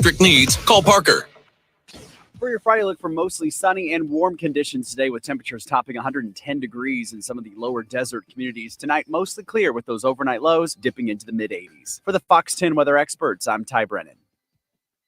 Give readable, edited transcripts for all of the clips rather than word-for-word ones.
electric needs, call Parker. For your Friday, look for mostly sunny and warm conditions today with temperatures topping 110 degrees in some of the lower desert communities. Tonight, mostly clear with those overnight lows dipping into the mid-80s. For the Fox 10 weather experts, I'm Ty Brennan.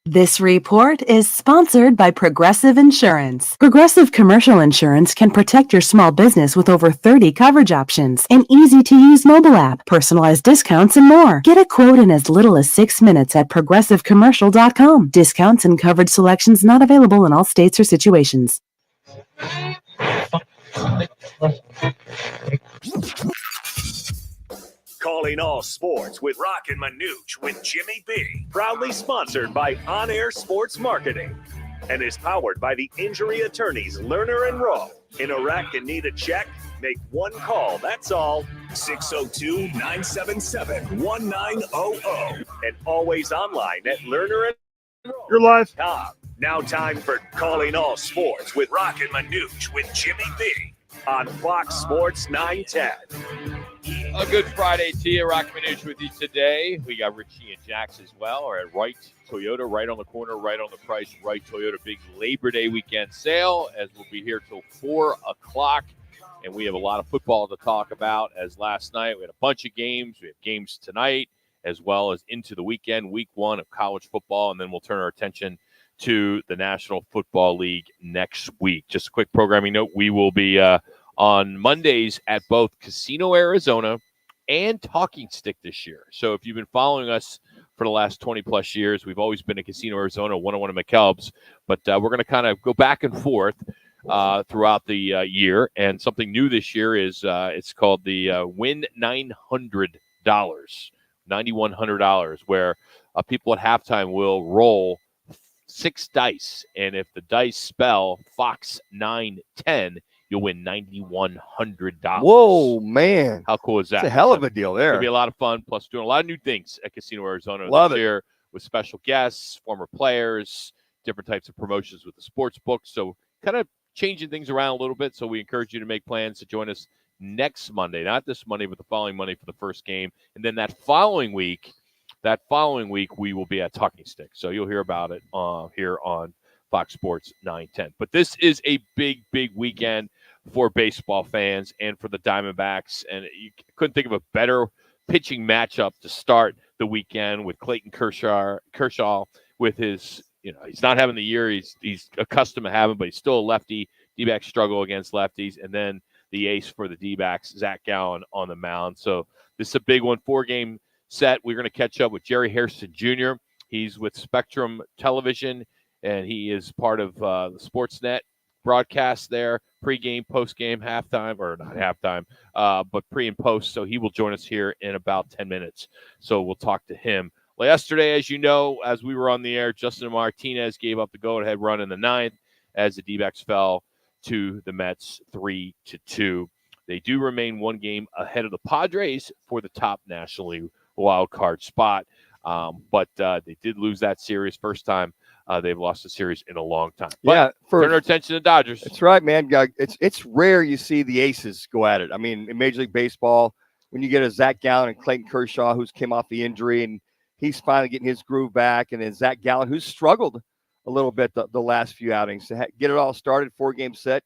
This report is sponsored by Progressive Insurance. Progressive Commercial Insurance can protect your small business with over 30 coverage options, an easy-to-use mobile app, personalized discounts, and more. Get a quote in as little as 6 minutes at progressivecommercial.com. Discounts and coverage selections not available in all states or situations. Calling all sports with Roc and Manuch with Jimmy B. Proudly sponsored by On Air Sports Marketing and is powered by the injury attorneys Lerner and Rowe. In Iraq and need a check? Make one call, that's all. 602-977-1900. And always online at Lerner and Rowe. You're live. Now time for Calling All Sports with Roc and Manuch with Jimmy B. on Fox Sports 910. A good Friday to you. Roc and Manuch with you today. We got Richie and Jax as well. We're at Wright Toyota, right on the corner, right on the price. Wright Toyota, big Labor Day weekend sale, as we'll be here till 4 o'clock. And we have a lot of football to talk about, as last night we had a bunch of games. We have games tonight, as well as into the weekend, week 1 of college football. And then we'll turn our attention to the National Football League next week. Just a quick programming note. We will be on Mondays at both Casino Arizona and Talking Stick this year. So if you've been following us for the last 20-plus years, we've always been at Casino Arizona, 101 at McKelb's. But we're going to kind of go back and forth throughout the year. And something new this year is it's called the Win $900, $9,100, where people at halftime will roll 6 dice. And if the dice spell Fox 910, you'll win $9,100. Whoa, man. How cool is that? It's a hell of a deal there. It'll be a lot of fun, plus doing a lot of new things at Casino Arizona Love this it. year with special guests, former players, different types of promotions with the sports book. So kind of changing things around a little bit. So we encourage you to make plans to join us next Monday, not this Monday, but the following Monday for the first game. And then that following week, we will be at Talking Stick. So you'll hear about it here on Fox Sports 910. But this is a big, big weekend for baseball fans and for the Diamondbacks. And you couldn't think of a better pitching matchup to start the weekend with Clayton Kershaw with his, he's not having the year he's accustomed to having, but he's still a lefty. D-backs struggle against lefties. And then the ace for the D-backs, Zach Gallen, on the mound. So this is a big one, 4-game set. We're going to catch up with Jerry Hairston Jr. He's with Spectrum Television, and he is part of the Sportsnet broadcast there, pregame, postgame, halftime, or not halftime, but pre and post. So he will join us here in about 10 minutes. So we'll talk to him. Well, yesterday, as you know, as we were on the air, Justin Martinez gave up the go-ahead run in the 9th as the D-backs fell to the Mets 3-2. They do remain 1 game ahead of the Padres for the top National League wild card spot, but they did lose that series. First time they've lost a series in a long time. But turn our attention to the Dodgers. That's right, man. It's rare you see the aces go at it. I mean, in Major League Baseball, when you get a Zach Gallen and Clayton Kershaw, who's came off the injury, and he's finally getting his groove back, and then Zach Gallen, who's struggled a little bit the last few outings. To get it all started, 4-game set.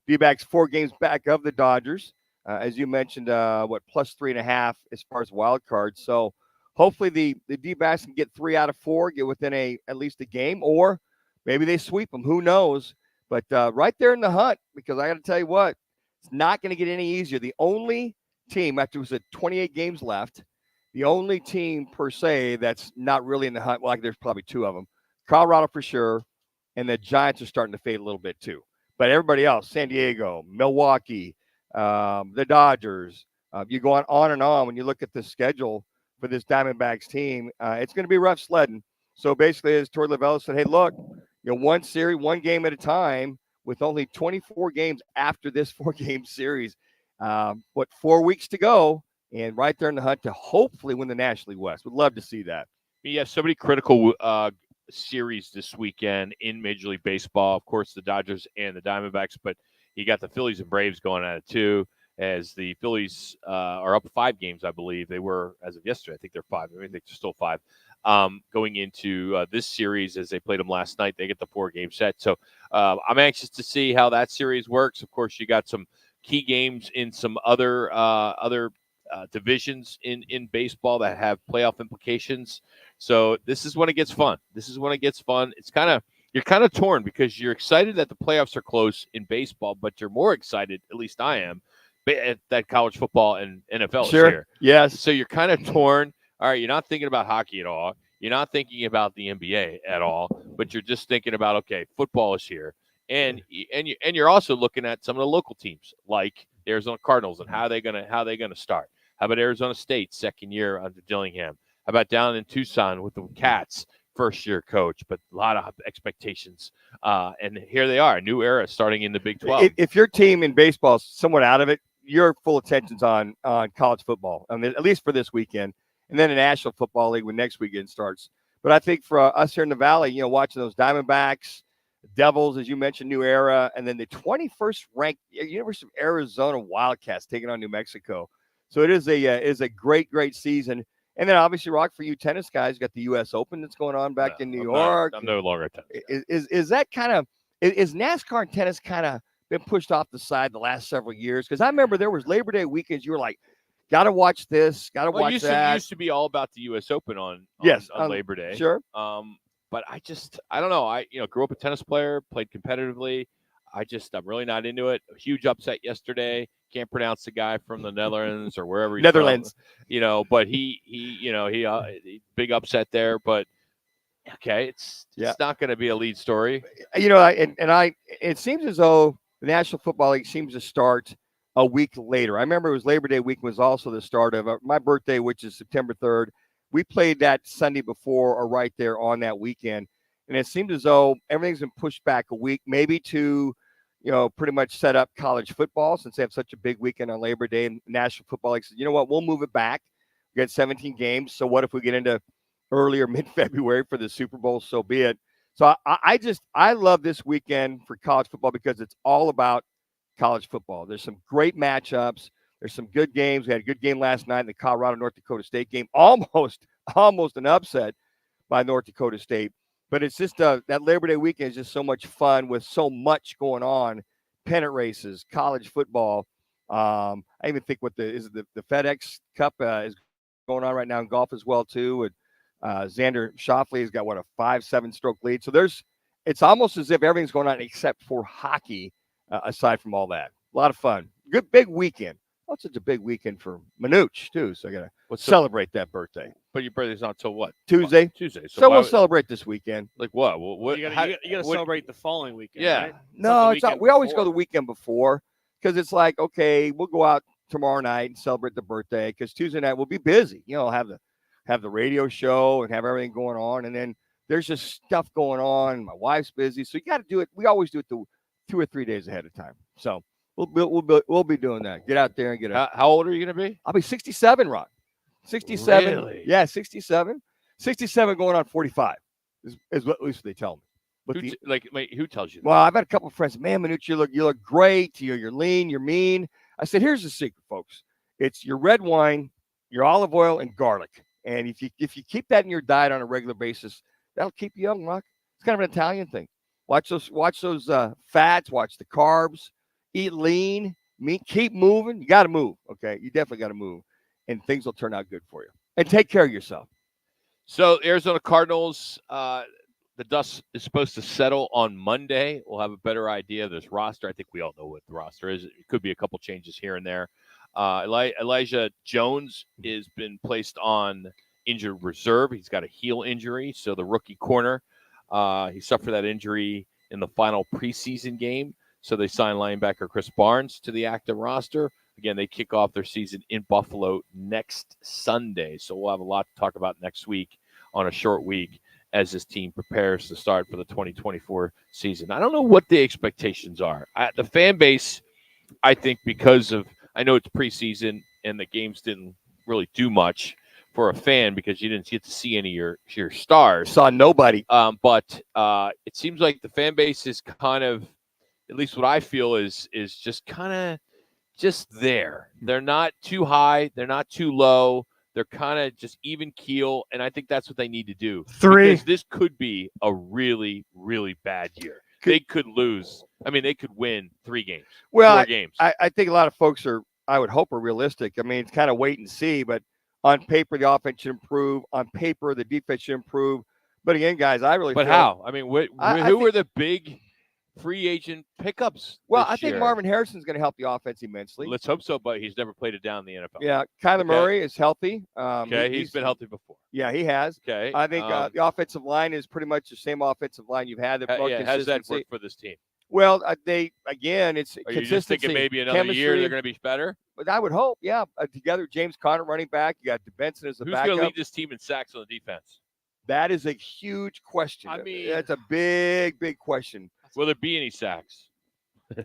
D-backs 4 games back of the Dodgers. As you mentioned, plus 3.5 as far as wild cards. So hopefully the D-backs can get 3 out of 4, get within at least a game, or maybe they sweep them. Who knows? But right there in the hunt, because I got to tell you what, it's not going to get any easier. The only team, after it was 28 games left, the only team per se that's not really in the hunt, well, there's probably 2 of them, Colorado for sure, and the Giants are starting to fade a little bit too. But everybody else, San Diego, Milwaukee, the Dodgers, you go on and on. When you look at the schedule for this Diamondbacks team, it's going to be rough sledding. So basically, as Torey Lovullo said, hey, look, 1 series, 1 game at a time, with only 24 games after this 4-game series. 4 weeks to go, and right there in the hunt to hopefully win the National League West. Would love to see that. Yeah, so many critical series this weekend in Major League Baseball. Of course, the Dodgers and the Diamondbacks, but you got the Phillies and Braves going at it too, as the Phillies are up 5 games, I believe. They were, as of yesterday, I think they're 5. I think they're still 5. going into this series as they played them last night. They get the 4-game set. So I'm anxious to see how that series works. Of course, you got some key games in some other divisions in baseball that have playoff implications. So this is when it gets fun. It's you're kind of torn because you're excited that the playoffs are close in baseball, but you're more excited, at least I am, that college football and NFL is here. Yes. So you're kind of torn. All right, you're not thinking about hockey at all. You're not thinking about the NBA at all, but you're just thinking about, okay, football is here. And you're also looking at some of the local teams like the Arizona Cardinals and how they gonna start. How about Arizona State, second year under Dillingham? How about down in Tucson with the Cats, first year coach, but a lot of expectations. And here they are, a new era starting in the Big 12. If your team in baseball is somewhat out of it, your full attention's on college football. I mean, at least for this weekend, and then the National Football League when next weekend starts. But I think for us here in the Valley, watching those Diamondbacks, Devils, as you mentioned, new era, and then the 21st ranked University of Arizona Wildcats taking on New Mexico. So it is a great season. And then obviously, Rock, for you tennis guys, you got the U.S. Open that's going on back in New York. I'm no longer a tennis guy. Is that is NASCAR and tennis kind of been pushed off the side the last several years? Because I remember there was Labor Day weekends. You were like, got to watch this, got to watch that. It used to be all about the U.S. Open on Labor Day. Sure. But I don't know. I grew up a tennis player, played competitively. I'm really not into it. A huge upset yesterday. Can't pronounce the guy from the Netherlands or wherever he's Netherlands. From, but he big upset there. But okay, it's not going to be a lead story. It seems as though the National Football League seems to start a week later. I remember it was Labor Day week was also the start of my birthday, which is September 3rd. We played that Sunday before or right there on that weekend. And it seemed as though everything's been pushed back a week, maybe to, pretty much set up college football since they have such a big weekend on Labor Day. And National Football League said, you know what, we'll move it back. We got 17 games. So what if we get into early or mid-February for the Super Bowl? So be it. So I love this weekend for college football because it's all about college football. There's some great matchups. There's some good games. We had a good game last night in the Colorado-North Dakota State game. Almost an upset by North Dakota State. But it's just that Labor Day weekend is just so much fun with so much going on. Pennant races, college football. I even think the FedEx Cup is going on right now in golf as well too. And Xander Schauffele has got a 5-7 stroke lead. So it's almost as if everything's going on except for hockey. Aside from all that, a lot of fun. Good big weekend. Oh, it's such a big weekend for Manuch too. So I gotta celebrate that birthday. But your birthday's not till what? Tuesday. Tuesday. So we'll celebrate this weekend. Like what? What you gotta celebrate the following weekend. Yeah. Right? No, it's not. We always go the weekend before because it's like, okay, we'll go out tomorrow night and celebrate the birthday because Tuesday night we'll be busy. Have the radio show and have everything going on, and then there's just stuff going on. My wife's busy, so you got to do it. We always do it 2 or 3 days ahead of time. So we'll be doing that. Get out there and get it. How old are you going to be? I'll be 67, Ron. 67. Really? Yeah, 67. 67 going on 45 is what at least they tell me. But who tells you that? Well, I've had a couple of friends. Man, Manuch, you look great. You're lean. You're mean. I said, here's the secret, folks. It's your red wine, your olive oil, and garlic. And if you keep that in your diet on a regular basis, that'll keep you young, Rock. It's kind of an Italian thing. Watch those fats. Watch the carbs. Eat lean. Keep moving. You got to move. Okay, you definitely got to move, and things will turn out good for you. And take care of yourself. So Arizona Cardinals, the dust is supposed to settle on Monday. We'll have a better idea of this roster. I think we all know what the roster is. It could be a couple changes here and there. Elijah Jones has been placed on injured reserve. He's got a heel injury, so the rookie corner. He suffered that injury in the final preseason game, so they signed linebacker Chris Barnes to the active roster. Again, they kick off their season in Buffalo next Sunday, so we'll have a lot to talk about next week on a short week as this team prepares to start for the 2024 season. I don't know what the expectations are. The fan base, I think, because of – I know it's preseason and the games didn't really do much for a fan because you didn't get to see any of your stars. Saw nobody. But it seems like the fan base is kind of, at least what I feel is just kind of just there. They're not too high. They're not too low. They're kind of just even keel, and I think that's what they need to do. 3. Because this could be a really, really bad year. They could lose. I mean, they could win 3 games, 4 games. I think a lot of folks I would hope, are realistic. I mean, it's kind of wait and see, but on paper, the offense should improve. On paper, the defense should improve. But again, guys, I really But feel, how? I mean, who were the big free agent pickups? Well, this I think year? Marvin Harrison's going to help the offense immensely. Let's hope so, but he's never played it down in the NFL. Yeah, Kyler Murray is healthy. He's been healthy before. Yeah, he has. Okay, I think the offensive line is pretty much the same offensive line you've had. How does that work for this team? Well, it's Are consistency. you just thinking maybe another chemistry. year they're going to be better? But I would hope, yeah. Together, James Conner running back. You got Benson as a Who's backup. going to lead this team in sacks on the defense? That is a huge question. I mean, that's a big, big question. Will there be any sacks?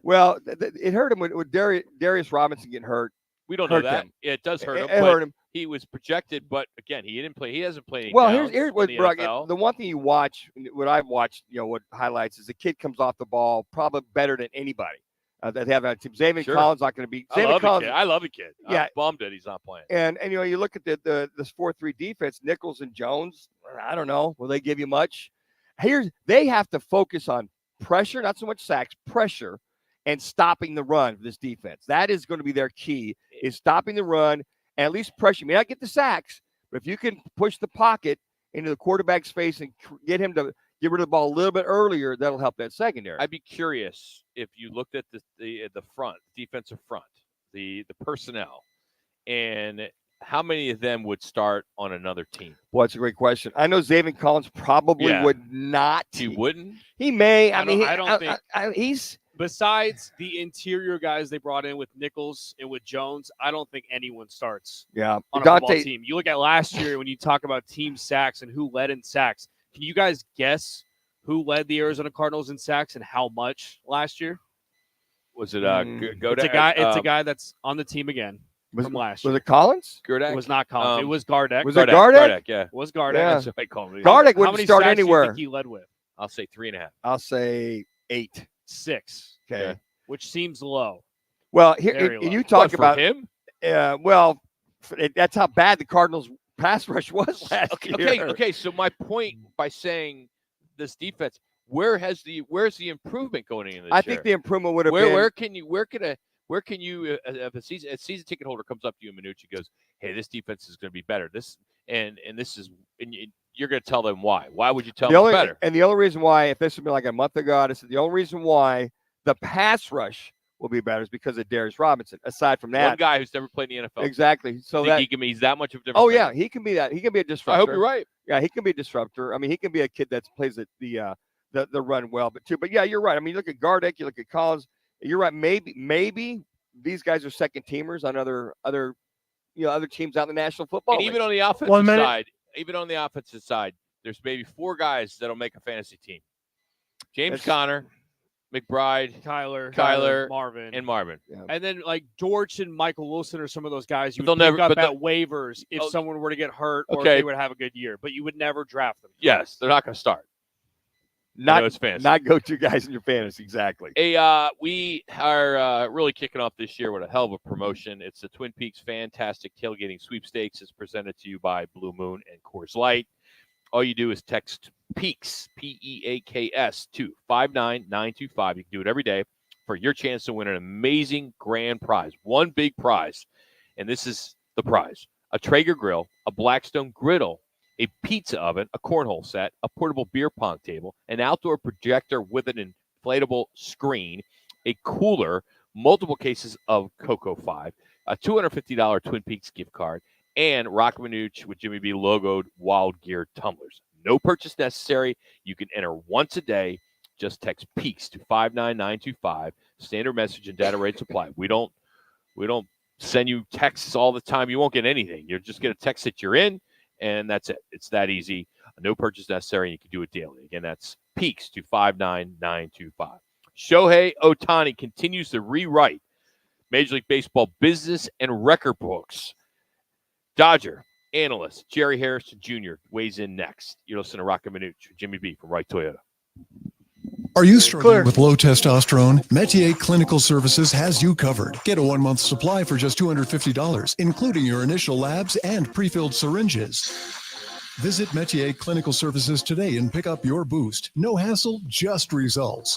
Well, it hurt him with Darius Robinson getting hurt. We don't know Hurt that. them. Yeah, it does hurt him. It but hurt him. He was projected, but again, he didn't play. He hasn't played any Well, downs here's in what the Brock, NFL. the one thing you watch, what I've watched, what highlights is the kid comes off the ball probably better than anybody that have on a team. Xavier Sure. Collins not going to be. I Xavier love Collins, the kid. I love the kid. Yeah. I'm bummed that he's not playing. and you look at this 4-3 defense, Nichols and Jones. I don't know. Will they give you much? They have to focus on pressure, not so much sacks, pressure, and stopping the run for this defense. That is going to be their key, is stopping the run and at least pressure. You may not get the sacks, but if you can push the pocket into the quarterback's face and get him to get rid of the ball a little bit earlier, that'll help that secondary. I'd be curious if you looked at the front, defensive front, the personnel, and how many of them would start on another team? Well, that's a great question. I know Xavier Collins probably would not. He wouldn't? He may. I don't think he's. Besides the interior guys they brought in with Nichols and with Jones, I don't think anyone starts Yeah. on a football team. You look at last year when you talk about team sacks and who led in sacks. Can you guys guess who led the Arizona Cardinals in sacks and how much last year? Was it It's a guy that's on the team again from last year. Was it Collins? Gerdak? It was not Collins. It was Gardeck. Was it Gardeck? Yeah. It was Gardeck. Yeah. That's what I call him. Gardeck How wouldn't many start sacks do you anywhere. think he led with? I'll say 3.5. I'll say 8. 6. Okay. Yeah. Which seems low. Well, Very you low. talk For about him? that's how bad the Cardinals pass rush was last year. Okay. So my point by saying this defense, where's the improvement going in this I year? think the improvement would have been. Where can you if a season ticket holder comes up to you, Manuch, and goes, "Hey, this defense is going to be better." You're going to tell them why. Why would you tell them it's better? And the only reason why, if this had been like a month ago, I said the only reason why the pass rush will be better is because of Darius Robinson. Aside from that, One guy who's never played in the NFL. exactly. So Think he's that much of a difference. Oh yeah, he can be that. He can be a disruptor. I hope you're right. Yeah, he can be a disruptor. I mean, he can be a kid that plays the run well, but yeah, you're right. I mean, you look at Gardeck, you look at Collins. You're right. Maybe these guys are second teamers on other teams out in the National Football And League. even on the offensive side, there's maybe 4 guys that'll make a fantasy team: James Conner, McBride, Kyler, Marvin, and Marvin. Yeah. And then like Dortch and Michael Wilson are some of those guys you But would they'll pick never- up but at waivers if someone were to get hurt or Okay. if they would have a good year, but you would never draft them. Yes, they're not going to start. not it's fantasy. not go-to guys in your fantasy. Exactly. Hey, we are really kicking off this year with a hell of a promotion. It's the Twin Peaks Fantastic Tailgating Sweepstakes. It's presented to you by Blue Moon and Coors Light. All you do is text PEAKS, P-E-A-K-S, to 59925. You can do it every day for your chance to win an amazing grand prize. One big prize, and this is the prize: a Traeger grill, a Blackstone griddle, a pizza oven, a cornhole set, a portable beer pong table, an outdoor projector with an inflatable screen, a cooler, multiple cases of Cocoa 5, a $250 Twin Peaks gift card, and Roc and Manuch with Jimmy B logoed Wild Gear tumblers. No purchase necessary. You can enter once a day. Just text PEAKS to 59925. Standard message and data rates apply. We don't send you texts all the time. You won't get anything. You're just going to text that you're in, and that's it. It's that easy. No purchase necessary, and you can do it daily. Again, that's PEAKS to 59925. Shohei Ohtani continues to rewrite Major League Baseball business and record books. Dodger analyst Jerry Harrison Jr. weighs in next. You're listening to Roc and Manuch, Jimmy B from Wright Toyota. Are you struggling with low testosterone? Metier Clinical Services has you covered. Get a 1-month supply for just $250, including your initial labs and pre-filled syringes. Visit Metier Clinical Services today and pick up your boost. No hassle, just results.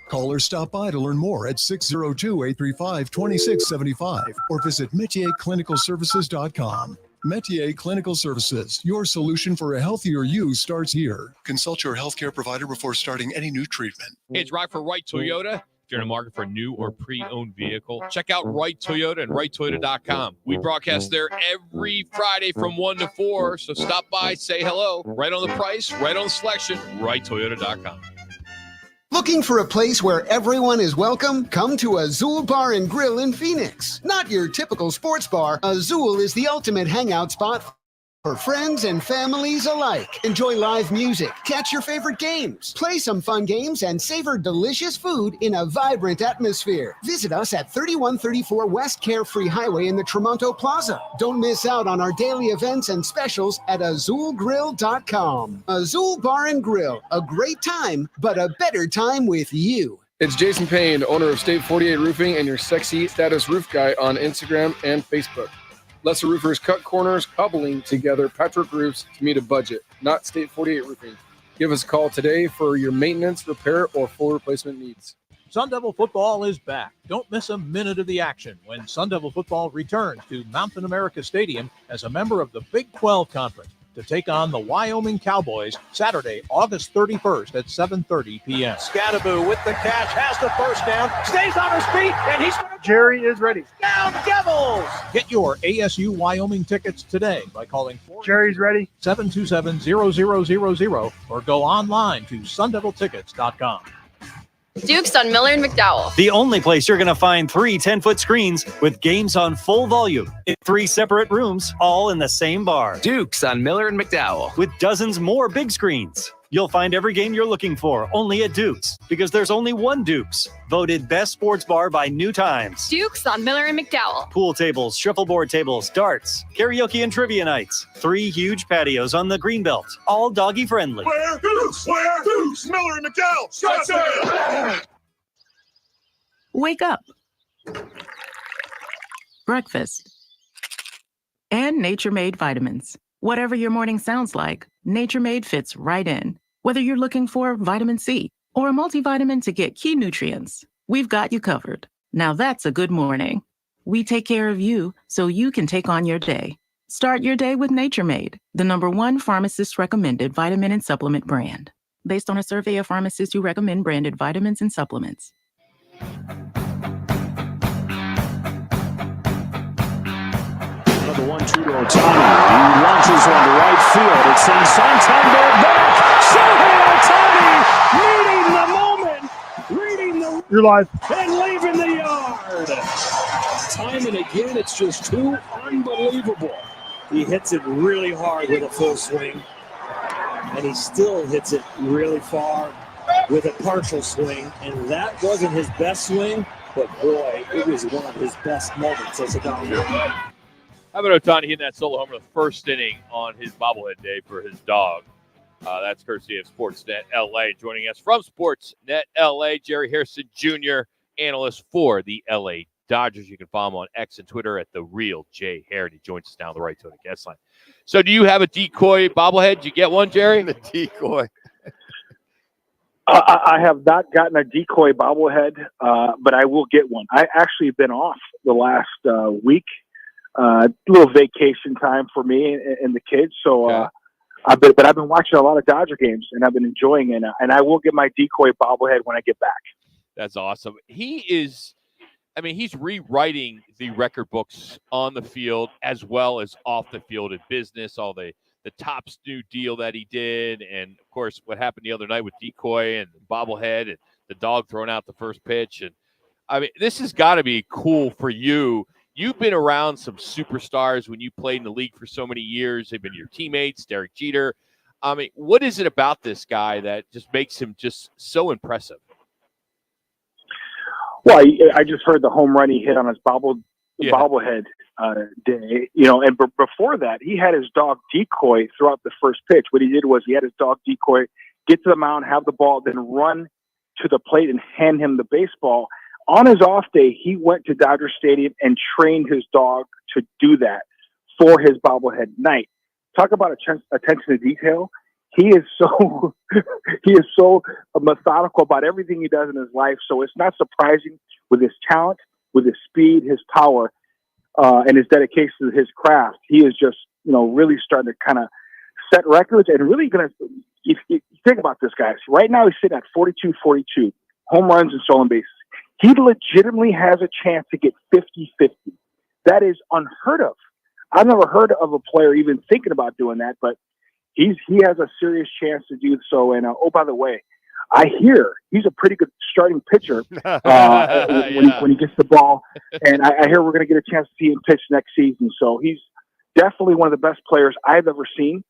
Call or stop by to learn more at 602-835-2675 or visit metierclinicalservices.com. Metier Clinical Services, your solution for a healthier you starts here. Consult your healthcare provider before starting any new treatment. Hey, it's Rock for Wright Toyota. If you're in the market for a new or pre-owned vehicle, check out Wright Toyota and WrightToyota.com. We broadcast there every Friday from 1 to 4, so stop by, say hello. Right on the price, right on the selection, WrightToyota.com. Looking for a place where everyone is welcome? Come to Azul Bar and Grill in Phoenix. Not your typical sports bar, Azul is the ultimate hangout spot for friends and families alike. Enjoy live music, catch your favorite games, play some fun games, and savor delicious food in a vibrant atmosphere. Visit us at 3134 West Carefree Highway in the Tremonto Plaza. Don't miss out on our daily events and specials at azulgrill.com. Azul Bar and Grill, a great time, but a better time with you. It's Jason Payne, owner of State 48 Roofing and your sexy status roof guy on Instagram and Facebook. Lesser roofers cut corners, cobbling together patchwork roofs to meet a budget, not State 48 Roofing. Give us a call today for your maintenance, repair, or full replacement needs. Sun Devil football is back. Don't miss a minute of the action when Sun Devil football returns to Mountain America Stadium as a member of the Big 12 Conference to take on the Wyoming Cowboys Saturday, August 31st at 7:30 p.m. Scattaboo with the catch, has the first down, stays on his feet, and he's Jerry is ready. Down Devils! Get your ASU Wyoming tickets today by calling Jerry's ready. 727-0000 or go online to sundeviltickets.com. Duke's on Miller and McDowell. The only place you're going to find 3 10-foot screens with games on full volume in 3 separate rooms, all in the same bar. Duke's on Miller and McDowell. With dozens more big screens. You'll find every game you're looking for only at Duke's, because there's only one Duke's. Voted best sports bar by New Times. Duke's on Miller and McDowell. Pool tables, shuffleboard tables, darts, karaoke and trivia nights. 3 huge patios on the Greenbelt, all doggy friendly. Where Duke's? Where Duke's? Miller and McDowell. Scottsdale. Wake up. Breakfast. And Nature Made vitamins. Whatever your morning sounds like, Nature Made fits right in. Whether you're looking for vitamin C or a multivitamin to get key nutrients, we've got you covered. Now that's a good morning. We take care of you so you can take on your day. Start your day with Nature Made, the #1 pharmacist recommended vitamin and supplement brand. Based on a survey of pharmacists who recommend branded vitamins and supplements. The 1-2 to Otani. He launches one to right field. It sends Santander back. Shohei Otani meeting the moment, reading the You're live. and leaving the yard. Time and again, it's just too unbelievable. He hits it really hard with a full swing, and he still hits it really far with a partial swing. And that wasn't his best swing, but boy, it was one of his best moments as a Dodger. How about Otani hitting that solo homer the first inning on his bobblehead day for his dog? That's courtesy of Sportsnet LA. Joining us from Sportsnet LA, Jerry Harrison Jr., analyst for the LA Dodgers. You can follow him on X and Twitter at The Real J Harrod. He joins us now on the right to the guest line. So do you have a decoy bobblehead? Did you get one, Jerry? The decoy. I have not gotten a decoy bobblehead, but I will get one. I actually have been off the last week. Little vacation time for me and the kids. So, I've been watching a lot of Dodger games and I've been enjoying it. And I will get my decoy bobblehead when I get back. That's awesome. He's rewriting the record books on the field as well as off the field in business, all the Topps new deal that he did. And of course, what happened the other night with decoy and bobblehead and the dog throwing out the first pitch. And this has got to be cool for you. You've been around some superstars when you played in the league for so many years. They've been your teammates, Derek Jeter. What is it about this guy that just makes him just so impressive? Well, I just heard the home run he hit on his bobblehead day, and before that, he had his dog decoy throughout the first pitch. What he did was he had his dog decoy, get to the mound, have the ball, then run to the plate and hand him the baseball. On his off day, he went to Dodger Stadium and trained his dog to do that for his bobblehead night. Talk about attention to detail. He is so methodical about everything he does in his life. So it's not surprising with his talent, with his speed, his power, and his dedication to his craft. He is just, really starting to kind of set records and really going to, if you think about this, guys, right now he's sitting at 42 home runs and stolen bases. He legitimately has a chance to get 50-50. That is unheard of. I've never heard of a player even thinking about doing that, but he has a serious chance to do so. And oh, by the way, I hear he's a pretty good starting pitcher when he gets the ball. And I hear we're going to get a chance to see him pitch next season. So he's definitely one of the best players I've ever seen.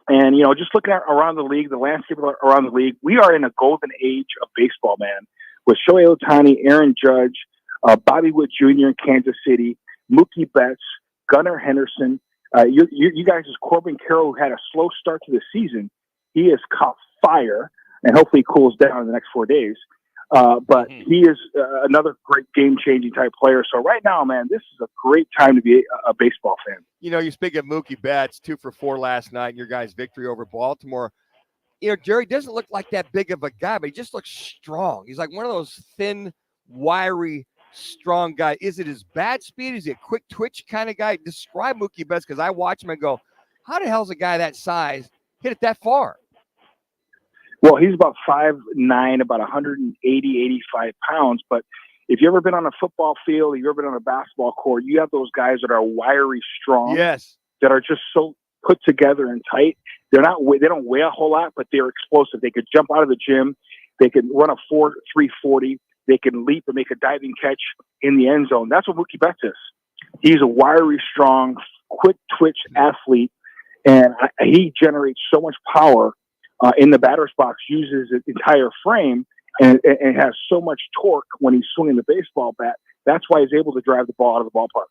And, just looking at around the league, the landscape around the league, we are in a golden age of baseball, man, with Shohei Ohtani, Aaron Judge, Bobby Witt Jr. in Kansas City, Mookie Betts, Gunnar Henderson. You guys, Corbin Carroll, who had a slow start to the season, he has caught fire, and hopefully he cools down in the next 4 days. But he is another great game-changing type player. So right now, man, this is a great time to be a baseball fan. You speak of Mookie Betts, 2 for 4 last night in your guys' victory over Baltimore. Jerry doesn't look like that big of a guy, but he just looks strong. He's like one of those thin, wiry, strong guy. Is it his bat speed? Is he a quick twitch kind of guy? Describe Mookie Betts, because I watch him and go, how the hell is a guy that size hit it that far? Well, he's about 5'9", about 180, 85 pounds. But if you've ever been on a football field, if you've ever been on a basketball court, you have those guys that are wiry, strong, yes, that are just so put together and tight. They don't weigh a whole lot, but they're explosive. They could jump out of the gym. They could run a 3.40. They can leap and make a diving catch in the end zone. That's what Mookie Betts is. He's a wiry, strong, quick twitch athlete, and he generates so much power in the batter's box, uses his entire frame, and has so much torque when he's swinging the baseball bat. That's why he's able to drive the ball out of the ballpark.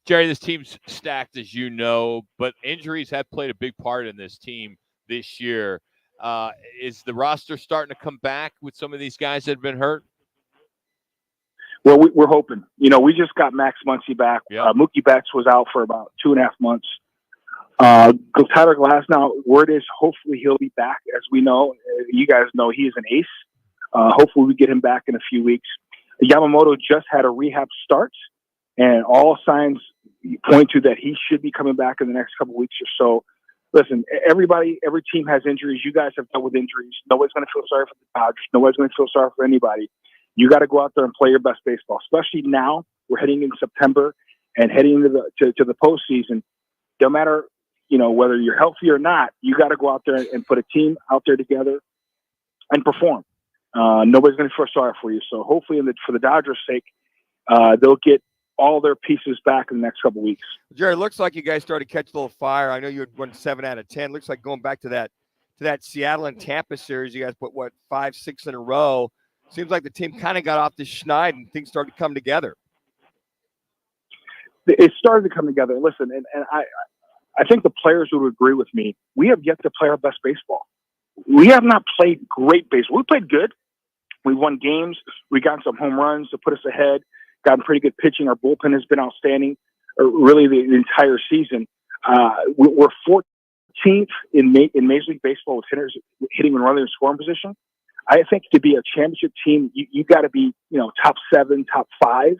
Jerry, this team's stacked, as you know, but injuries have played a big part in this team this year. Is the roster starting to come back with some of these guys that have been hurt? Well, we're hoping. We just got Max Muncy back. Yep. Mookie Betts was out for about 2.5 months. Tyler Glasnow, word is hopefully he'll be back. As we know, you guys know he is an ace. Hopefully we get him back in a few weeks. Yamamoto just had a rehab start, and all signs point to that he should be coming back in the next couple of weeks or so. Listen, every team has injuries. You guys have dealt with injuries. Nobody's going to feel sorry for the Dodgers. Nobody's going to feel sorry for anybody. You got to go out there and play your best baseball, especially now. We're heading in September and heading into the postseason. No matter whether you're healthy or not, you got to go out there and put a team out there together and perform. Nobody's going to feel sorry for you. So hopefully, for the Dodgers' sake, they'll get all their pieces back in the next couple of weeks. Jerry, it looks like you guys started to catch a little fire. I know you had won 7 out of 10. Looks like going back to that Seattle and Tampa series, you guys put 5, 6 in a row. Seems like the team kind of got off the schneid and things started to come together. It started to come together. Listen, and I think the players would agree with me. We have yet to play our best baseball. We have not played great baseball. We played good. We won games. We got some home runs to put us ahead. Gotten pretty good pitching. Our bullpen has been outstanding, really the entire season. We're 14th in Major League Baseball with hitters hitting and running in scoring position. I think to be a championship team, you got to be top 7, top 5.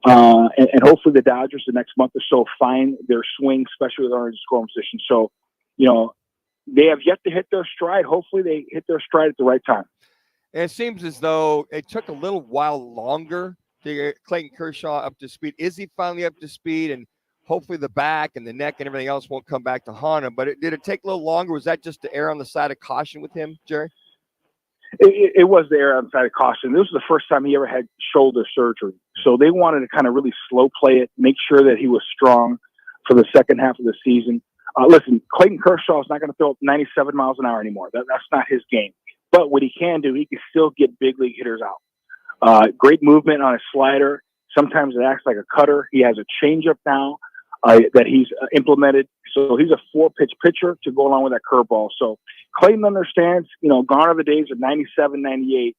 And hopefully the Dodgers the next month or so find their swing, especially with our scoring position. So, they have yet to hit their stride. Hopefully they hit their stride at the right time. And it seems as though it took a little while longer to get Clayton Kershaw up to speed. Is he finally up to speed? And hopefully the back and the neck and everything else won't come back to haunt him. But did it take a little longer? Was that just to err on the side of caution with him, Jerry? It was the err on the side of caution. This was the first time he ever had shoulder surgery. So they wanted to kind of really slow play it, make sure that he was strong for the second half of the season. Listen, Clayton Kershaw is not going to throw 97 miles an hour anymore. That's not his game. But what he can do, he can still get big league hitters out. Great movement on his slider. Sometimes it acts like a cutter. He has a changeup now that he's implemented. So he's a 4-pitch pitcher to go along with that curveball. So Clayton understands, gone are the days of 97, 98.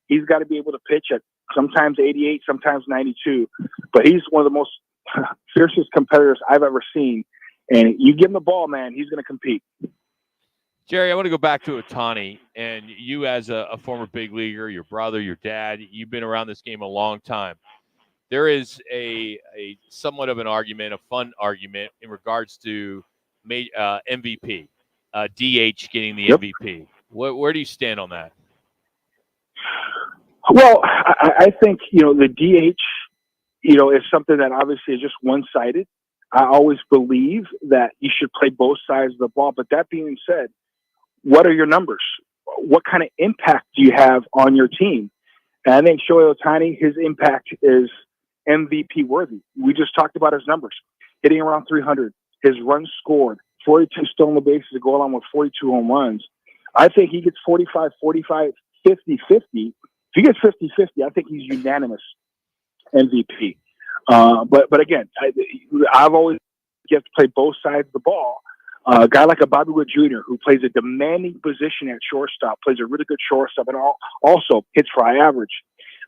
he's got to be able to pitch at sometimes 88, sometimes 92. But he's one of the most fiercest competitors I've ever seen. And you give him the ball, man, he's going to compete. Jerry, I want to go back to Ohtani, and you as a former big leaguer, your brother, your dad, you've been around this game a long time. There is a somewhat of an argument, a fun argument in regards to MVP, DH getting the MVP. Where do you stand on that? Well, I think, the DH, is something that obviously is just one-sided. I always believe that you should play both sides of the ball. But that being said, what are your numbers? What kind of impact do you have on your team? And I think Shohei Ohtani, his impact is MVP worthy. We just talked about his numbers, hitting around 300, his runs scored, 42 stolen bases to go along with 42 home runs. I think he gets 45, 45, 50, 50. If he gets 50, 50, I think he's unanimous MVP. But again, I've always you have to play both sides of the ball. A guy like a Bobby Witt Jr., who plays a demanding position at shortstop, plays a really good shortstop, and also hits for high average,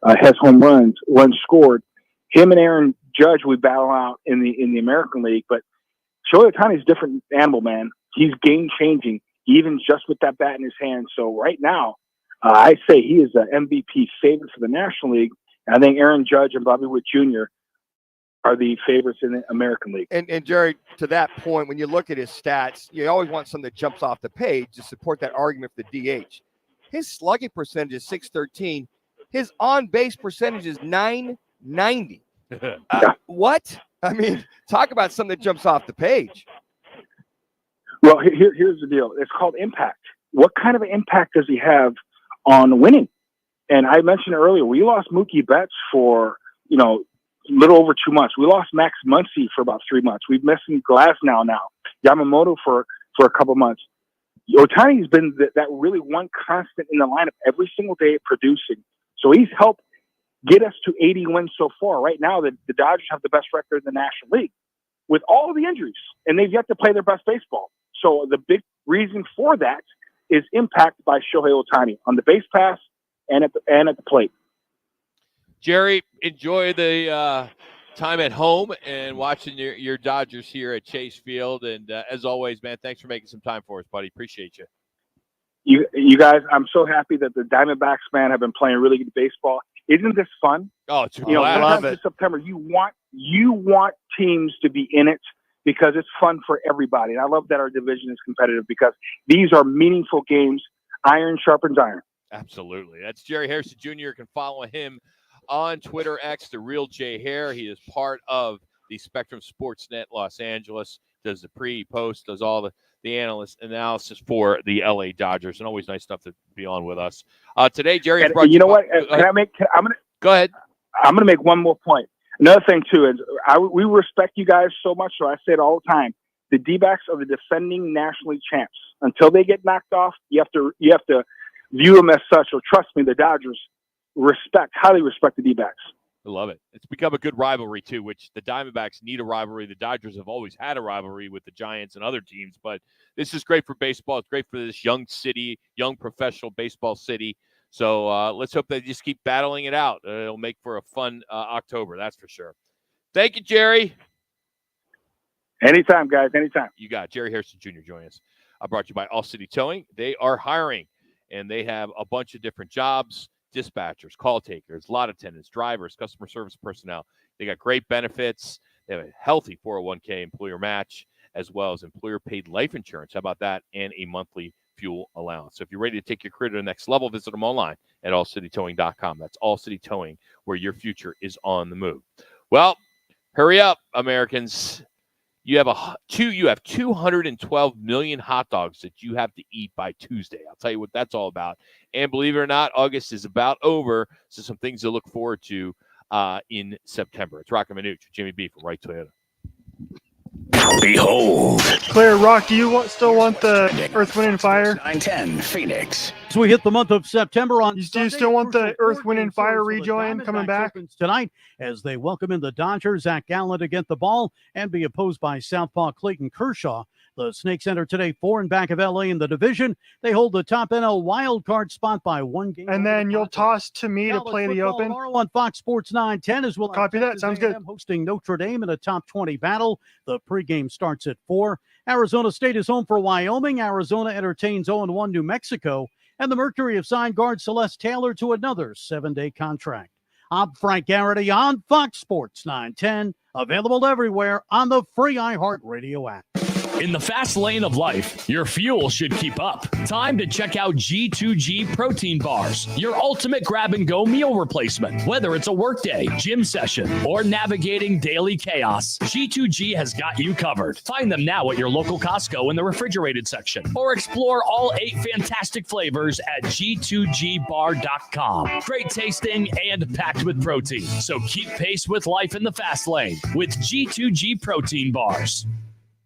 has home runs scored. Him and Aaron Judge we battle out in the American League, but Shohei Ohtani is a different animal, man. He's game changing, even just with that bat in his hand. So right now, I say he is the MVP favorite for the National League. And I think Aaron Judge and Bobby Witt Jr. are the favorites in the American League. And Jerry, to that point, when you look at his stats, you always want something that jumps off the page to support that argument for the DH. His slugging percentage is .613. His on-base percentage is .990. What? I mean, talk about something that jumps off the page. Well, here's the deal. It's called impact. What kind of impact does he have on winning? And I mentioned earlier, we lost Mookie Betts for, a little over 2 months. We lost Max Muncy for about 3 months. We've missed Glasnow now, Yamamoto for a couple months. Ohtani's been that really one constant in the lineup every single day producing. So he's helped get us to 80 wins so far. Right now, the Dodgers have the best record in the National League with all of the injuries, and they've yet to play their best baseball. So the big reason for that is impact by Shohei Ohtani on the base pass and at the plate. Jerry, enjoy the time at home and watching your Dodgers here at Chase Field. And as always, man, thanks for making some time for us, buddy. Appreciate you. You guys, I'm so happy that the Diamondbacks, man, have been playing really good baseball. Isn't this fun? Oh, it's I love it. September, you want teams to be in it because it's fun for everybody. And I love that our division is competitive because these are meaningful games. Iron sharpens iron. Absolutely. That's Jerry Harrison Jr. You can follow him on Twitter X, The Real J Hair. He is part of the Spectrum Sportsnet Los Angeles, does the pre-post, does all the analysis for the LA Dodgers, and always nice enough to be on with us. Today, Jerry, you know what? Go ahead. I'm going to make one more point. Another thing, too, is we respect you guys so much, so I say it all the time. The D-backs are the defending National League champs. Until they get knocked off, you have to view them as such. So trust me, the Dodgers highly respect the D-backs. I love it. It's become a good rivalry, too, which the Diamondbacks need a rivalry. The Dodgers have always had a rivalry with the Giants and other teams, but this is great for baseball. It's great for this young city, young professional baseball city. So let's hope they just keep battling it out. It'll make for a fun October, that's for sure. Thank you, Jerry. Anytime, guys, anytime. You got it. Jerry Harrison Jr. joining us. Brought to you by All City Towing. They are hiring, and they have a bunch of different jobs, dispatchers, call takers, lot attendants, drivers, customer service personnel. They got great benefits. They have a healthy 401k employer match, as well as employer-paid life insurance. How about that? And a monthly fuel allowance. So if you're ready to take your career to the next level, visit them online at allcitytowing.com. That's All City Towing, where your future is on the move. Well, hurry up, Americans. You have 212 million hot dogs that you have to eat by Tuesday. I'll tell you what that's all about. And believe it or not, August is about over, so some things to look forward to in September. It's Roc and Manuch with Jimmy B from Wright Toyota. Behold. Claire, Rock, do you still want the Earth, Wind, and Fire? 910 Phoenix. So we hit the month of September on. Do you still want the Earth, Wind, and Fire rejoin coming back tonight as they welcome in the Dodgers? Zach Gallen to get the ball and be opposed by southpaw Clayton Kershaw. The Snakes enter today 4 in back of LA in the division. They hold the top NL wild card spot by 1 game. And then you'll toss to me to play the Open. Tomorrow on Fox Sports 910 as well. Copy that. Sounds good. Hosting Notre Dame in a top 20 battle. The pregame starts at 4. Arizona State is home for Wyoming. Arizona entertains 0-1 New Mexico. And the Mercury have signed guard Celeste Taylor to another 7-day contract. I'm Frank Garrity on Fox Sports 910. Available everywhere on the free iHeartRadio app. In the fast lane of life, your fuel should keep up. Time to check out G2G protein bars, your ultimate grab-and-go meal replacement. Whether it's a workday, gym session, or navigating daily chaos, G2G has got you covered. Find them now at your local Costco in the refrigerated section, or explore all 8 fantastic flavors at G2GBar.com. Great tasting and packed with protein, so keep pace with life in the fast lane with G2G protein bars.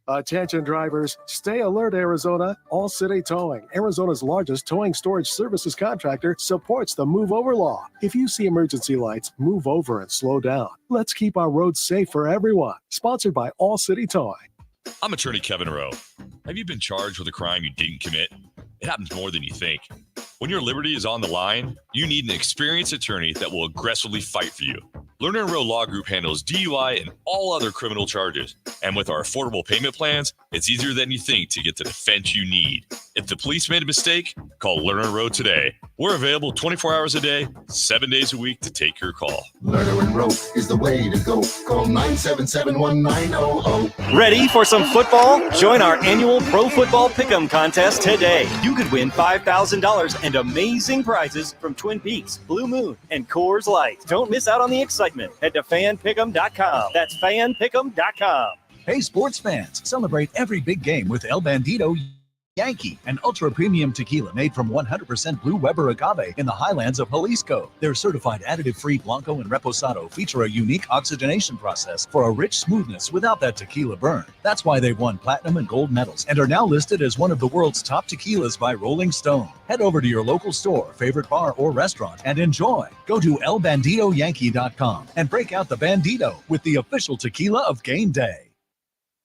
Attention drivers, stay alert Arizona. All City Towing, Arizona's largest towing storage services contractor, supports the move over law. If you see emergency lights, move over and slow down. Let's keep our roads safe for everyone. Sponsored by All City Towing. I'm attorney Kevin Rowe. Have you been charged with a crime you didn't commit? It happens more than you think. When your liberty is on the line, you need an experienced attorney that will aggressively fight for you. Lerner & Rowe Law Group handles DUI and all other criminal charges. And with our affordable payment plans, it's easier than you think to get the defense you need. If the police made a mistake, call Lerner & Rowe today. We're available 24 hours a day, 7 days a week to take your call. Lerner & Rowe is the way to go. Call 977-1900. Ready for some football? Join our annual Pro Football Pick'em contest today. You could win $5,000 and amazing prizes from Twin Peaks, Blue Moon, and Coors Light. Don't miss out on the excitement. Head to fanpick'em.com. That's fanpick'em.com. Hey, sports fans, celebrate every big game with El Bandito Yankee, an ultra-premium tequila made from 100% Blue Weber agave in the highlands of Jalisco. Their certified additive-free Blanco and Reposado feature a unique oxygenation process for a rich smoothness without that tequila burn. That's why they've won platinum and gold medals and are now listed as one of the world's top tequilas by Rolling Stone. Head over to your local store, favorite bar, or restaurant and enjoy. Go to elbanditoyankee.com and break out the Bandito with the official tequila of game day.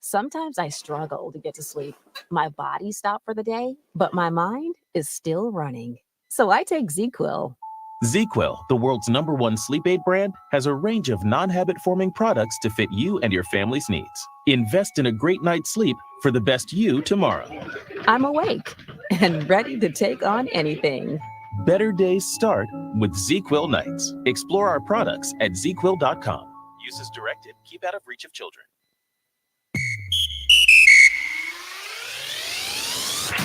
Sometimes I struggle to get to sleep. My body stopped for the day, but my mind is still running. So I take ZzzQuil. ZzzQuil, the world's #1 sleep aid brand, has a range of non-habit-forming products to fit you and your family's needs. Invest in a great night's sleep for the best you tomorrow. I'm awake and ready to take on anything. Better days start with ZzzQuil nights. Explore our products at ZzzQuil.com. Use as directed. Keep out of reach of children.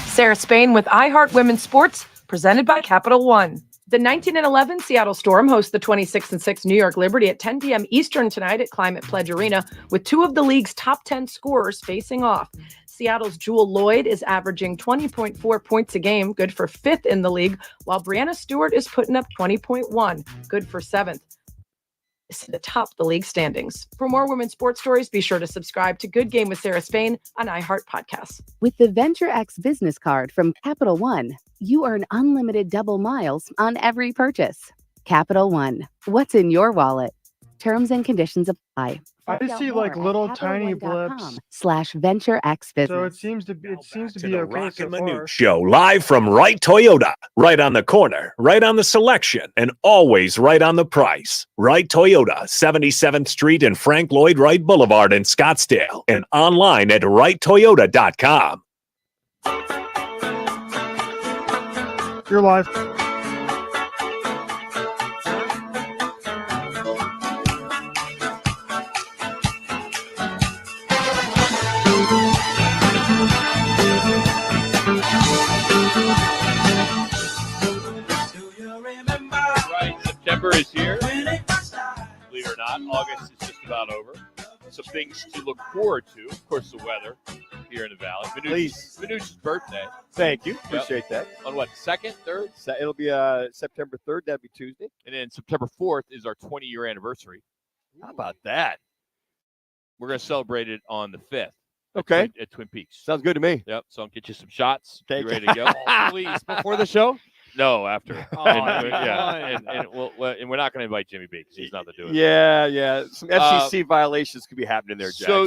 Sarah Spain with iHeart Women's Sports, presented by Capital One. The 19-11 Seattle Storm hosts the 26-6 New York Liberty at 10 p.m. Eastern tonight at Climate Pledge Arena, with 2 of the league's top 10 scorers facing off. Seattle's Jewel Lloyd is averaging 20.4 points a game, good for 5th in the league, while Brianna Stewart is putting up 20.1, good for 7th. To the top of the league standings. For more women's sports stories, be sure to subscribe to Good Game with Sarah Spain on iHeart Podcasts. With the Venture X business card from Capital One, you earn unlimited double miles on every purchase. Capital One, what's in your wallet? Terms and conditions apply. I just see like little tiny blips. /VentureX business. So it seems to be okay Roc so and far. Manuch Show, live from Wright Toyota. Right on the corner, right on the selection, and always right on the price. Wright Toyota, 77th Street and Frank Lloyd Wright Boulevard in Scottsdale, and online at wrighttoyota.com. You're live. September is here. Believe it or not, August is just about over. Some things to look forward to. Of course, the weather here in the Valley. Manuch's birthday. Thank you. Appreciate that. On what, 2nd, 3rd? It'll be September 3rd. That'd be Tuesday. And then September 4th is our 20-year anniversary. How about that? We're going to celebrate it on the 5th. Okay. At Twin Peaks. Sounds good to me. Yep. So I'll get you some shots. Okay. You ready to go? Please, before the show? No, after. Oh, and we're not going to invite Jimmy B because he's not the doing. Yeah. Some FCC violations could be happening there, Jack. So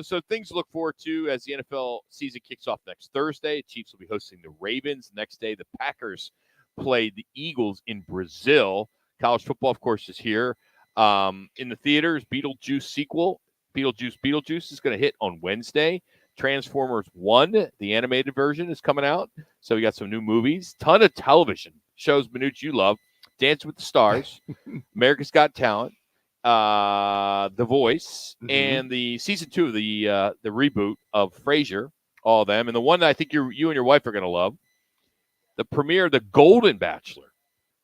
so things to look forward to as the NFL season kicks off next Thursday. Chiefs will be hosting the Ravens. Next day, the Packers play the Eagles in Brazil. College football, of course, is here. In the theaters, Beetlejuice sequel, Beetlejuice is going to hit on Wednesday. Transformers 1, the animated version, is coming out. So we got some new movies. Ton of television shows, Manuch, you love. Dance with the Stars, America's Got Talent, The Voice, and the season 2 of the reboot of Frasier, all of them. And the one that I think you and your wife are going to love, the premiere of The Golden Bachelor.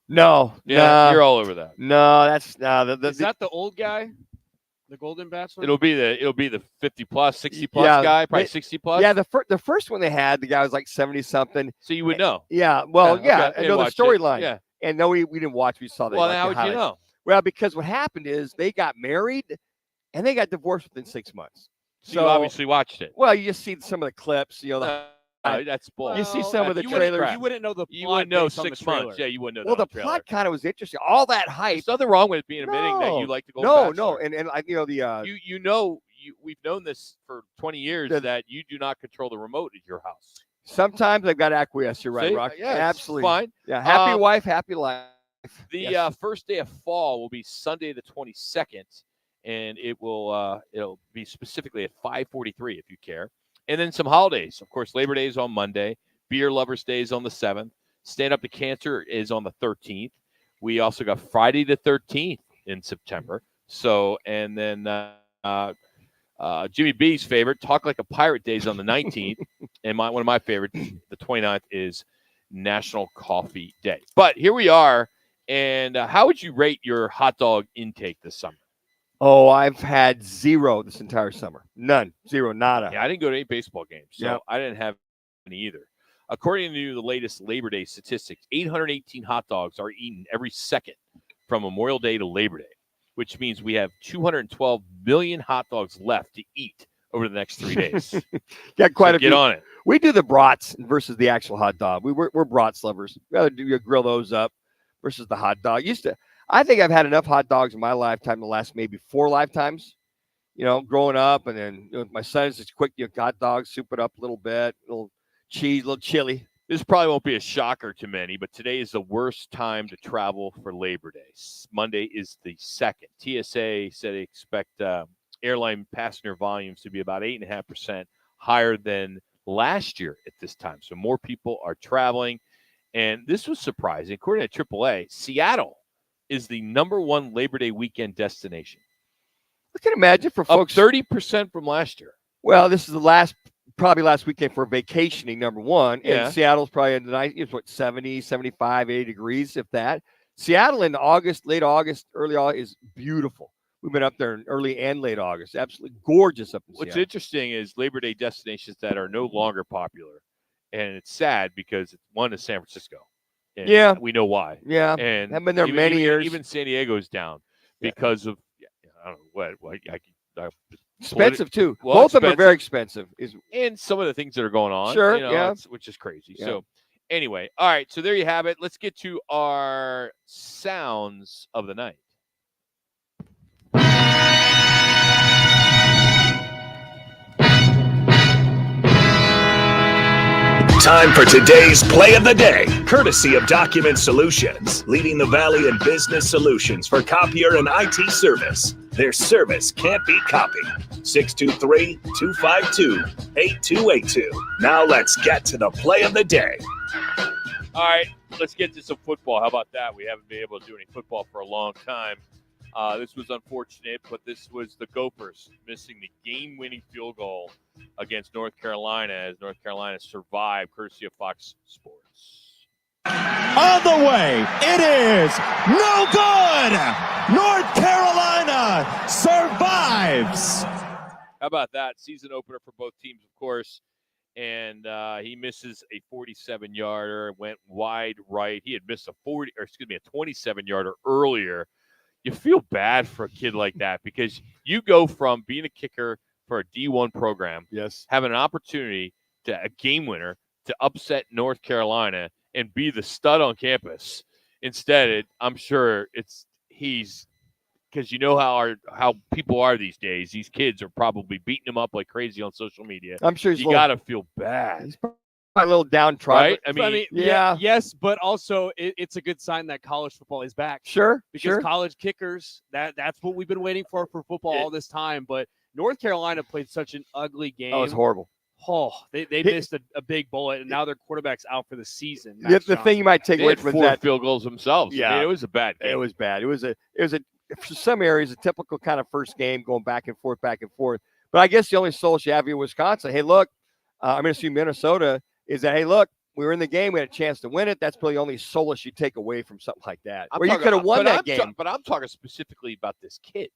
No. You're all over that. No, that's Is that the old guy? The Golden Bachelor? It'll be the 50 plus, 60 plus guy, probably 60 plus. Yeah, the first one they had, the guy was like 70 something. So you would know. Yeah, well, yeah, okay. I know the storyline. Yeah. And no, we didn't watch. We saw that. Well, how would you know? Well, because what happened is they got married and they got divorced within 6 months. So you obviously watched it. Well, you just see some of the clips, that's bull. You see some of the trailers. You wouldn't know the plot. You wouldn't know based on 6 the trailer. months. Yeah, you wouldn't know. Well, the plot kind of was interesting. All that hype. There's nothing wrong with being admitting that you like to go. No, and we've known this for 20 years that you do not control the remote at your house. Sometimes I've got to acquiesce. You're right, See? Rock. Yeah, absolutely. Fine. Yeah, happy wife, happy life. The first day of fall will be Sunday the 22nd, and it'll be specifically at 5:43 if you care. And then some holidays. Of course, Labor Day is on Monday. Beer Lovers Day is on the 7th. Stand Up to Cancer is on the 13th. We also got Friday the 13th in September. So, and then Jimmy B's favorite, Talk Like a Pirate Day is on the 19th. And one of my favorites, the 29th, is National Coffee Day. But here we are. And how would you rate your hot dog intake this summer? Oh, I've had 0 this entire summer. None. 0, nada. Yeah, I didn't go to any baseball games, so Yep. I didn't have any either. According to the latest Labor Day statistics, 818 hot dogs are eaten every second from Memorial Day to Labor Day, which means we have 212 million hot dogs left to eat over the next 3 days. Got quite a Get few. on it. We do the brats versus the actual hot dog. We're brats lovers. We rather grill those up versus the hot dog. I think I've had enough hot dogs in my lifetime, the last maybe 4 lifetimes. Growing up, and then with my sons, it's quick. Hot dogs, soup it up a little bit, a little cheese, a little chili. This probably won't be a shocker to many, but today is the worst time to travel for Labor Day. Monday is the 2nd. TSA said they expect airline passenger volumes to be about 8.5% higher than last year at this time. So more people are traveling. And this was surprising. According to AAA, Seattle is the #1 Labor Day weekend destination. I can imagine for folks. Up 30% from last year. Well, this is probably last weekend for vacationing, number one. Yeah. And Seattle's probably tonight, 70, 75, 80 degrees, if that. Seattle in August, late August, early August is beautiful. We've been up there in early and late August. Absolutely gorgeous up in What's Seattle. interesting is Labor Day destinations that are no longer popular. And it's sad because one is San Francisco. And yeah. We know why. Yeah. And I've been there many years. Even San Diego's down because of, I don't know what. Expensive too. Well, both of them are very expensive. And some of the things that are going on. Sure. Yeah. Which is crazy. Yeah. So anyway, all right. So there you have it. Let's get to our sounds of the night. Time for today's play of the day, courtesy of Document Solutions, leading the valley in business solutions for copier and IT service. Their service can't be copied. 623-252-8282. Now let's get to the play of the day. All right, let's get to some football. How about that? We haven't been able to do any football for a long time. This was unfortunate, but this was the Gophers missing the game-winning field goal against North Carolina as North Carolina survived, courtesy of Fox Sports. On the way, it is no good. North Carolina survives. How about that? Season opener for both teams, of course. And he misses a 47-yarder, went wide right. He had missed a 27-yarder earlier. You feel bad for a kid like that because you go from being a kicker for a D1 program, yes, having an opportunity to a game winner to upset North Carolina, and be the stud on campus. Instead, I'm sure he's because you know how people are these days. These kids are probably beating him up like crazy on social media. I'm sure you got to feel bad. He's probably a little downtrodden. Right? I mean, yes, but also it's a good sign that college football is back. Sure, because college kickers, that's what we've been waiting for football all this time. But North Carolina played such an ugly game. Oh, it was horrible. Oh, they missed a big bullet, and now their quarterback's out for the season. The thing you might take away from that, field goals themselves. Yeah, I mean, it was a bad game. It was bad. It was a for some areas a typical kind of first game going back and forth. But I guess the only solace you have here in Wisconsin, hey, look, I'm going to assume Minnesota is that, hey, look, we were in the game, we had a chance to win it. That's probably the only solace you take away from something like that. Where you could have won that game. But I'm talking specifically about this kid,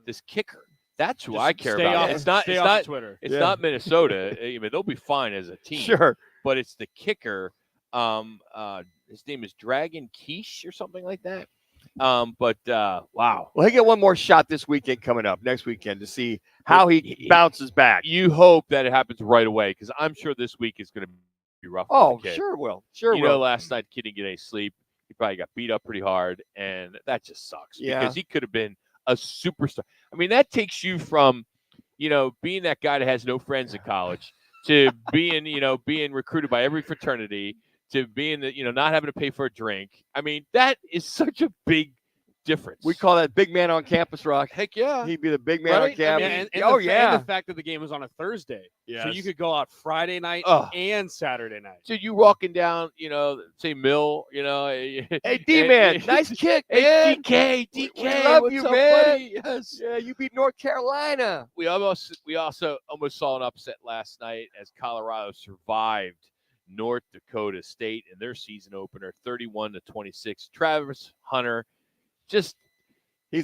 this kicker. That's who Just I care stay about. off- It's not stay off Twitter. It's not Minnesota. I mean, they'll be fine as a team. Sure. But it's the kicker. His name is Dragon Quiche or something like that. Wow. Well, he get one more shot this weekend coming up, next weekend, to see how he bounces back. You hope that it happens right away because I'm sure this week is going to be rough. Oh, for the kid. sure will. Sure you will. know, last night, kid didn't get any sleep. He probably got beat up pretty hard, and that just sucks because he could have been a superstar. I mean, that takes you from, being that guy that has no friends in college to being recruited by every fraternity to being not having to pay for a drink. I mean, that is such a big difference. We call that big man on campus, Rock. Heck yeah. He'd be the big man on campus. And and the fact that the game was on a Thursday. Yes. So you could go out Friday night and Saturday night. So you walking down, say Mill, hey, D-Man, nice kick, man. Hey, DK, we love what's you, up, man. buddy? Yes. Yeah, you beat North Carolina. We also almost saw an upset last night as Colorado survived North Dakota State in their season opener, 31-26. Travis Hunter, he's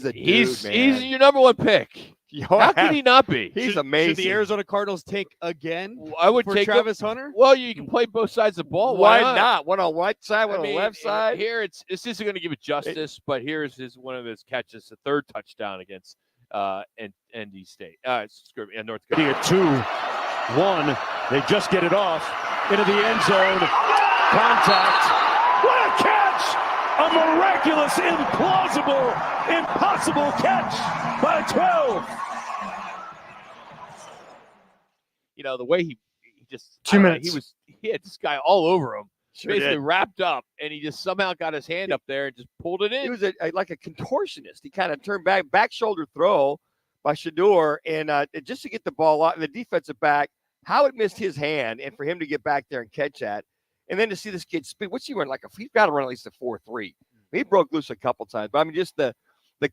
a dude, man. He's your number one pick. How could he not be? He's amazing. Should the Arizona Cardinals take again? I would for take Travis Hunter. Well, you can play both sides of the ball. Why not? One on the right side, one on the left side. Here, this isn't going to give it justice, but here's one of his catches, the third touchdown against ND State. North Dakota. 2-1. They just get it off into the end zone. Contact. What a catch! A miraculous, implausible, impossible catch by 12. The way he just 2 minutes. He had this guy all over him, Sure basically did. wrapped up, and he just somehow got his hand up there and just pulled it in. He was like a contortionist. He kind of turned back shoulder throw by Shador, and just to get the ball out, and the defensive back, how it missed his hand, and for him to get back there and catch that, and then to see this kid speed. What's he run he's got to run at least a 4.3. He broke loose a couple times, but I mean, just the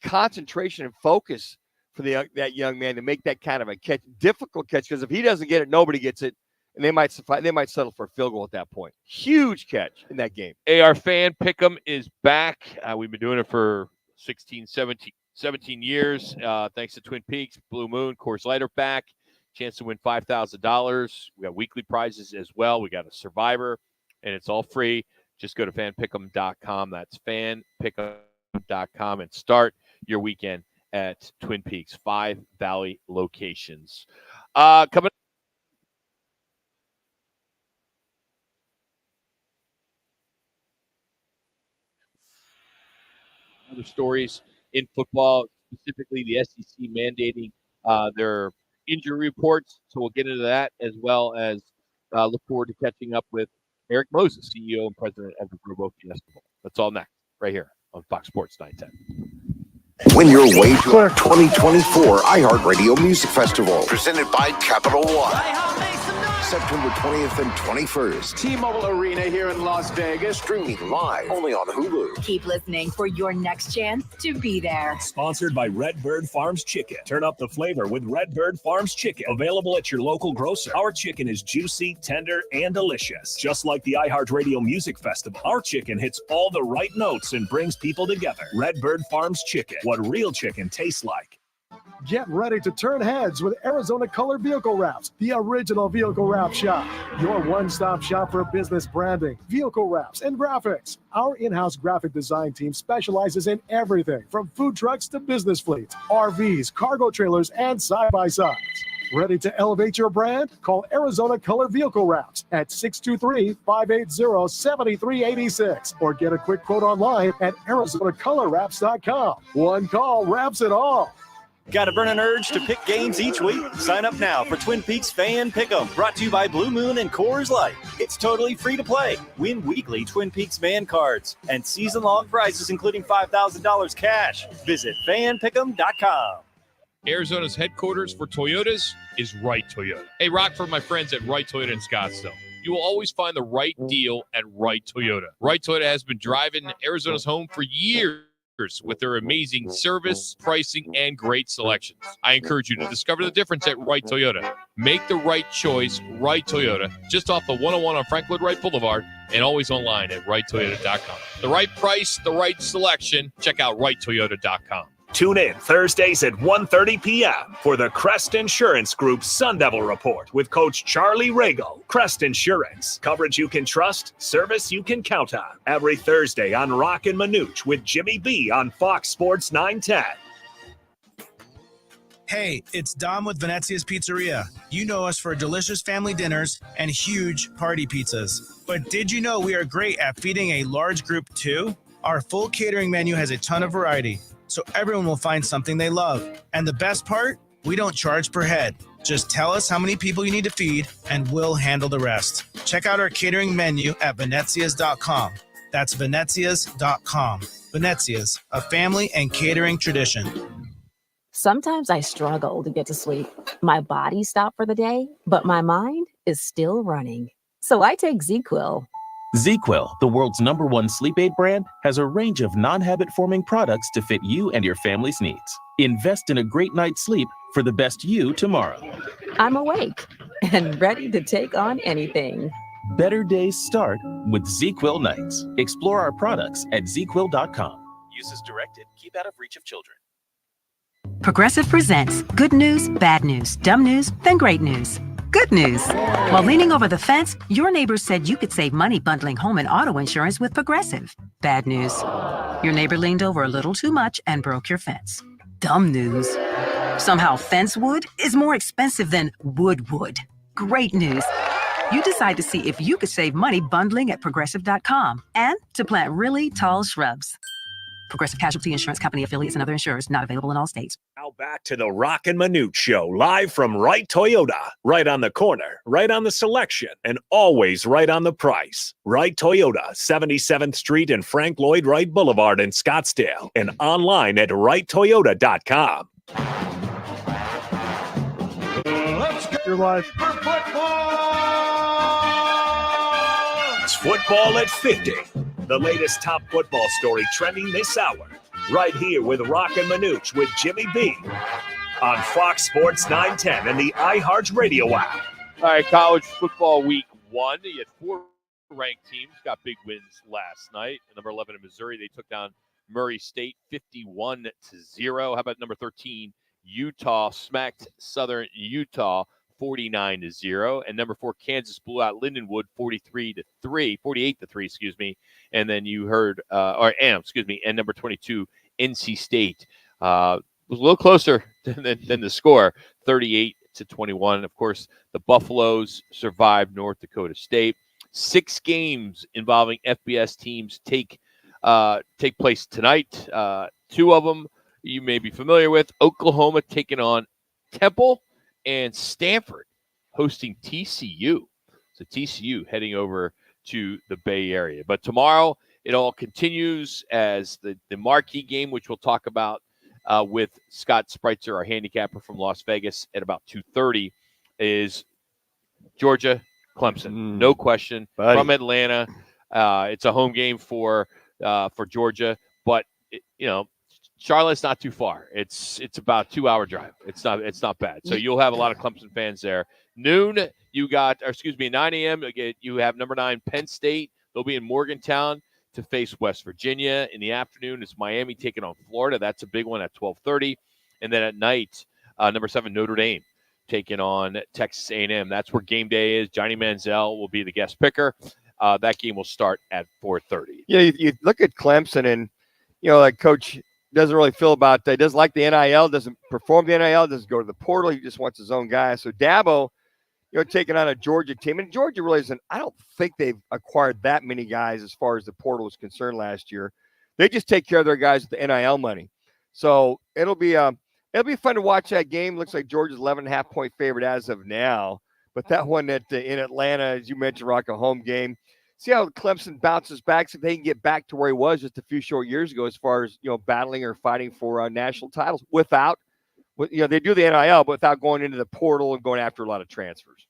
concentration and focus for that young man to make that kind of a catch, difficult catch, because if he doesn't get it, nobody gets it, and they might settle for a field goal at that point. Huge catch in that game. AR Fan Pick'em is back. We've been doing it for 16, 17 years. Thanks to Twin Peaks, Blue Moon, Coors Light are back. Chance to win $5,000. We got weekly prizes as well. We got a Survivor, and it's all free. Just go to fanpick'em.com. That's fanpick'em.com and start your weekend at Twin Peaks, 5 Valley locations. Coming other stories in football, specifically the SEC mandating their injury reports. So we'll get into that, as well as look forward to catching up with Eric Moses, CEO and president of the Robo Festival. That's all next, right here on Fox Sports 910. Win your way to our 2024 iHeartRadio Music Festival, presented by Capital One. September 20th and 21st. T-Mobile Arena here in Las Vegas. Streaming live only on Hulu. Keep listening for your next chance to be there. Sponsored by Redbird Farms Chicken. Turn up the flavor with Redbird Farms Chicken. Available at your local grocer. Our chicken is juicy, tender, and delicious. Just like the iHeartRadio Music Festival, our chicken hits all the right notes and brings people together. Redbird Farms Chicken. What real chicken tastes like. Get ready to turn heads with Arizona Color Vehicle Wraps, the original vehicle wrap shop. Your one-stop shop for business branding, vehicle wraps, and graphics. Our in-house graphic design team specializes in everything from food trucks to business fleets, RVs, cargo trailers, and side-by-sides. Ready to elevate your brand? Call Arizona Color Vehicle Wraps at 623-580-7386 or get a quick quote online at ArizonaColorWraps.com. One call wraps it all. Got a burning urge to pick games each week? Sign up now for Twin Peaks Fan Pick'em, brought to you by Blue Moon and Coors Light. It's totally free to play. Win weekly Twin Peaks fan cards and season-long prizes, including $5,000 cash. Visit fanpick'em.com. Arizona's headquarters for Toyotas is Wright Toyota. Hey, Rock, for my friends at Wright Toyota in Scottsdale. You will always find the right deal at Wright Toyota. Wright Toyota has been driving Arizona's home for years with their amazing service, pricing, and great selections. I encourage you to discover the difference at Wright Toyota. Make the right choice, Wright Toyota, just off the 101 on Frank Lloyd Wright Boulevard, and always online at wrighttoyota.com. The right price, the right selection. Check out wrighttoyota.com. Tune in Thursdays at 1:30 p.m. for the Crest Insurance Group Sun Devil Report with Coach Charlie Regal. Crest Insurance. Coverage you can trust, service you can count on. Every Thursday on Roc and Manuch with Jimmy B on Fox Sports 910. Hey, it's Dom with Venezia's Pizzeria. You know us for delicious family dinners and huge party pizzas. But did you know we are great at feeding a large group too? Our full catering menu has a ton of variety, so everyone will find something they love. And the best part? We don't charge per head. Just tell us how many people you need to feed, and we'll handle the rest. Check out our catering menu at venezias.com. That's venezias.com. Venezias, a family and catering tradition. Sometimes I struggle to get to sleep. My body stopped for the day, but my mind is still running. So I take ZQuil. ZQuil, the world's #1 sleep aid brand, has a range of non-habit-forming products to fit you and your family's needs. Invest in a great night's sleep for the best you tomorrow. I'm awake and ready to take on anything. Better days start with ZQuil nights. Explore our products at ZQuil.com. Use as directed. Keep out of reach of children. Progressive presents good news, bad news, dumb news, then great news. Good news. While leaning over the fence, your neighbor said you could save money bundling home and auto insurance with Progressive. Bad news. Your neighbor leaned over a little too much and broke your fence. Dumb news. Somehow fence wood is more expensive than wood. Great news. You decide to see if you could save money bundling at Progressive.com and to plant really tall shrubs. Progressive Casualty Insurance Company affiliates and other insurers not available in all states. Now back to the Roc and Manuch Show, live from Wright Toyota. Right on the corner, right on the selection, and always right on the price. Wright Toyota, 77th Street and Frank Lloyd Wright Boulevard in Scottsdale, and online at wrighttoyota.com. Let's get your life for football! It's football at 50. The latest top football story trending this hour. Right here with Roc and Manuch with Jimmy B on Fox Sports 910 and the iHeart Radio app. All right, college football week 1. You had 4 ranked teams, got big wins last night. Number 11 in Missouri, they took down Murray State 51-0. How about number 13, Utah smacked Southern Utah 49-0, and number 4 Kansas blew out Lindenwood 48-3, and then you heard and number 22 NC State was a little closer than the score, 38-21. Of course, the Buffaloes survived North Dakota State. 6 games involving FBS teams take place tonight. 2 of them you may be familiar with. Oklahoma taking on Temple, and Stanford hosting TCU. So TCU heading over to the Bay Area. But tomorrow it all continues as the marquee game, which we'll talk about with Scott Spreitzer, our handicapper from Las Vegas, at about 2:30, is Georgia Clemson. No question. Buddy. From Atlanta. It's a home game for Georgia, but Charlotte's not too far. It's about a 2-hour drive. It's not bad. So you'll have a lot of Clemson fans there. Noon, 9 a.m. You have number 9 Penn State. They'll be in Morgantown to face West Virginia. In the afternoon, it's Miami taking on Florida. That's a big one at 12:30. And then at night, number 7 Notre Dame taking on Texas A&M. That's where game day is. Johnny Manziel will be the guest picker. That game will start at 4:30. Yeah, you look at Clemson and like Coach doesn't really feel about that. Doesn't like the NIL, doesn't perform the NIL, doesn't go to the portal. He just wants his own guy. So Dabo, taking on a Georgia team. And Georgia really isn't, I don't think they've acquired that many guys as far as the portal is concerned last year. They just take care of their guys with the NIL money. So it'll be fun to watch that game. Looks like Georgia's 11.5-point favorite as of now. But that one in Atlanta, as you mentioned, Rock, a home game. See how Clemson bounces back, so they can get back to where he was just a few short years ago as far as, battling or fighting for national titles they do the NIL, but without going into the portal and going after a lot of transfers.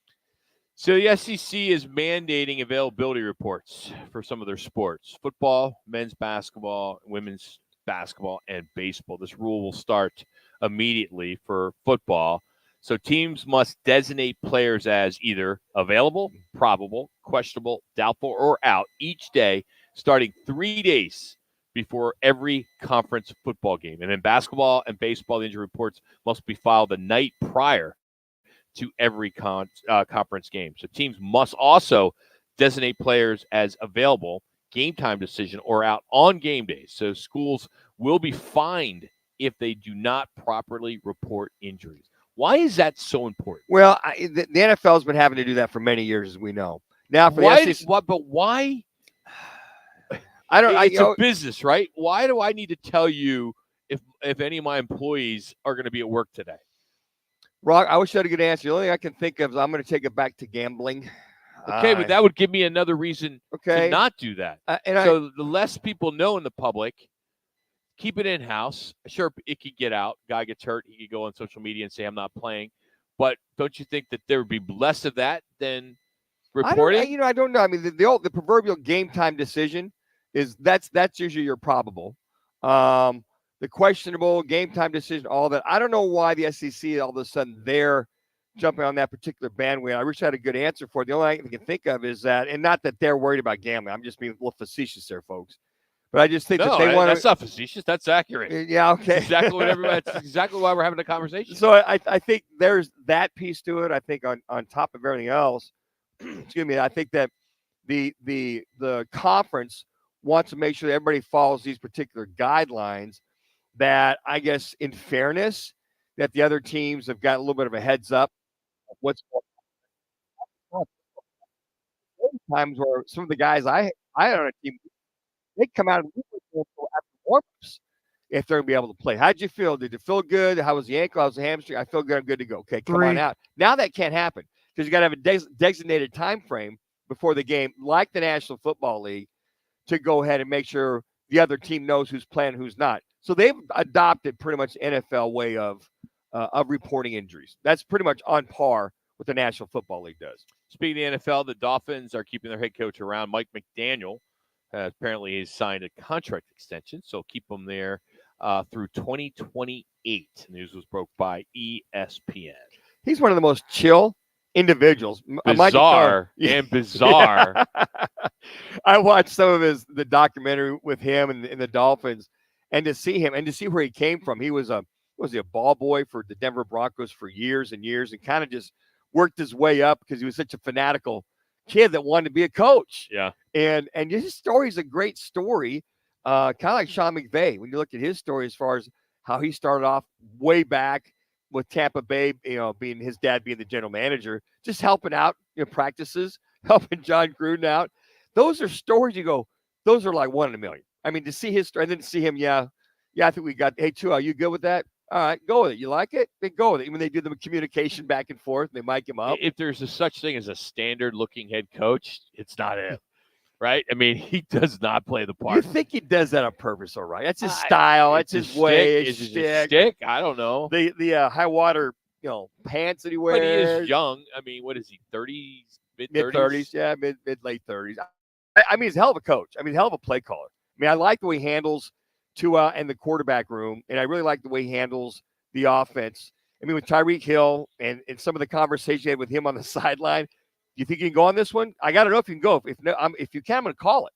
So the SEC is mandating availability reports for some of their sports: football, men's basketball, women's basketball, and baseball. This rule will start immediately for football. So teams must designate players as either available, probable, questionable, doubtful, or out each day, starting 3 days before every conference football game. And in basketball and baseball, the injury reports must be filed the night prior to every conference game. So teams must also designate players as available, game time decision, or out on game days. So schools will be fined if they do not properly report injuries. Why is that so important? Well, the NFL has been having to do that for many years, as we know. Now, for the SEC, but why? I don't. It's a business, right? Why do I need to tell you if any of my employees are going to be at work today? Rock, I wish I had a good answer. The only thing I can think of is I'm going to take it back to gambling. Okay, but that would give me another reason to not do that. So the less people know in the public, keep it in-house. Sure, it could get out. Guy gets hurt. He could go on social media and say, I'm not playing. But don't you think that there would be less of that than reporting? I don't know. I mean, the proverbial game time decision is that's usually your probable. The questionable game time decision, all that. I don't know why the SEC all of a sudden they're jumping on that particular bandwagon. I wish I had a good answer for it. The only thing I can think of is that, and not that they're worried about gambling. I'm just being a little facetious there, folks. But I just think that they want to. That's not facetious. That's accurate. Yeah, okay. That's exactly why we're having a conversation. So I think there's that piece to it. I think on top of everything else, excuse me, I think that the conference wants to make sure that everybody follows these particular guidelines. That I guess, in fairness, that the other teams have got a little bit of a heads up of what's going on. Times where some of the guys I had on a team, they come out after warm-ups if they're going to be able to play. How'd you feel? Did you feel good? How was the ankle? How was the hamstring? I feel good. I'm good to go. Okay, come on out. Now that can't happen because you got to have a designated time frame before the game, like the National Football League, to go ahead and make sure the other team knows who's playing, who's not. So they've adopted pretty much the NFL way of reporting injuries. That's pretty much on par with the National Football League does. Speaking of the NFL, the Dolphins are keeping their head coach around. Mike McDaniel apparently has signed a contract extension, so keep him there through 2028. News was broke by ESPN. He's one of the most chill individuals. Bizarre. I watched some of the documentary with him and the Dolphins, and to see him and to see where he came from. He was a ball boy for the Denver Broncos for years and years, and kind of just worked his way up because he was such a fanatical kid that wanted to be a coach. Yeah. And his story is a great story, kind of like Sean McVay. When you look at his story as far as how he started off way back with Tampa Bay, being his dad being the general manager, just helping out, practices, helping John Gruden out. Those are stories you go, those are like one in a million. I mean, to see his story and then to see him, I think we got, hey, Tua, are you good with that? All right, go with it. You like it? Then go with it. When they do the communication back and forth, they mic him up. If there's such thing as a standard-looking head coach, it's not him, right? I mean, he does not play the part. You think he does that on purpose, all right? That's his style. That's his way. Is it his stick? I don't know. The high water, pants that he wears. But he is young. I mean, what is he? 30s, mid-30s? Yeah, mid-late 30s. I mean, he's a hell of a coach. I mean, hell of a play caller. I mean, I like the way he handles Tua and the quarterback room, and I really like the way he handles the offense. I mean, with Tyreek Hill and some of the conversation he had with him on the sideline, do you think you can go on this one? I got to know if you can go. If you can, I'm going to call it.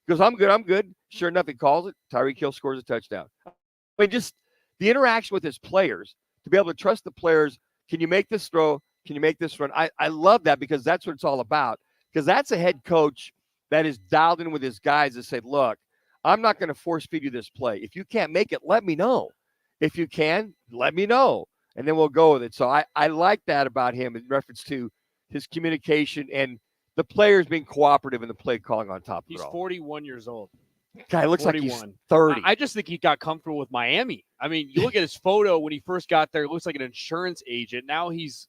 He goes, I'm good. Sure enough, he calls it. Tyreek Hill scores a touchdown. I mean, just the interaction with his players, to be able to trust the players. Can you make this throw? Can you make this run? I love that because that's what it's all about. Because that's a head coach that is dialed in with his guys that say, look, I'm not going to force feed you this play. If you can't make it, let me know. If you can, let me know, and then we'll go with it. So I like that about him in reference to his communication and the players being cooperative in the play calling on top of it all. He's 41 years old. Guy looks 41. like he's 30. I just think he got comfortable with Miami. I mean, you look at his photo when he first got there, it looks like an insurance agent. Now he's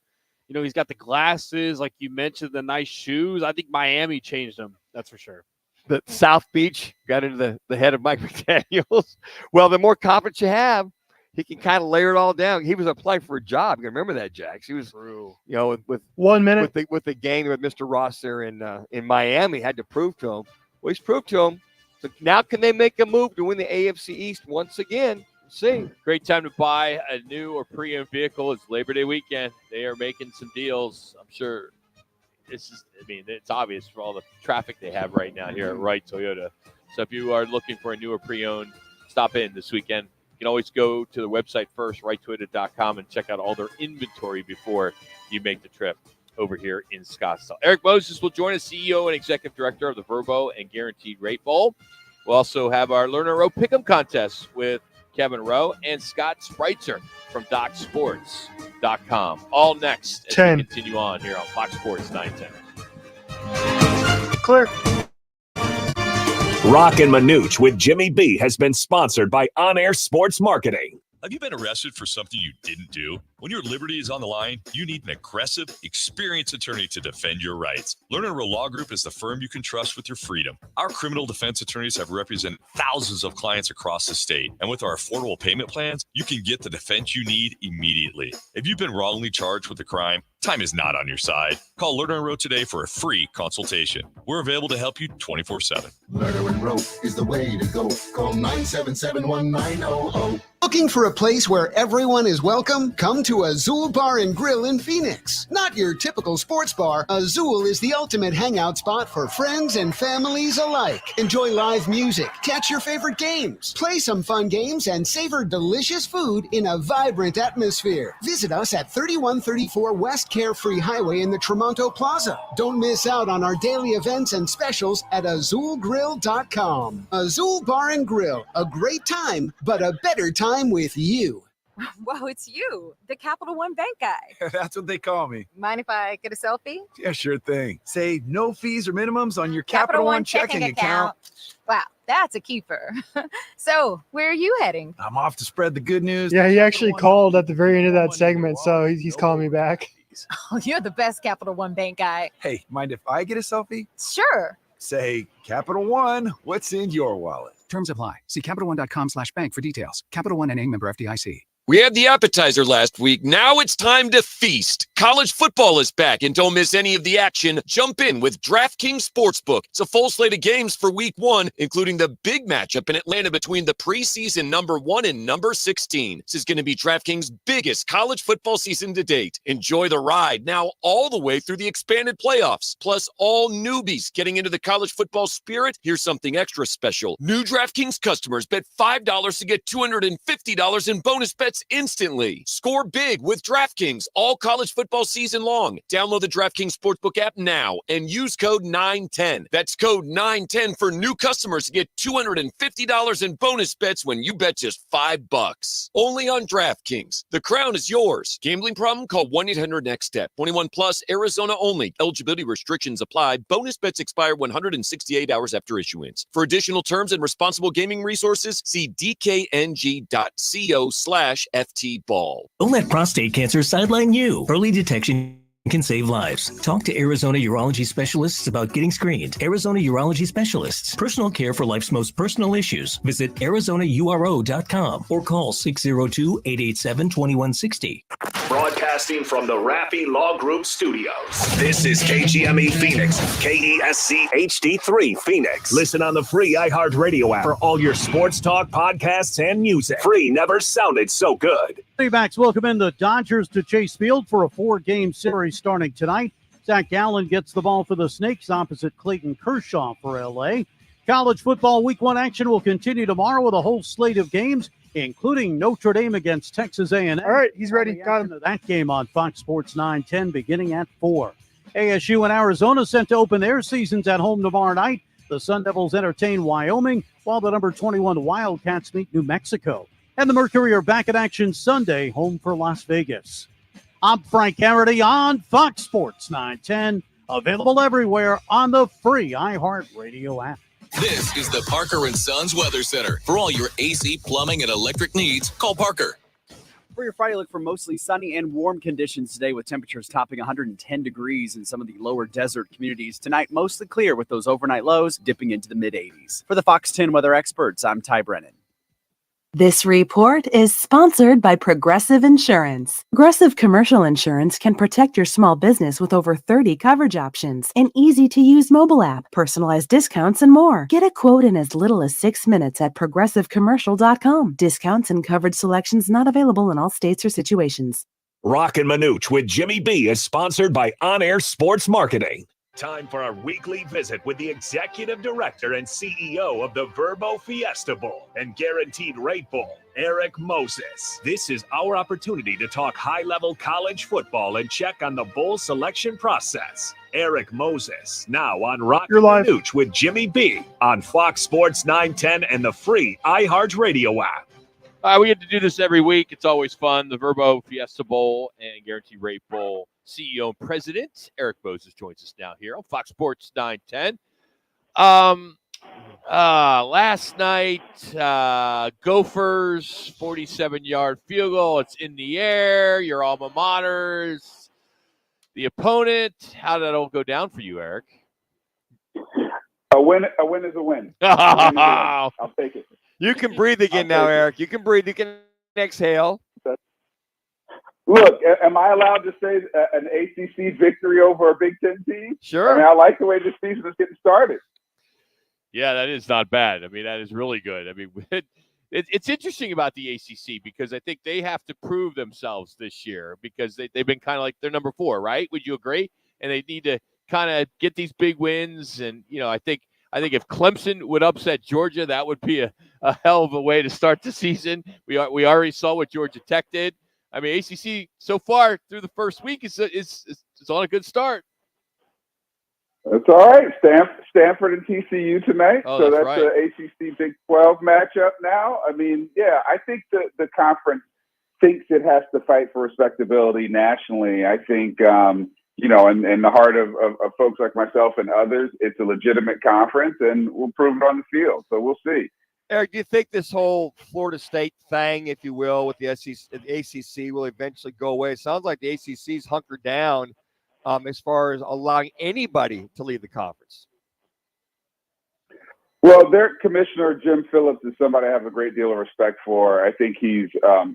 got the glasses, like you mentioned, the nice shoes. I think Miami changed him. That's for sure. The South Beach got into the head of Mike McDaniels. Well, the more confidence you have, he can kind of layer it all down. He was applying for a job. You remember that, Jax? He was, with 1 minute with the gang with Mr. Ross there in Miami, had to prove to him. Well, he's proved to him. So now can they make a move to win the AFC East once again? Let's see. Great time to buy a new or pre-owned vehicle. It's Labor Day weekend. They are making some deals. I'm sure it's obvious for all the traffic they have right now here at Wright Toyota. So if you are looking for a new or pre-owned, stop in this weekend. You can always go to the website first, wrighttoyota.com, and check out all their inventory before you make the trip over here in Scottsdale. Eric Moses will join us, CEO and Executive Director of the Verbo and Guaranteed Rate Bowl. We'll also have our Lerner Row Pick'em contest with Kevin Rowe and Scott Spreitzer from DocSports.com. All next as 10. we continue on here on Fox Sports 910. Clear. Roc and Manuch with Jimmy B has been sponsored by On Air Sports Marketing. Have you been arrested for something you didn't do? When your liberty is on the line, you need an aggressive, experienced attorney to defend your rights. Lerner Row Law Group is the firm you can trust with your freedom. Our criminal defense attorneys have represented thousands of clients across the state. And with our affordable payment plans, you can get the defense you need immediately. If you've been wrongly charged with a crime, time is not on your side. Call Lerner Row today for a free consultation. We're available to help you 24/7. Lerner Row is the way to go. Call 977-1900. Looking for a place where everyone is welcome? Come to Azul Bar and Grill in Phoenix. Not your typical sports bar, Azul is the ultimate hangout spot for friends and families alike. Enjoy live music, catch your favorite games, play some fun games, and savor delicious food in a vibrant atmosphere. Visit us at 3134 West Carefree Highway in the Tremonto Plaza. Don't miss out on our daily events and specials at azulgrill.com. Azul Bar and Grill, a great time, but a better time with you. Whoa, it's you, the Capital One Bank guy. That's what they call me. Mind if I get a selfie? Yeah, sure thing. Say no fees or minimums on your Capital One checking account. Wow, that's a keeper. So, where are you heading? I'm off to spread the good news. Yeah, he actually called at the very end of that segment, so he's calling me back. Oh, you're the best Capital One Bank guy. Hey, mind if I get a selfie? Sure. Say, Capital One, what's in your wallet? Terms apply. See CapitalOne.com/bank for details. Capital One NA, member FDIC. We had the appetizer last week. Now it's time to feast. College football is back, and don't miss any of the action. Jump in with DraftKings Sportsbook. It's a full slate of games for week 1, including the big matchup in Atlanta between the preseason number 1 and number 16. This is going to be DraftKings' biggest college football season to date. Enjoy the ride now all the way through the expanded playoffs. Plus, all newbies getting into the college football spirit. Here's something extra special. New DraftKings customers bet $5 to get $250 in bonus bets instantly. Score big with DraftKings all college football season long. Download the DraftKings Sportsbook app now and use code 910. That's code 910 for new customers to get $250 in bonus bets when you bet just $5. Only on DraftKings. The crown is yours. Gambling problem? Call 1-800-NEXT-STEP. 21 plus, Arizona only. Eligibility restrictions apply. Bonus bets expire 168 hours after issuance. For additional terms and responsible gaming resources, see dkng.co/FTBall. Don't let prostate cancer sideline you. Early detection can save lives. Talk to Arizona urology specialists about getting screened. Arizona Urology Specialists. Personal care for life's most personal issues. Visit ArizonaURO.com or call 602-887-2160. Broadcasting from the Raffi Law Group Studios. This is KGME Phoenix, KESC HD3 Phoenix. Listen on the free iHeartRadio app for all your sports talk, podcasts, and music. Free never sounded so good. Backs welcome in the Dodgers to Chase Field for a 4-game series starting tonight. Zach Gallen gets the ball for the Snakes opposite Clayton Kershaw for L.A. College football Week 1 action will continue tomorrow with a whole slate of games, including Notre Dame against Texas A&M. All right, he's ready. Got him. That game on Fox Sports 910 beginning at 4. ASU and Arizona set to open their seasons at home tomorrow night. The The Sun Devils entertain Wyoming, while the number 21 Wildcats meet New Mexico. And the Mercury are back in action Sunday, home for Las Vegas. I'm Frank Harity on Fox Sports 910, available everywhere on the free iHeartRadio app. This is the Parker & Sons Weather Center. For all your AC, plumbing, and electric needs, call Parker. For your Friday, look for mostly sunny and warm conditions today with temperatures topping 110 degrees in some of the lower desert communities. Tonight, mostly clear with those overnight lows dipping into the mid-80s. For the Fox 10 weather experts, I'm Ty Brennan. This report is sponsored by Progressive Insurance. Progressive Commercial Insurance can protect your small business with over 30 coverage options, an easy-to-use mobile app, personalized discounts, and more. Get a quote in as little as 6 minutes at progressivecommercial.com. Discounts and coverage selections not available in all states or situations. Roc and Manuch with Jimmy B is sponsored by On Air Sports Marketing. Time for our weekly visit with the executive director and CEO of the Verbo Fiesta Bowl and Guaranteed Rate Bowl, Eric Moses. This is our opportunity to talk high-level college football and check on the bowl selection process. Eric Moses, now on Roc and Manuch with Jimmy B on Fox Sports 910 and the free iHeartRadio app. We get to do this every week. It's always fun. The Verbo Fiesta Bowl and Guaranteed Rate Bowl CEO and President Eric Moses joins us now here on Fox Sports 910. Last night, Gophers 47-yard field goal. It's in the air. Your alma maters. The opponent. How did that all go down for you, Eric? A win is a win. A win is a win. I'll take it. You can breathe again now, Eric. You can breathe. You can exhale. Look, am I allowed to say an ACC victory over a Big Ten team? Sure. I mean, I like the way this season is getting started. Yeah, that is not bad. I mean, that is really good. I mean, it's interesting about the ACC because I think they have to prove themselves this year because they've been kind of like they're number 4, right? Would you agree? And they need to kind of get these big wins. And, you know, I think if Clemson would upset Georgia, that would be a hell of a way to start the season. We already saw what Georgia Tech did. I mean, ACC so far through the first week is on a good start. That's all right. Stanford and TCU tonight. Oh, so that's right. the ACC Big 12 matchup now. I mean, yeah, I think the conference thinks it has to fight for respectability nationally. I think, you know, in the heart of folks like myself and others, it's a legitimate conference, and we'll prove it on the field. So we'll see. Eric, do you think this whole Florida State thing, if you will, with the ACC will eventually go away? It sounds like the ACC's hunkered down as far as allowing anybody to leave the conference. Well, their commissioner, Jim Phillips, is somebody I have a great deal of respect for. I think he's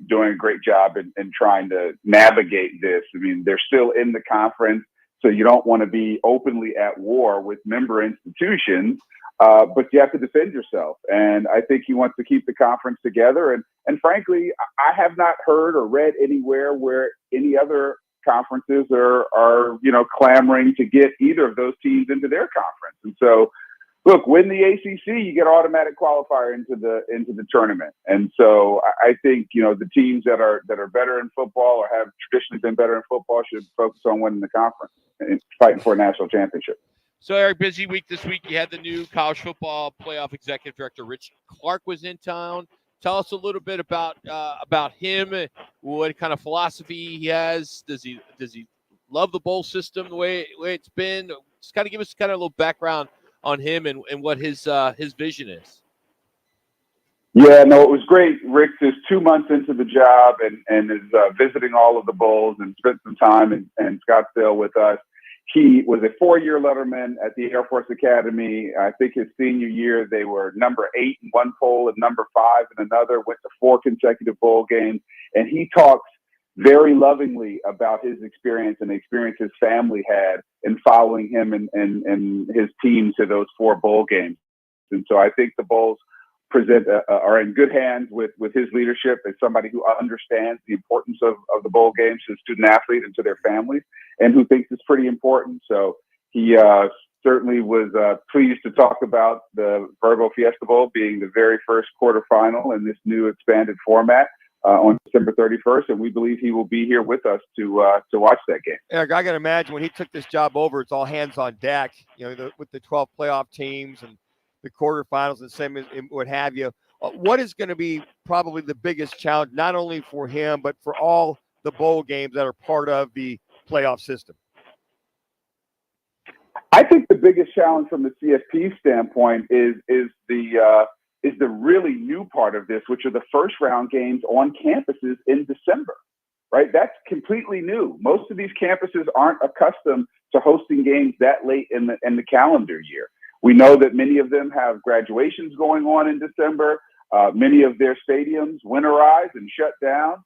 doing a great job in trying to navigate this. I mean, they're still in the conference, so you don't want to be openly at war with member institutions. But you have to defend yourself. And I think he wants to keep the conference together. And frankly, I have not heard or read anywhere where any other conferences are, you know, clamoring to get either of those teams into their conference. And so, look, win the ACC, you get automatic qualifier into the tournament. And so I think, you know, the teams that are better in football or have traditionally been better in football should focus on winning the conference and fighting for a national championship. So, Eric, busy week this week. You had the new college football playoff executive director, Rich Clark, was in town. Tell us a little bit about him, what kind of philosophy he has. Does he love the bowl system the way it's been? Just kind of give us kind of a little background on him and what his vision is. Yeah, no, it was great. Rick is 2 months into the job and is visiting all of the bowls and spent some time in Scottsdale with us. He was a 4-year letterman at the Air Force Academy. I think his senior year, they were number 8 in one poll and number 5 in another, went to 4 consecutive bowl games. And he talks very lovingly about his experience and the experience his family had in following him and his team to those 4 bowl games. And so I think the Bowls are in good hands with his leadership as somebody who understands the importance of the bowl games to the student athlete and to their families, and who thinks it's pretty important. So he certainly was pleased to talk about the Verbo Fiesta Bowl being the very first quarterfinal in this new expanded format on December 31st, and we believe he will be here with us to watch that game. Eric, I can imagine when he took this job over, it's all hands on deck. You know, with the 12 playoff teams and the quarterfinals and semis and what have you. What is going to be probably the biggest challenge, not only for him, but for all the bowl games that are part of the playoff system? I think the biggest challenge from the CFP standpoint is the really new part of this, which are the first round games on campuses in December, right? That's completely new. Most of these campuses aren't accustomed to hosting games that late in the calendar year. We know that many of them have graduations going on in December. Many of their stadiums winterize and shut down.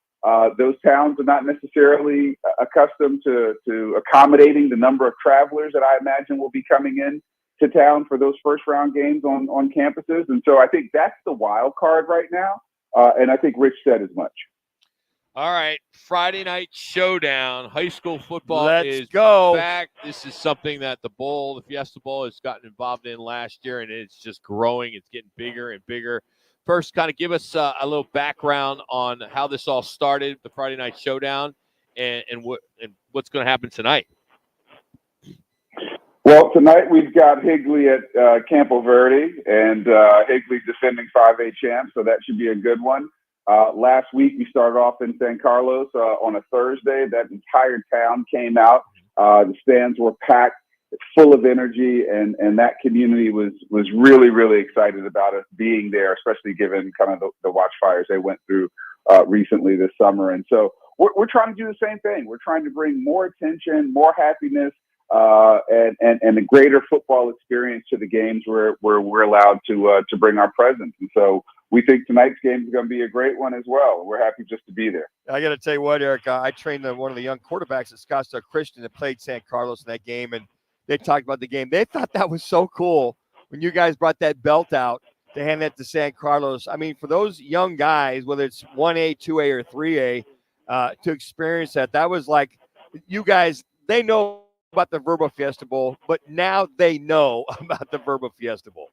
Those towns are not necessarily accustomed to accommodating the number of travelers that I imagine will be coming in to town for those first round games on campuses. And so I think that's the wild card right now. And I think Rich said as much. All right, Friday night showdown. High school football is back. This is something that the Fiesta Bowl, has gotten involved in last year, and it's just growing. It's getting bigger and bigger. First, kind of give us a little background on how this all started, the Friday night showdown, and what's going to happen tonight. Well, tonight we've got Higley at Campo Verde, and Higley's defending 5A champ, so that should be a good one. Last week we started off in San Carlos on a Thursday. That entire town came out. The stands were packed, full of energy, and that community was really, really excited about us being there, especially given kind of the watch fires they went through recently this summer. And so we're trying to do the same thing. We're trying to bring more attention, more happiness, and a greater football experience to the games where we're allowed to bring our presence. And so we think tonight's game is going to be a great one as well. We're happy just to be there. I got to tell you what, Eric, I trained one of the young quarterbacks at Scottsdale Christian that played San Carlos in that game, and they talked about the game. They thought that was so cool when you guys brought that belt out to hand that to San Carlos. I mean, for those young guys, whether it's 1A, 2A, or 3A, to experience that was like, you guys, they know about the Verbo Fiesta Bowl, but now they know about the Verbo Fiesta Bowl.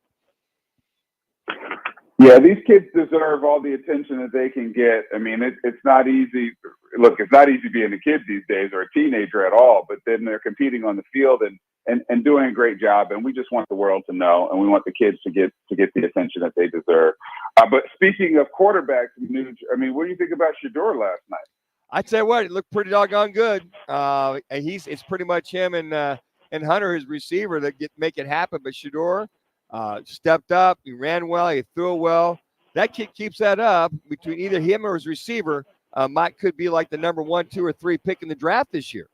Yeah, these kids deserve all the attention that they can get. I mean, it's not easy. Look, it's not easy being a kid these days or a teenager at all, but then they're competing on the field and doing a great job. And we just want the world to know, and we want the kids to get the attention that they deserve. But speaking of quarterbacks, I mean, what do you think about Shador last night? I tell you what, it looked pretty doggone good. It's pretty much him and Hunter, his receiver, that make it happen. But Shador stepped up. He ran well. He threw well. That kid keeps that up between either him or his receiver. Could be like the number 1, 2, or 3 pick in the draft this year.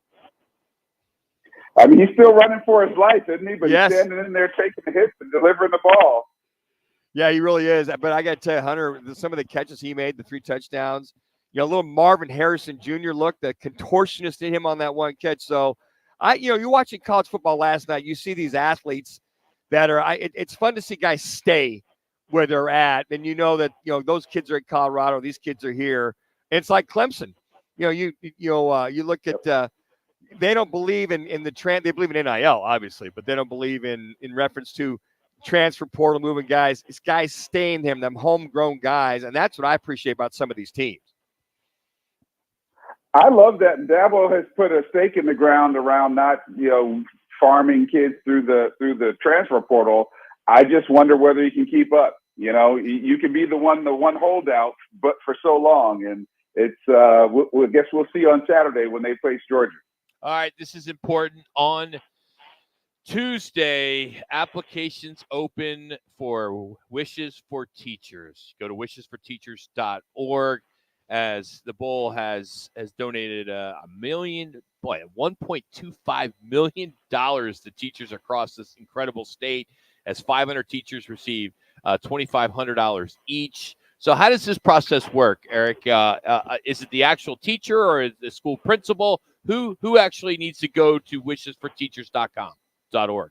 I mean, he's still running for his life, isn't he? But yes. He's standing in there taking the hits and delivering the ball. Yeah, he really is. But I got to tell you, Hunter, some of the catches he made, the 3 touchdowns, little Marvin Harrison Jr. look, the contortionist in him on that one catch. So, you're watching college football last night. You see these athletes that are. It's fun to see guys stay where they're at, and that those kids are in Colorado, these kids are here. And it's like Clemson. You look at. They don't believe in the they believe in NIL, obviously, but they don't believe in reference to transfer portal moving guys. It's guys staying them homegrown guys, and that's what I appreciate about some of these teams. I love that. And Dabo has put a stake in the ground around not, farming kids through the transfer portal. I just wonder whether he can keep up. You can be the one holdout, but for so long. And it's, I guess we'll see on Saturday when they face Georgia. All right. This is important. On Tuesday, applications open for Wishes for Teachers. Go to wishesforteachers.org. As the bowl has donated $1.25 million to teachers across this incredible state, as 500 teachers receive $2,500 each. So how does this process work, Eric? Is it the actual teacher or is the school principal? Who actually needs to go to wishesforteachers.org?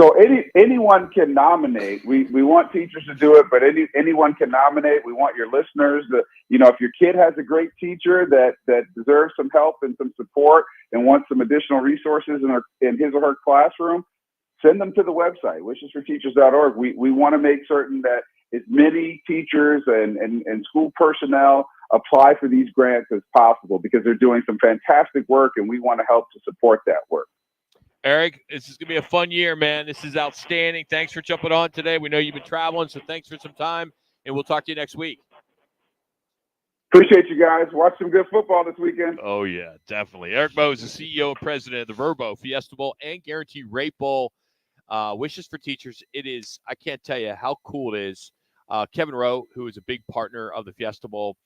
So anyone can nominate. We want teachers to do it, but anyone can nominate. We want your listeners to, if your kid has a great teacher that deserves some help and some support and wants some additional resources in his or her classroom, send them to the website, wishesforteachers.org. We want to make certain that as many teachers and school personnel apply for these grants as possible because they're doing some fantastic work and we want to help to support that work. Eric, this is going to be a fun year, man. This is outstanding. Thanks for jumping on today. We know you've been traveling, so thanks for some time, and we'll talk to you next week. Appreciate you guys. Watch some good football this weekend. Oh, yeah, definitely. Eric Moe is the CEO and president of the Verbo Fiesta Bowl and Guaranteed Rate Bowl. Wishes for Teachers. It is, I can't tell you how cool it is. Kevin Rowe, who is a big partner of the Fiesta Bowl,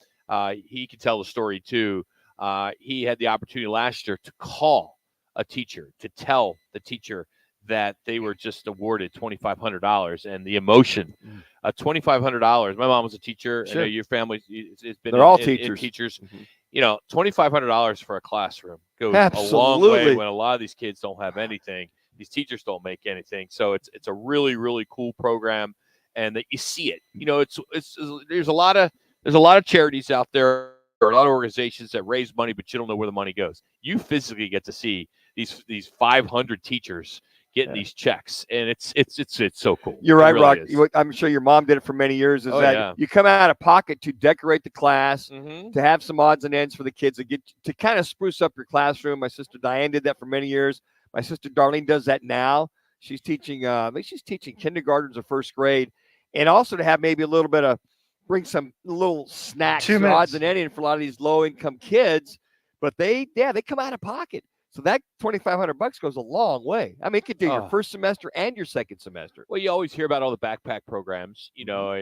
he can tell the story too. He had the opportunity last year to call a teacher, to tell the teacher that they were just awarded $2,500, and the emotion. $2,500. My mom was a teacher. Sure. I know your family has been They're all in teachers. teachers. Mm-hmm. You know, $2,500 for a classroom goes Absolutely. a long way when a lot of these kids don't have anything. These teachers don't make anything. So it's a really, really cool program, and that you see it. You know, there's a lot of charities out there, or a lot of organizations that raise money, but you don't know where the money goes. You physically get to see these 500 teachers getting these checks, and it's so cool. You're right, really Rock. is. I'm sure your mom did it for many years. Yeah. You come out of pocket to decorate the class, Mm-hmm. to have some odds and ends for the kids to kind of spruce up your classroom. My sister Diane did that for many years. My sister Darlene does that now. She's teaching. I think she's teaching kindergartens or first grade, and also to have maybe a little bit of bring some little snacks, odds and ends for a lot of these low income kids. But they come out of pocket. So that $2,500 goes a long way. I mean, it could do your first semester and your second semester. Well, you always hear about all the backpack programs. You know,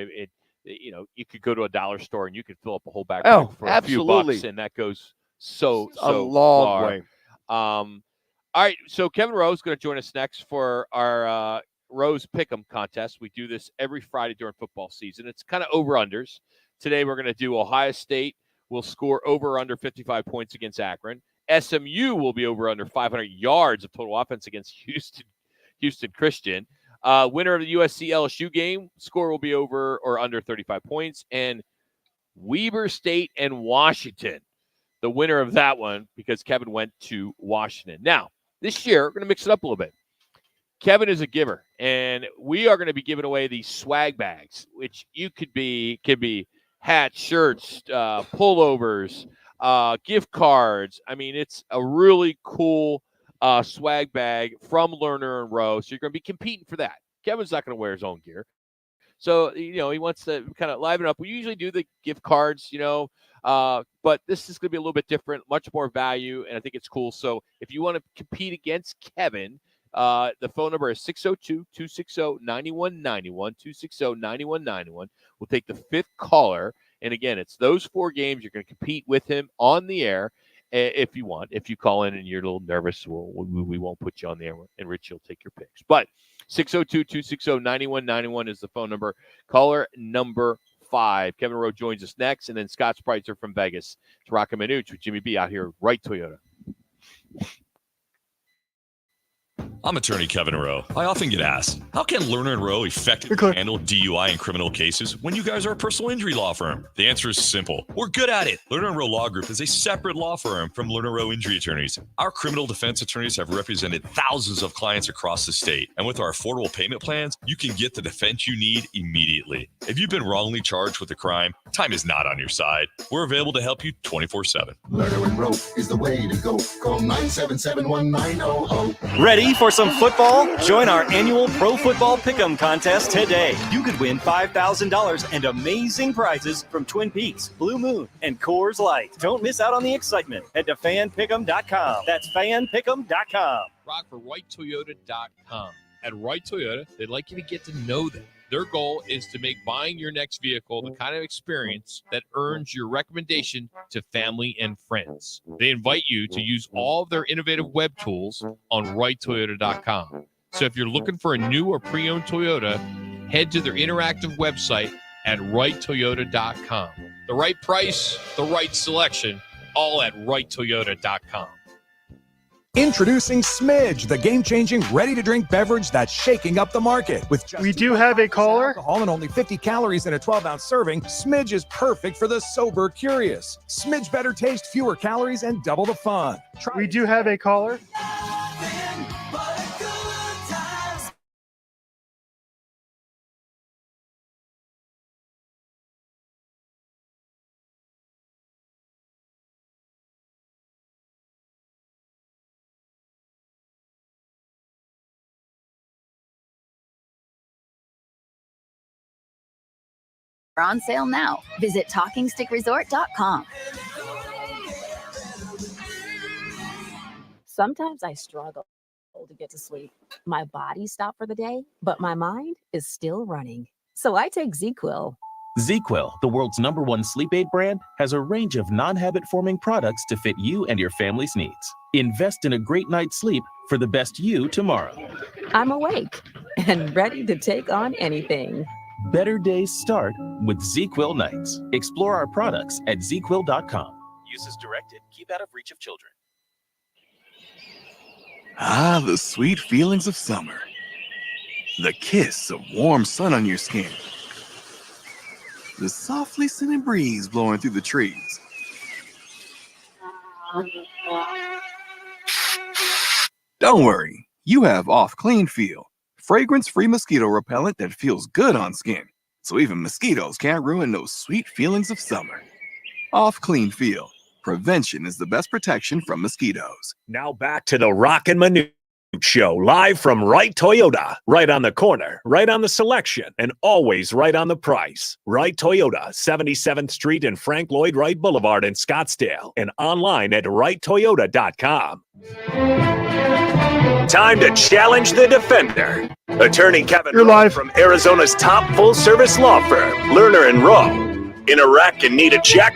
you could go to a dollar store and you could fill up a whole backpack for a few bucks, and that goes so a long far. way. All right, so Kevin Rowe is going to join us next for our Rose Pick'em contest. We do this every Friday during football season. It's kind of over-unders. Today we're going to do Ohio State will score over or under 55 points against Akron. SMU will be over under 500 yards of total offense against Houston Christian. Winner of the USC LSU game, score will be over or under 35 points. And Weber State and Washington, the winner of that one, because Kevin went to Washington. Now, this year, we're going to mix it up a little bit. Kevin is a giver, and we are going to be giving away these swag bags, which could be hats, shirts, pullovers, gift cards. I mean, it's a really cool swag bag from Lerner and Rowe. So you're going to be competing for that. Kevin's not going to wear his own gear. So, he wants to kind of liven up. We usually do the gift cards, but this is going to be a little bit different, much more value, and I think it's cool. So if you want to compete against Kevin, the phone number is 602-260-9191, 260-9191. We'll take the fifth caller. And again, it's those 4 games. You're going to compete with him on the air if you want. If you call in and you're a little nervous, we won't put you on the air, and Rich will take your picks. But 602-260-9191 is the phone number. Caller number 5. Kevin Rowe joins us next, and then Scott Spreitzer from Vegas. It's Roc and Manuch with Jimmy B out here, right Toyota. I'm attorney Kevin Rowe. I often get asked, how can Lerner and Rowe effectively handle DUI and criminal cases when you guys are a personal injury law firm? The answer is simple. We're good at it. Lerner and Rowe Law Group is a separate law firm from Lerner Rowe Injury Attorneys. Our criminal defense attorneys have represented thousands of clients across the state. And with our affordable payment plans, you can get the defense you need immediately. If you've been wrongly charged with a crime, time is not on your side. We're available to help you 24/7. Lerner and Rowe is the way to go. Call 977-1900. Ready for some football? Join our annual Pro Football Pick'em contest today. You could win $5,000 and amazing prizes from Twin Peaks, Blue Moon, and Coors Light. Don't miss out on the excitement. Head to fanpick'em.com. That's fanpick'em.com. Rock for WrightToyota.com. At Wright Toyota, they'd like you to get to know them. Their goal is to make buying your next vehicle the kind of experience that earns your recommendation to family and friends. They invite you to use all of their innovative web tools on WrightToyota.com. So if you're looking for a new or pre-owned Toyota, head to their interactive website at WrightToyota.com. The right price, the right selection, all at WrightToyota.com. Introducing Smidge, the game-changing, ready-to-drink beverage that's shaking up the market. With just We do have a caller. alcohol and only 50 calories in a 12-ounce serving, Smidge is perfect for the sober curious. Smidge better taste, fewer calories, and double the fun. We do have a caller. are on sale now. Visit TalkingStickResort.com. Sometimes I struggle to get to sleep. My body stopped for the day, but my mind is still running. So I take ZQuil. ZQuil, the world's #1 sleep aid brand, has a range of non-habit-forming products to fit you and your family's needs. Invest in a great night's sleep for the best you tomorrow. I'm awake and ready to take on anything. Better days start with ZQuil nights. Explore our products at ZQuil.com. Use as directed. Keep out of reach of children. Ah, the sweet feelings of summer. The kiss of warm sun on your skin. The softly scented breeze blowing through the trees. Don't worry, you have Off Clean Feel, fragrance-free mosquito repellent that feels good on skin, so even mosquitoes can't ruin those sweet feelings of summer. Off Clean Feel. Prevention is the best protection from mosquitoes. Now back to the Roc and Manuch Show, live from Wright Toyota. Right on the corner, right on the selection, and always right on the price. Wright Toyota, 77th Street and Frank Lloyd Wright Boulevard in Scottsdale, and online at wrighttoyota.com. Time to challenge the defender. Attorney Kevin Rowe from Arizona's top full-service law firm, Lerner and Rowe. In a wreck and need a check?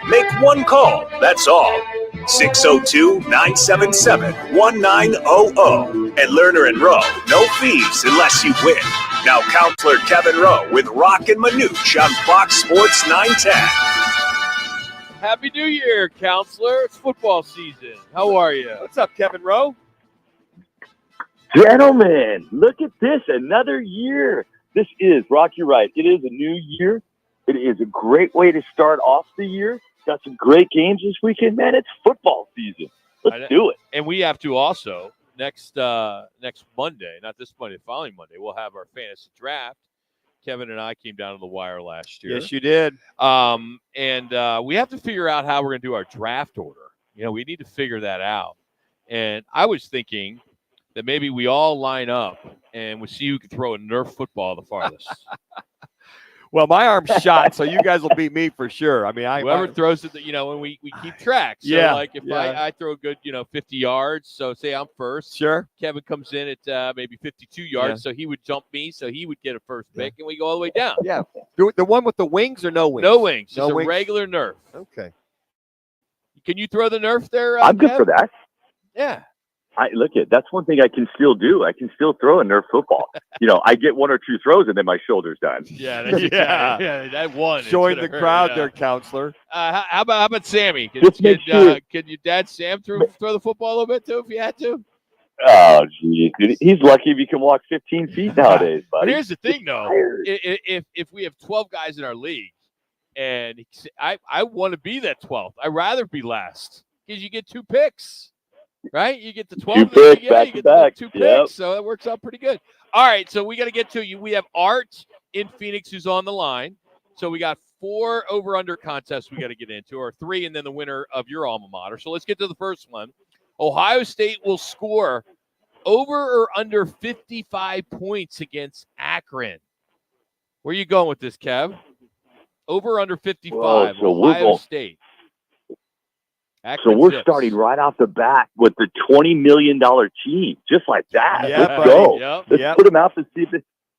Make one call, that's all. 602-977-1900. At Lerner and Rowe, no fees unless you win. Now Counselor Kevin Rowe with Roc and Manuch on Fox Sports 910. Happy New Year, Counselor. It's football season. How are you? What's up, Kevin Rowe? Gentlemen, look at this. Another year. This is, Rock, you're right. It is a new year. It is a great way to start off the year. Got some great games this weekend, man. It's football season. Let's do it. And we have to also, next Monday, not this Monday, the following Monday, we'll have our fantasy draft. Kevin and I came down to the wire last year. Yes, you did. And we have to figure out how we're going to do our draft order. You know, we need to figure that out. And I was thinking that maybe we all line up and we see who can throw a Nerf football the farthest. Well, my arm's shot, so you guys will beat me for sure. I mean, whoever throws it, when we keep track. So, like, if I throw a good, 50 yards, so say I'm first. Sure. Kevin comes in at maybe 52 yards, so he would jump me, so he would get a first pick, and we go all the way down. Yeah. The one with the wings or no wings? No wings. No Just wings? a regular Nerf. Okay. Can you throw the Nerf there, I'm good Kev? for that. Yeah. That's one thing I can still do. I can still throw a Nerf football. I get one or two throws and then my shoulder's done. Yeah, that one. Join the crowd there, Counselor. How about Sammy? Can your dad Sam throw the football a little bit too if you had to? Oh, geez, dude. He's lucky if he can walk 15 feet nowadays, buddy. But here's the thing, though. If we have 12 guys in our league, and I want to be that 12th. I'd rather be last because you get 2 picks. Right? You get the 12. Two picks, back you to get back. the 2 Yep. picks, so it works out pretty good. All right, so we got to get to you. We have Art in Phoenix who's on the line. So we got 4 over-under contests we got to get into, or 3, and then the winner of your alma mater. So let's get to the first one. Ohio State will score over or under 55 points against Akron. Where are you going with this, Kev? Over or under 55, Whoa, so Ohio State. So we're starting right off the bat with the $20 million team, just like that. Let's go. Let's put them out to see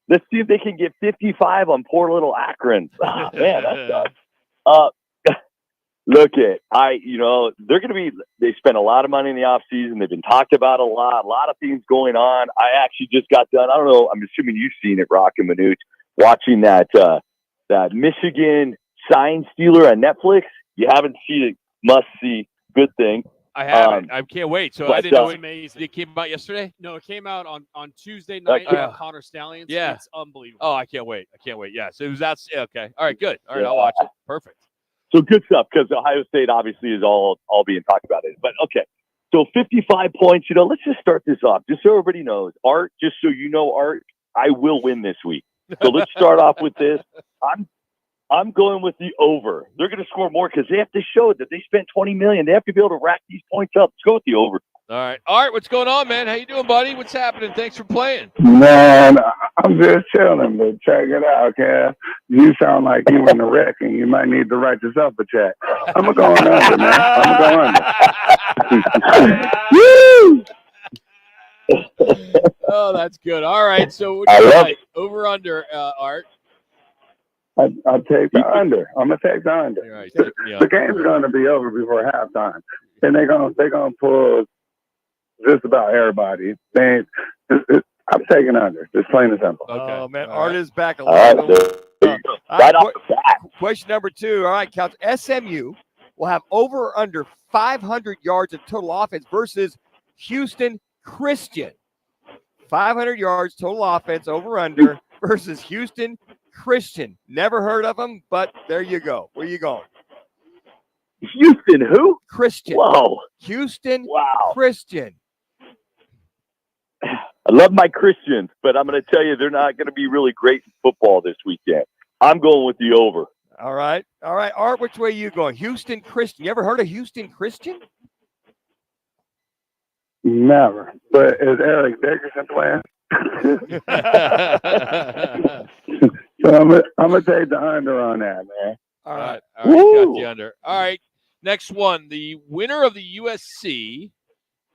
let's see if they can get 55 on poor little Akron. Oh, man, that sucks. Look they're going to be. They spent a lot of money in the offseason. They've been talked about a lot of things going on. I actually just got done. I don't know. I'm assuming you've seen it, Roc and Manuch, watching that Michigan sign stealer on Netflix. You haven't seen it. Must see. Good thing. I haven't. I can't wait. So I didn't know it came out yesterday. No, it came out on Tuesday night on Connor Stallions. Yeah. It's unbelievable. Oh, I can't wait. Yeah. So it was that. Yeah, okay. All right. Good. All right. I'll watch it. Perfect. So good stuff because Ohio State obviously is all being talked about it. But okay. So 55 points. Let's just start this off just so everybody knows. Art, just so you know, Art, I will win this week. So let's start off with this. I'm going with the over. They're going to score more because they have to show that they spent $20 million. They have to be able to rack these points up. Let's go with the over. All right. Art, what's going on, man? How you doing, buddy? What's happening? Thanks for playing. Man, I'm just chilling, but check it out, Kev. You sound like you in the wreck, and you might need to write yourself a check. I'm going to go under, man. I'm going to go under. Oh, that's good. All right. So what do you like? Over under, Art? I'll take the under. I'm going to take the under. All right, The game's going to be over before halftime, and they're gonna pull just about everybody. I'm taking under. Just plain and simple. Okay. Oh, man. Art is back a All right, little. right off the bat. Question number 2. All right, Couch. SMU will have over or under 500 yards of total offense versus Houston Christian. 500 yards total offense over under versus Houston Christian. Never heard of them, but there you go. Where you going? Houston who? Christian. Whoa. Houston Wow. Christian. I love my Christians, but I'm going to tell you they're not going to be really great in football this weekend. I'm going with the over. All right. All right. Art, which way are you going? Houston Christian. You ever heard of Houston Christian? Never. But is Eric Dickerson playing? So I'm going to take the under on that, man. All right. All right. Got the under. All right. Next one. The winner of the USC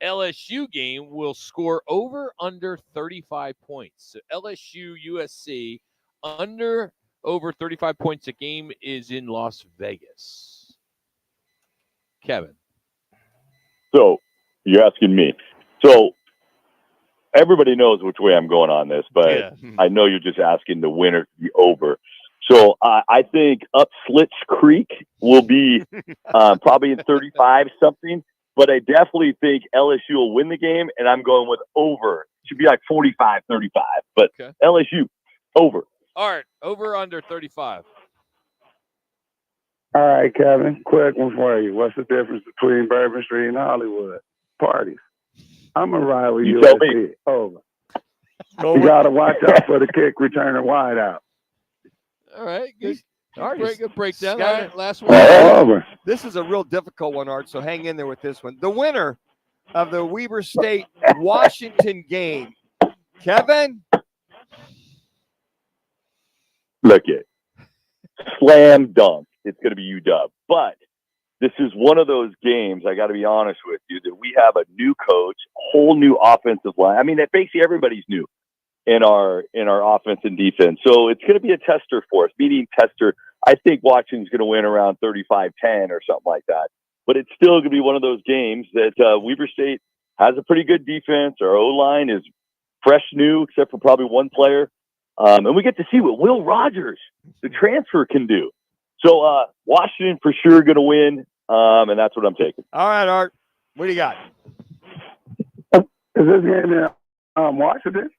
LSU game will score over 35 points. So LSU USC over 35 points. The game is in Las Vegas. Kevin. So you're asking me. So everybody knows which way I'm going on this, but Yeah. I know you're just asking the winner to be over. So I think up Slits Creek will be probably in 35 something, but I definitely think LSU will win the game, and I'm going with over. It should be like 45-35, but Okay. LSU over. All right. Over 35. All right, Kevin, quick one for you. What's the difference between Bourbon Street and Hollywood? Parties. I'm going to ride with You tell me. USC. Over. You got to watch out for the kick returner wide out. All right. Good. Art Good breakdown. All Scott- right. Last one. Over. This is a real difficult one, Art, so hang in there with this one. The winner of the Weber State Washington game, Kevin? Look it. Slam dunk. It's going to be UW. But this is one of those games, I got to be honest with you, that we have a new coach, whole new offensive line. I mean, basically everybody's new in our offense and defense. So it's going to be a tester for us. Meaning tester, I think Washington's going to win around 35-10 or something like that. But it's still going to be one of those games that Weber State has a pretty good defense. Our O-line is fresh new, except for probably one player. And we get to see what Will Rogers, the transfer, can do. So Washington for sure going to win, and that's what I'm taking. All right, Art. What do you got? Is this game in Washington?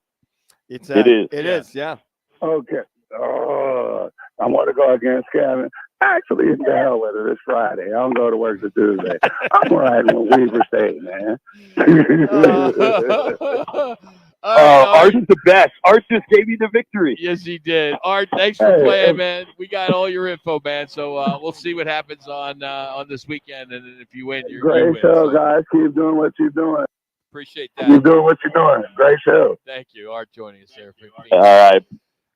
It is. It is, yeah. Okay. Oh, I want to go against Kevin. Actually, it's the hell with it. It's Friday. I don't go to work till Tuesday. I'm riding with Weaver State, man. Art is the best. Art just gave you the victory. Yes, he did. Art, thanks for playing, man. We got all your info, man. So we'll see what happens on this weekend, and then if you win, you Great win. show, So guys. Keep doing what you're doing. appreciate that. Keep doing what you're doing. Great show. Thank you, Art, joining us there. All right.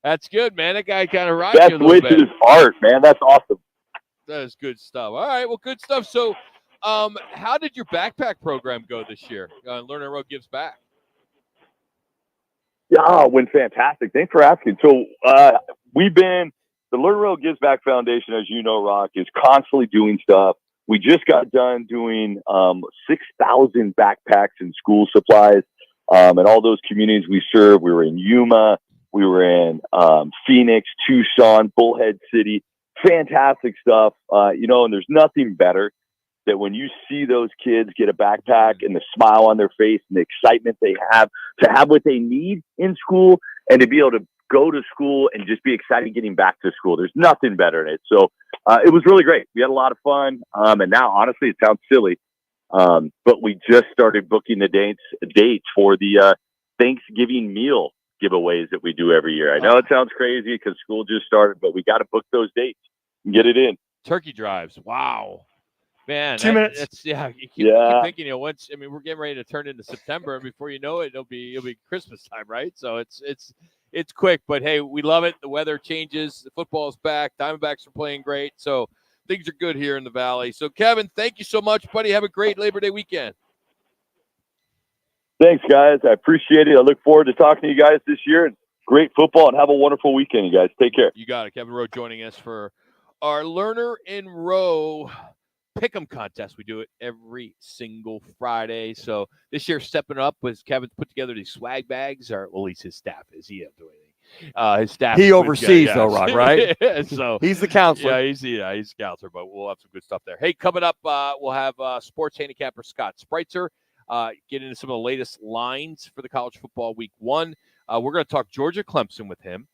That's good, man. That guy kind of rocked you a Best little wishes, bit. Art, man. That's awesome. That is good stuff. All right, well, good stuff. So, how did your backpack program go this year? Learn and Row Gives Back. Yeah, it went fantastic. Thanks for asking. So the Learn Row Gives Back Foundation, as you know, Rock, is constantly doing stuff. We just got done doing 6,000 backpacks and school supplies and all those communities we serve. We were in Yuma. We were in Phoenix, Tucson, Bullhead City. Fantastic stuff. And there's nothing better that when you see those kids get a backpack and the smile on their face and the excitement they have to have what they need in school and to be able to go to school and just be excited getting back to school. There's nothing better in it. So it was really great. We had a lot of fun. And now, honestly, it sounds silly, but we just started booking the dates for the Thanksgiving meal giveaways that we do every year. I know it sounds crazy because school just started, but we got to book those dates and get it in. Turkey drives. Wow. Man, 2 minutes. That's You keep thinking, we're getting ready to turn into September, and before you know it, it'll be Christmas time, right? So it's quick, but hey, we love it. The weather changes. The football's back. Diamondbacks are playing great, so things are good here in the Valley. So, Kevin, thank you so much, buddy. Have a great Labor Day weekend. Thanks, guys. I appreciate it. I look forward to talking to you guys this year. And great football, and have a wonderful weekend, you guys. Take care. You got it. Kevin Rowe joining us for our Lerner and Rowe Pick'em contest. We do it every single Friday. So this year, stepping up was Kevin's put together these swag bags, or at least his staff is. He doesn't do anything. His staff. He oversees, though, Rock, right? So he's the counselor. Yeah, he's the counselor. But we'll have some good stuff there. Hey, coming up, we'll have sports handicapper Scott Spreitzer get into some of the latest lines for the college football week 1. We're going to talk Georgia Clemson with him,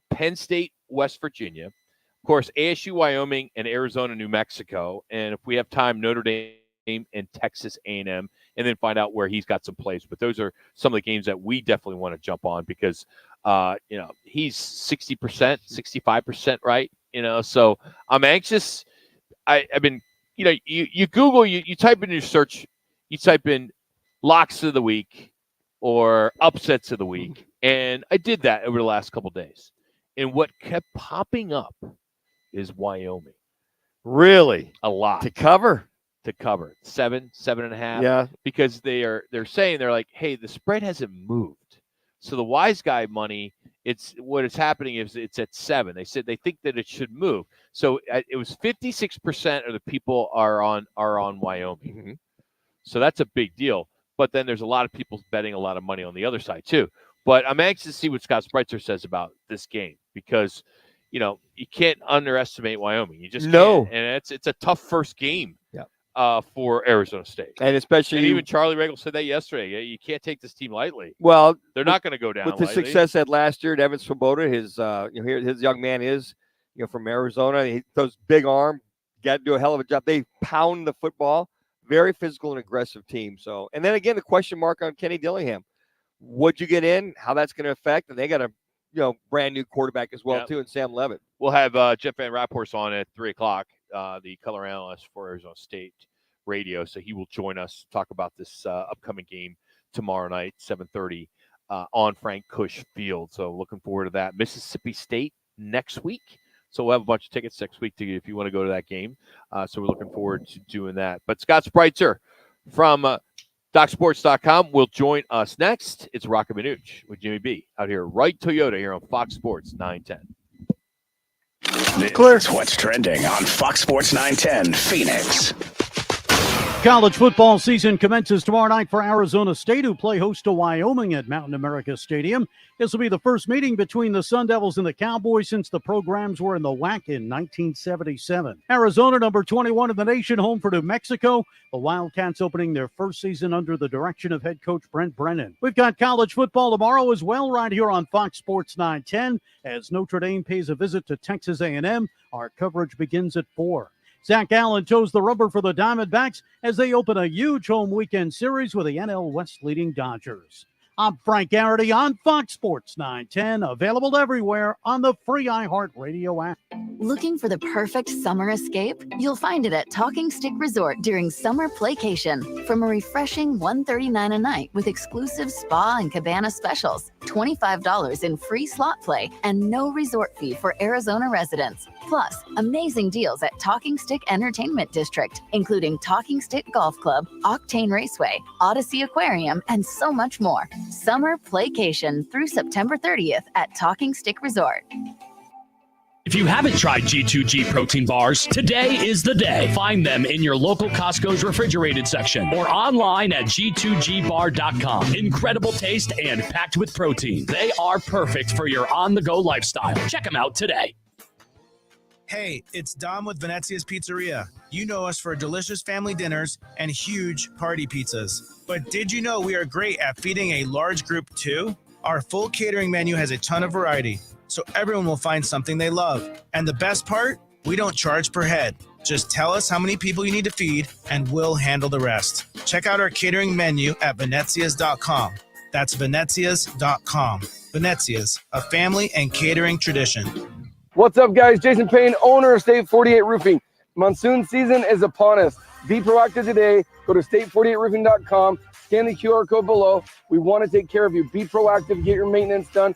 Penn State, West Virginia, of course, ASU, Wyoming, and Arizona, New Mexico. And if we have time, Notre Dame and Texas A&M, and then find out where he's got some plays. But those are some of the games that we definitely want to jump on because, he's 60%, 65%, right? So I'm anxious. I've been, you Google, you type in your search, you type in locks of the week or upsets of the week. And I did that over the last couple of days. And what kept popping up is Wyoming. Really? A lot. To cover? To cover. 7.5. Yeah. Because they're saying, they're like, hey, the spread hasn't moved. So the wise guy money, what is happening is it's at 7. They said they think that it should move. So it was 56% of the people are on Wyoming. Mm-hmm. So that's a big deal. But then there's a lot of people betting a lot of money on the other side too. But I'm anxious to see what Scott Spreitzer says about this game because, you can't underestimate Wyoming. You just can't. And it's a tough first game for Arizona State. And especially even Charlie Regal said that yesterday. You can't take this team lightly. Well, they're not going to go down with the lightly. success at last year at Evan Swoboda. His young man is from Arizona. Those big arm, got to do a hell of a job. They pound the football. Very physical and aggressive team. So, and then again, the question mark on Kenny Dillingham. Would you get in? How that's going to affect? And they got a brand new quarterback as well too, and Sam Levitt. We'll have Jeff Van Rapphorst on at 3:00, the color analyst for Arizona State Radio. So he will join us talk about this upcoming game tomorrow night, 7:30, on Frank Cush Field. So looking forward to that. Mississippi State next week. So we'll have a bunch of tickets next week if you want to go to that game. So we're looking forward to doing that. But Scott Spreitzer from DocSports.com will join us next. It's Roc and Manuch with Jimmy B out here, right Toyota here on Fox Sports 910. This is what's trending on Fox Sports 910 Phoenix. College football season commences tomorrow night for Arizona State, who play host to Wyoming at Mountain America Stadium. This will be the first meeting between the Sun Devils and the Cowboys since the programs were in the WAC in 1977. Arizona, number 21 in the nation, home for New Mexico. The Wildcats opening their first season under the direction of head coach Brent Brennan. We've got college football tomorrow as well right here on Fox Sports 910 as Notre Dame pays a visit to Texas A&M. Our coverage begins at 4. Zach Allen toes the rubber for the Diamondbacks as they open a huge home weekend series with the NL West leading Dodgers. I'm Frank Garrity on Fox Sports 910, available everywhere on the free iHeartRadio app. Looking for the perfect summer escape? You'll find it at Talking Stick Resort during Summer Playcation. From a refreshing $139 a night with exclusive spa and cabana specials, $25 in free slot play, and no resort fee for Arizona residents. Plus, amazing deals at Talking Stick Entertainment District, including Talking Stick Golf Club, Octane Raceway, Odyssey Aquarium, and so much more. Summer Playcation through September 30th at Talking Stick Resort. If you haven't tried G2G protein bars, today is the day. Find them in your local Costco's refrigerated section or online at G2GBar.com. Incredible taste and packed with protein. They are perfect for your on-the-go lifestyle. Check them out today. Hey, it's Dom with Venezia's Pizzeria. You know us for delicious family dinners and huge party pizzas. But did you know we are great at feeding a large group too? Our full catering menu has a ton of variety, so everyone will find something they love. And the best part? We don't charge per head. Just tell us how many people you need to feed, and we'll handle the rest. Check out our catering menu at Venezias.com. That's Venezias.com. Venezias, a family and catering tradition. What's up, guys? Jason Payne, owner of State 48 Roofing. Monsoon season is upon us. Be proactive today. Go to state48roofing.com. Scan the QR code below. We want to take care of you. Be proactive. Get your maintenance done.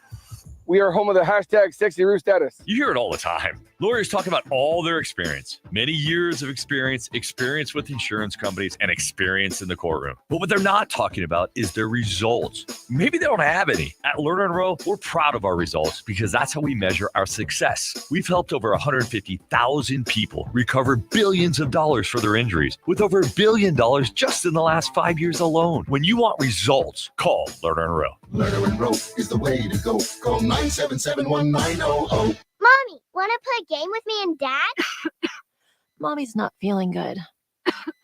We are home of the hashtag sexy roof status. You hear it all the time. Lawyers talk about all their experience, many years of experience with insurance companies, and experience in the courtroom. But what they're not talking about is their results. Maybe they don't have any. At Lerner & Rowe, we're proud of our results because that's how we measure our success. We've helped over 150,000 people recover billions of dollars for their injuries, with over $1 billion just in the last 5 years alone. When you want results, call Lerner & Rowe. Lerner & Rowe is the way to go. Call 977-1900. Mommy, want to play a game with me and Dad? Mommy's not feeling good.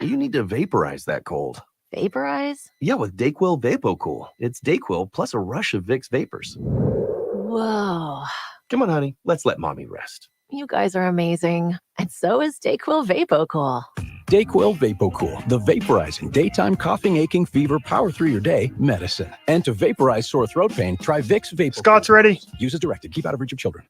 You need to vaporize that cold. Vaporize? Yeah, with Dayquil VapoCool. It's Dayquil plus a rush of Vicks vapors. Whoa. Come on, honey. Let's let mommy rest. You guys are amazing. And so is Dayquil VapoCool. Dayquil VapoCool, the vaporizing daytime coughing, aching, fever, power through your day medicine. And to vaporize sore throat pain, try Vicks VapoCool. Scott's ready. Use as directed. Keep out of reach of children.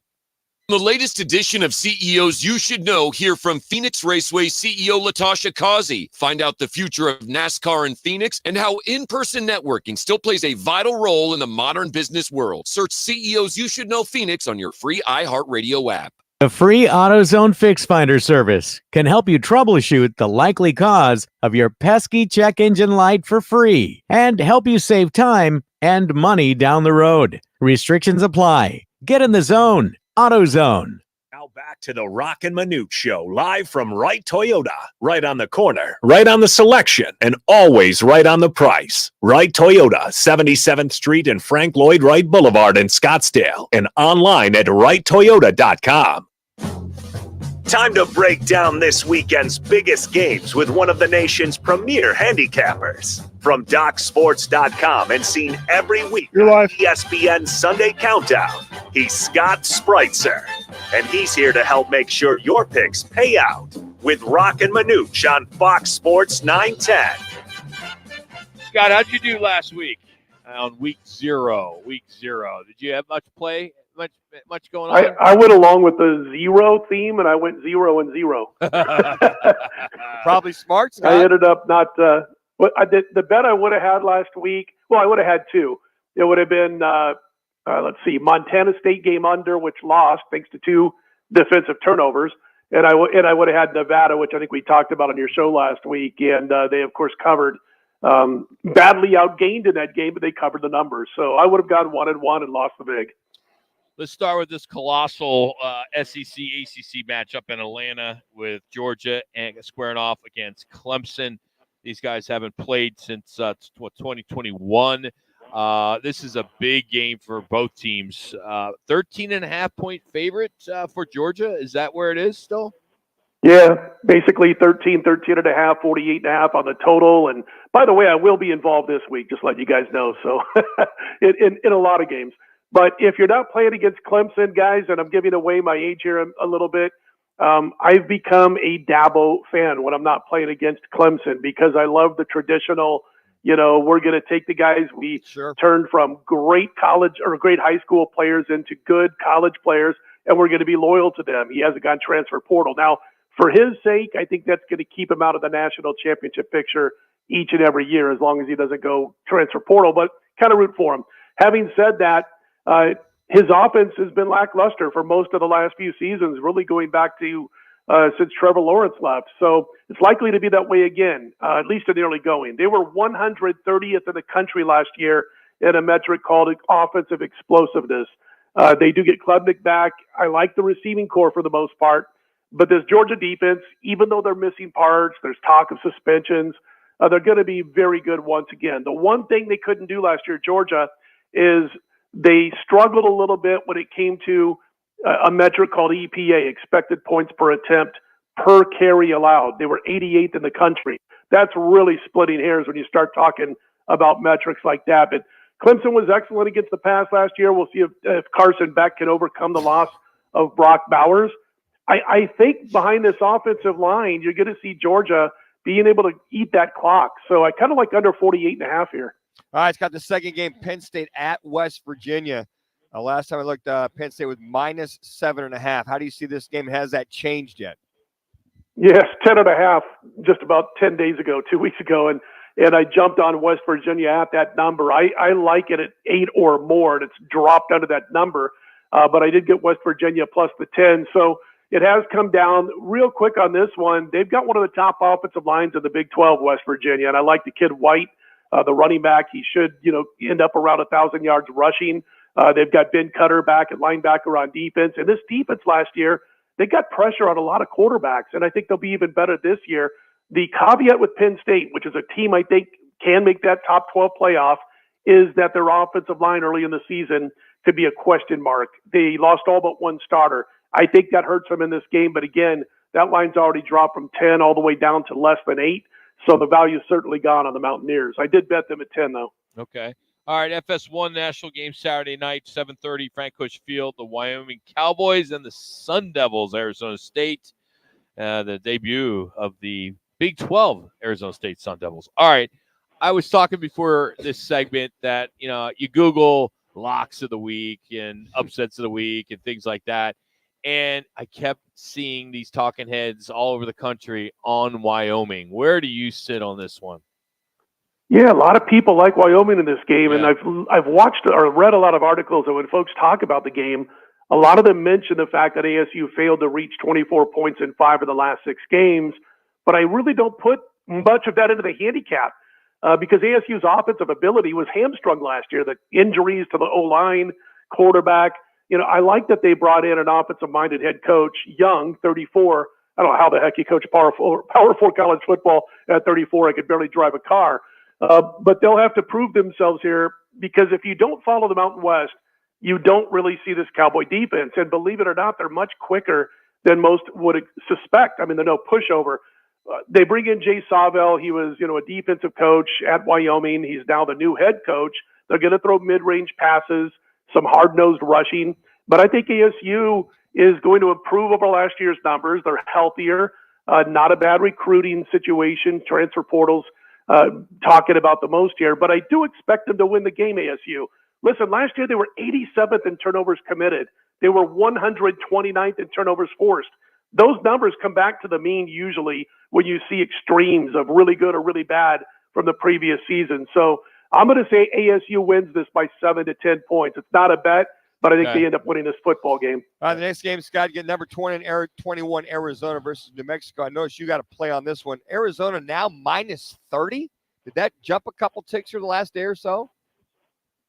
The latest edition of CEOs You Should Know, hear from Phoenix Raceway CEO Latasha Kazi. Find out the future of NASCAR in Phoenix and how in-person networking still plays a vital role in the modern business world. Search CEOs You Should Know Phoenix on your free iHeartRadio app. The free AutoZone Fix Finder service can help you troubleshoot the likely cause of your pesky check engine light for free and help you save time and money down the road. Restrictions apply. Get in the zone. AutoZone. Now back to the Roc and Manuch Show, live from Wright Toyota. Right on the corner, right on the selection, and always right on the price. Wright Toyota, 77th Street and Frank Lloyd Wright Boulevard in Scottsdale, and online at wrighttoyota.com. Time to break down this weekend's biggest games with one of the nation's premier handicappers. From DocSports.com and seen every week on ESPN Sunday Countdown, he's Scott Spreitzer. And he's here to help make sure your picks pay out with Roc and Manuch on Fox Sports 910. Scott, how'd you do last week on week zero? Did you have much play? Much going on? I went along with the zero theme, and I went 0 and 0. Probably smart, Scott. I ended up not. I did the bet I would have had last week. Well, I would have had two. It would have been let's see, Montana State game under, which lost thanks to 2 defensive turnovers, and I would have had Nevada, which I think we talked about on your show last week, and they of course covered. Badly outgained in that game, but they covered the numbers. So I would have gone 1-1 and lost the big. Let's start with this colossal SEC-ACC matchup in Atlanta with Georgia and squaring off against Clemson. These guys haven't played since 2021. This is a big game for both teams. 13.5-point favorite for Georgia. Is that where it is still? Yeah, basically 13.5, 48.5 on the total. And by the way, I will be involved this week, just let you guys know. So in a lot of games. But if you're not playing against Clemson, guys, and I'm giving away my age here a little bit, I've become a Dabo fan when I'm not playing against Clemson because I love the traditional, we're going to take the guys we turned from great college or great high school players into good college players, and we're going to be loyal to them. He hasn't gone transfer portal. Now, for his sake, I think that's going to keep him out of the national championship picture each and every year as long as he doesn't go transfer portal, but kind of root for him. Having said that, his offense has been lackluster for most of the last few seasons, really going back to since Trevor Lawrence left. So it's likely to be that way again, at least in the early going. They were 130th in the country last year in a metric called offensive explosiveness. They do get Klubnik back. I like the receiving core for the most part. But this Georgia defense, even though they're missing parts, there's talk of suspensions, they're going to be very good once again. The one thing they couldn't do last year, Georgia, is they struggled a little bit when it came to a metric called EPA, expected points per attempt per carry allowed. They were 88th in the country. That's really splitting hairs when you start talking about metrics like that. But Clemson was excellent against the pass last year. We'll see if Carson Beck can overcome the loss of Brock Bowers. I think behind this offensive line, you're going to see Georgia being able to eat that clock. So I kind of like under 48.5 here. All right, it's got the second game, Penn State at West Virginia. Last time I looked, Penn State was -7.5. How do you see this game? Has that changed yet? Yes, 10.5 just about 10 days ago, 2 weeks ago. And I jumped on West Virginia at that number. I like it at 8 or more, and it's dropped under that number. But I did get West Virginia plus the 10. So it has come down real quick on this one. They've got one of the top offensive lines in the Big 12, West Virginia. And I like the kid White, the running back. He should, end up around 1,000 yards rushing. They've got Ben Cutter back at linebacker on defense. And this defense last year, they got pressure on a lot of quarterbacks, and I think they'll be even better this year. The caveat with Penn State, which is a team I think can make that top 12 playoff, is that their offensive line early in the season could be a question mark. They lost all but one starter. I think that hurts them in this game, but again, that line's already dropped from 10 all the way down to less than 8, so the value's certainly gone on the Mountaineers. I did bet them at 10, though. Okay. All right, FS1 national game Saturday night, 7:30, Frank Bush Field, the Wyoming Cowboys and the Sun Devils, Arizona State, the debut of the Big 12 Arizona State Sun Devils. All right, I was talking before this segment that, you Google locks of the week and upsets of the week and things like that, and I kept seeing these talking heads all over the country on Wyoming. Where do you sit on this one? Yeah, a lot of people like Wyoming in this game, and I've watched or read a lot of articles that when folks talk about the game, a lot of them mention the fact that ASU failed to reach 24 points in 5 of the last 6 games, but I really don't put much of that into the handicap because ASU's offensive ability was hamstrung last year. The injuries to the O-line, quarterback, I like that they brought in an offensive-minded head coach, Young, 34. I don't know how the heck he coached Power 4 college football at 34. I could barely drive a car. But they'll have to prove themselves here because if you don't follow the Mountain West, you don't really see this Cowboy defense. And believe it or not, they're much quicker than most would suspect. I mean, they're no pushover. They bring in Jay Sawvell. He was, a defensive coach at Wyoming. He's now the new head coach. They're going to throw mid-range passes, some hard-nosed rushing. But I think ASU is going to improve over last year's numbers. They're healthier, not a bad recruiting situation, transfer portals. Talking about the most here, but I do expect them to win the game, ASU. Listen, last year they were 87th in turnovers committed. They were 129th in turnovers forced. Those numbers come back to the mean usually when you see extremes of really good or really bad from the previous season. So I'm going to say ASU wins this by 7 to 10 points. It's not a bet, but I think they end up winning this football game. The next game, Scott, get number 20 and 21 Arizona versus New Mexico. I noticed you got to play on this one. Arizona now minus 30. Did that jump a couple ticks for the last day or so?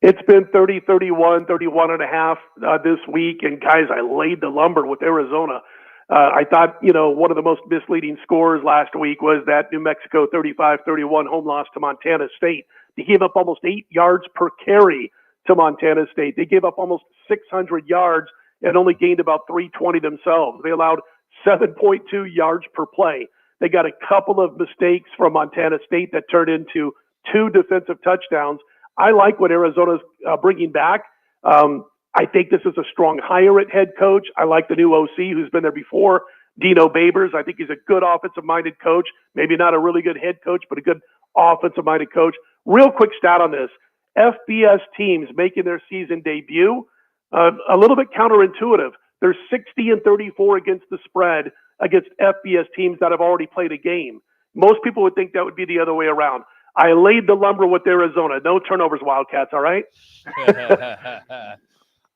It's been 30, 31, 31.5 this week. And guys, I laid the lumber with Arizona. I thought, one of the most misleading scores last week was that New Mexico 35-31 home loss to Montana State. They gave up almost 8 yards per carry to Montana State. They gave up almost 600 yards and only gained about 320 themselves. They allowed 7.2 yards per play. They got a couple of mistakes from Montana State that turned into 2 defensive touchdowns. I like what Arizona's bringing back. I think this is a strong hire at head coach. I like the new OC who's been there before, Dino Babers. I think he's a good offensive-minded coach. Maybe not a really good head coach, but a good offensive-minded coach. Real quick stat on this. FBS teams making their season debut, a little bit counterintuitive. They're 60-34 against the spread against FBS teams that have already played a game. Most people would think that would be the other way around. I laid the lumber with Arizona. No turnovers, Wildcats, all right?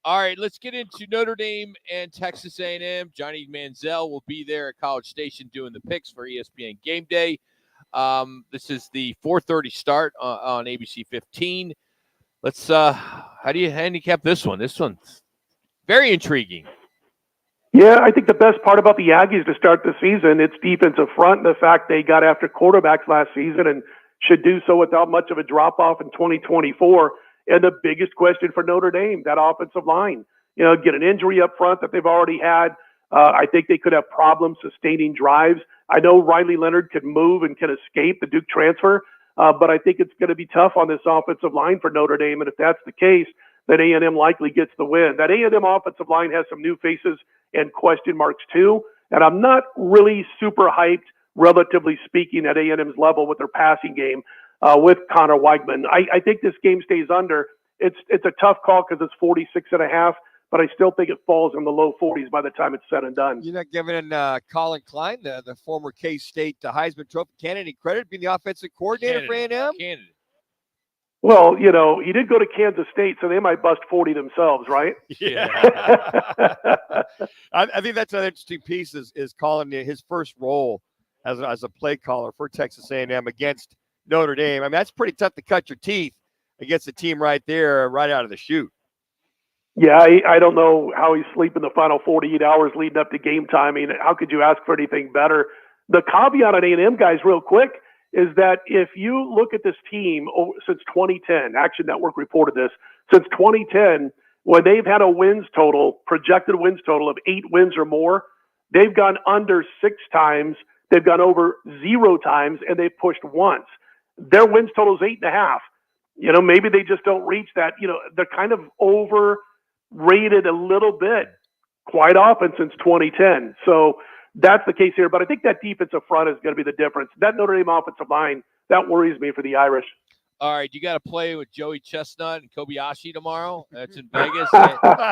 All right, let's get into Notre Dame and Texas A&M. Johnny Manziel will be there at College Station doing the picks for ESPN Game Day. This is the 4:30 start on ABC 15. Let's how do you handicap this one? This one's very intriguing. Yeah, I think the best part about the Aggies to start the season, it's defensive front and the fact they got after quarterbacks last season and should do so without much of a drop-off in 2024. And the biggest question for Notre Dame, that offensive line. Get an injury up front that they've already had. I think they could have problems sustaining drives. I know Riley Leonard can move and can escape the Duke transfer, but I think it's going to be tough on this offensive line for Notre Dame. And if that's the case, then A&M likely gets the win. That A&M offensive line has some new faces and question marks too. And I'm not really super hyped, relatively speaking, at A&M's level with their passing game with Connor Weigman. I think this game stays under. It's a tough call because it's 46.5. but I still think it falls in the low 40s by the time it's said and done. You're not giving Colin Klein, the former K-State Heisman Trophy candidate, any credit being the offensive coordinator for A&M? Well, he did go to Kansas State, so they might bust 40 themselves, right? Yeah. I think that's an interesting piece is Colin, his first role as a play caller for Texas A&M against Notre Dame. I mean, that's pretty tough to cut your teeth against a team right there, right out of the chute. Yeah, I don't know how he's sleeping the final 48 hours leading up to game time. I mean, how could you ask for anything better? The caveat on A&M, guys, real quick, is that if you look at this team since 2010, Action Network reported this, since 2010, when they've had a projected wins total of 8 wins or more, they've gone under 6 times, they've gone over 0 times, and they've pushed once. Their wins total is 8.5. Maybe they just don't reach that. They're kind of overrated a little bit quite often since 2010. So that's the case here. But I think that defensive front is going to be the difference. That Notre Dame offensive line, that worries me for the Irish. All right, you got to play with Joey Chestnut and Kobayashi tomorrow. That's in Vegas.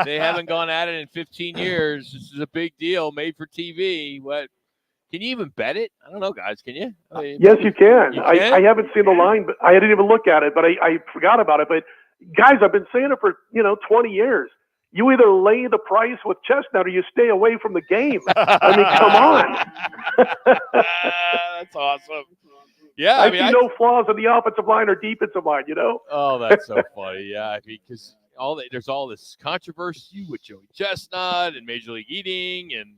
They haven't gone at it in 15 years. This is a big deal, made for TV. What? Can you even bet it? I don't know, guys. Can you? Yes, you can. I haven't seen the line, but I didn't even look at it. But I forgot about it. But guys, I've been saying it for 20 years. You either lay the price with Chestnut or you stay away from the game. I mean, come on. That's awesome. Yeah, I see no flaws in the offensive line or defensive line. Oh, that's so funny. Yeah, I mean, because there's all this controversy with Joey Chestnut and Major League Eating, and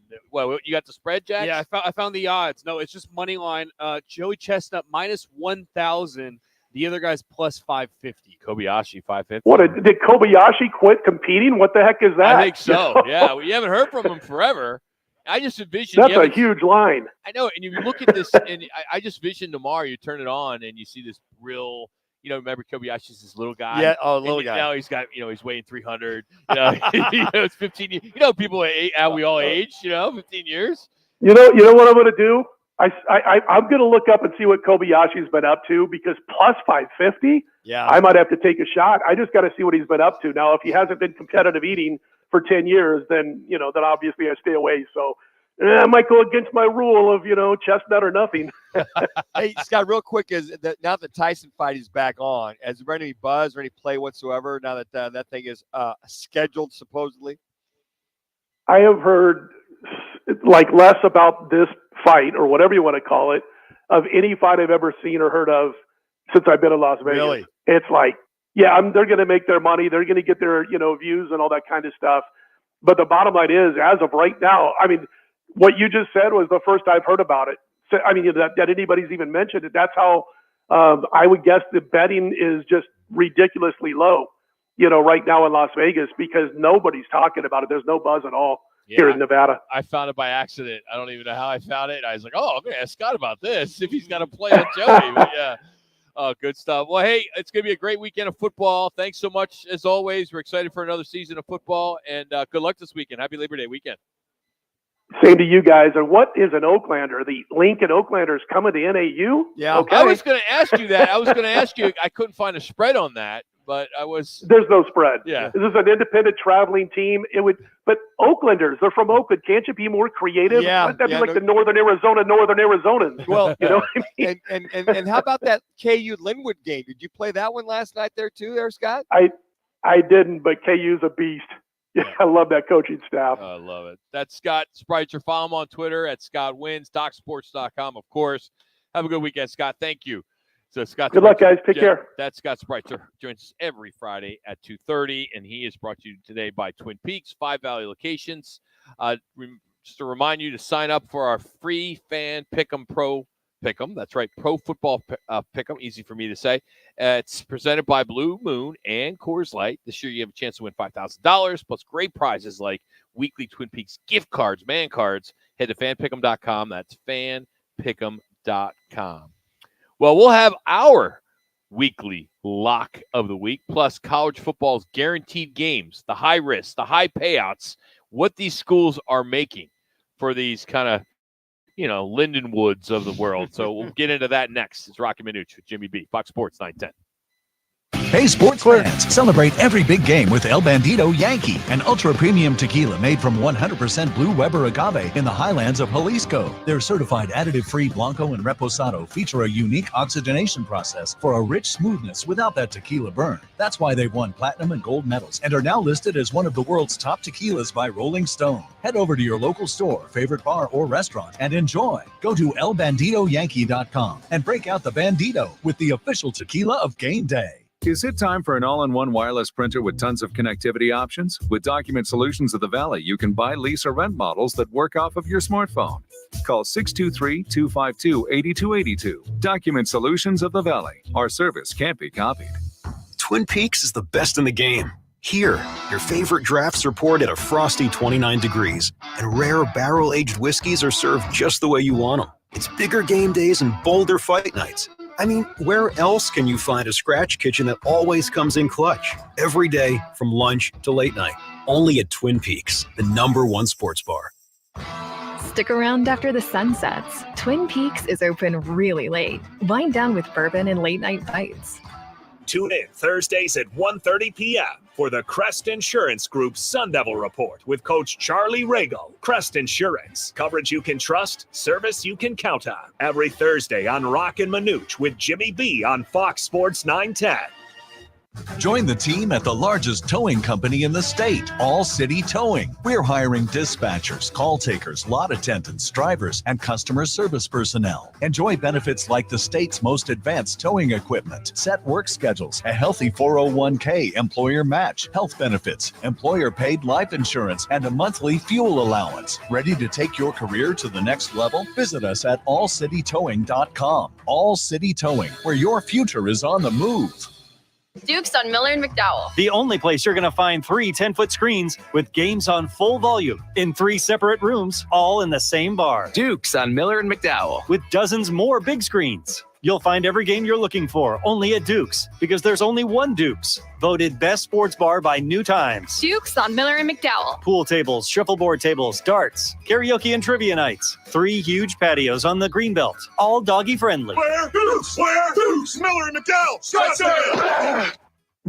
you got the spread, Jack? Yeah, I found the odds. No, it's just money line. Joey Chestnut minus 1,000. The other guy's plus 550. Kobayashi 550. Did Kobayashi quit competing? What the heck is that? I think so. Yeah, we haven't heard from him forever. I just envision that's a huge line. I know, and you look at this, and I just vision tomorrow. You turn it on, and you see this real. Remember Kobayashi's this little guy. Yeah, little guy. Now he's got, he's weighing 300. It's 15 years. People how we all age. 15 years. You know what I'm going to do? I'm going to look up and see what Kobayashi's been up to, because plus 550. Yeah, I might have to take a shot. I just got to see what he's been up to. Now, if he hasn't been competitive eating for 10 years, then then obviously I stay away. So I might go against my rule of Chestnut or nothing. Hey, Scott, real quick, now that Tyson fight is back on, has there been any buzz or any play whatsoever now that that thing is scheduled supposedly? I have heard less about this fight, or whatever you want to call it, of any fight I've ever seen or heard of since I've been in Las Vegas. Really? It's they're going to make their money. They're going to get their, views and all that kind of stuff. But the bottom line is, as of right now, I mean, what you just said was the first I've heard about it. So, I mean, that anybody's even mentioned it. That's how I would guess the betting is just ridiculously low, right now in Las Vegas, because nobody's talking about it. There's no buzz at all here in Nevada. I found it by accident. I don't even know how I found it. I was like, oh, I'm going to ask Scott about this, if he's got to play on Joey. But yeah. Oh, good stuff. Well, hey, it's going to be a great weekend of football. Thanks so much, as always. We're excited for another season of football, and good luck this weekend. Happy Labor Day weekend. Same to you guys. And what is an Oaklander? The Lincoln Oaklanders coming to NAU? Yeah. Okay. I was going to ask you that. I couldn't find a spread on that, but There's no spread. Yeah. This is an independent traveling team. But Oaklanders, they're from Oakland. Can't you be more creative? Yeah. That'd be like the Northern Arizonans. Well, you know what I mean? and how about that KU Linwood game? Did you play that one last night there too, Scott? I didn't, but KU's a beast. Yeah, I love that coaching staff. I love it. That's Scott Spreitzer. Follow him on Twitter at ScottWins, DocSports.com, of course. Have a good weekend, Scott. Thank you. So Scott, good luck, guys. Take care. That's Scott Spreitzer. Joins us every Friday at 2:30, and he is brought to you today by Twin Peaks, 5 Valley locations. Just to remind you to sign up for our free fan Pick'em Pro Pick'em. That's right, Pro Football Pick'em. Easy for me to say. It's presented by Blue Moon and Coors Light. This year you have a chance to win $5,000 plus great prizes like weekly Twin Peaks gift cards, man cards. Head to fanpick'em.com. That's fanpick'em.com. Well, we'll have our weekly lock of the week, plus college football's guaranteed games, the high risks, the high payouts, what these schools are making for these kind of, Lindenwoods of the world. So we'll get into that next. It's Roc and Manuch with Jimmy B, Fox Sports 910. Hey, sports fans, celebrate every big game with El Bandito Yankee, an ultra-premium tequila made from 100% Blue Weber agave in the highlands of Jalisco. Their certified additive-free Blanco and Reposado feature a unique oxygenation process for a rich smoothness without that tequila burn. That's why they've won platinum and gold medals and are now listed as one of the world's top tequilas by Rolling Stone. Head over to your local store, favorite bar, or restaurant and enjoy. Go to elbanditoyankee.com and break out the Bandito with the official tequila of game day. Is it time for an all-in-one wireless printer with tons of connectivity options? With Document Solutions of the Valley, you can buy, lease, or rent models that work off of your smartphone. Call 623-252-8282. Document Solutions of the Valley. Our service can't be copied. Twin Peaks is the best in the game. Here, your favorite drafts are poured at a frosty 29 degrees, and rare barrel-aged whiskeys are served just the way you want them. It's bigger game days and bolder fight nights. I mean, where else can you find a scratch kitchen that always comes in clutch? Every day, from lunch to late night. Only at Twin Peaks, the #1 sports bar. Stick around after the sun sets. Twin Peaks is open really late. Wind down with bourbon and late-night bites. Tune in Thursdays at 1:30 p.m. for the Crest Insurance Group Sun Devil Report with Coach Charlie Regal. Crest Insurance. Coverage you can trust, service you can count on. Every Thursday on Roc and Manuch with Jimmy B on Fox Sports 910. Join the team at the largest towing company in the state, All City Towing. We're hiring dispatchers, call takers, lot attendants, drivers, and customer service personnel. Enjoy benefits like the state's most advanced towing equipment, set work schedules, a healthy 401k employer match, health benefits, employer-paid life insurance, and a monthly fuel allowance. Ready to take your career to the next level? Visit us at allcitytowing.com. All City Towing, where your future is on the move. Duke's on Miller and McDowell. The only place you're going to find 3 10-foot screens with games on full volume in 3 separate rooms, all in the same bar. Duke's on Miller and McDowell. With dozens more big screens. You'll find every game you're looking for only at Duke's, because there's only one Duke's. Voted best sports bar by New Times. Duke's on Miller and McDowell. Pool tables, shuffleboard tables, darts, karaoke and trivia nights. 3 huge patios on the Greenbelt, all doggy friendly. Where? Duke's! Where? Duke's! Miller and McDowell! Scottsdale!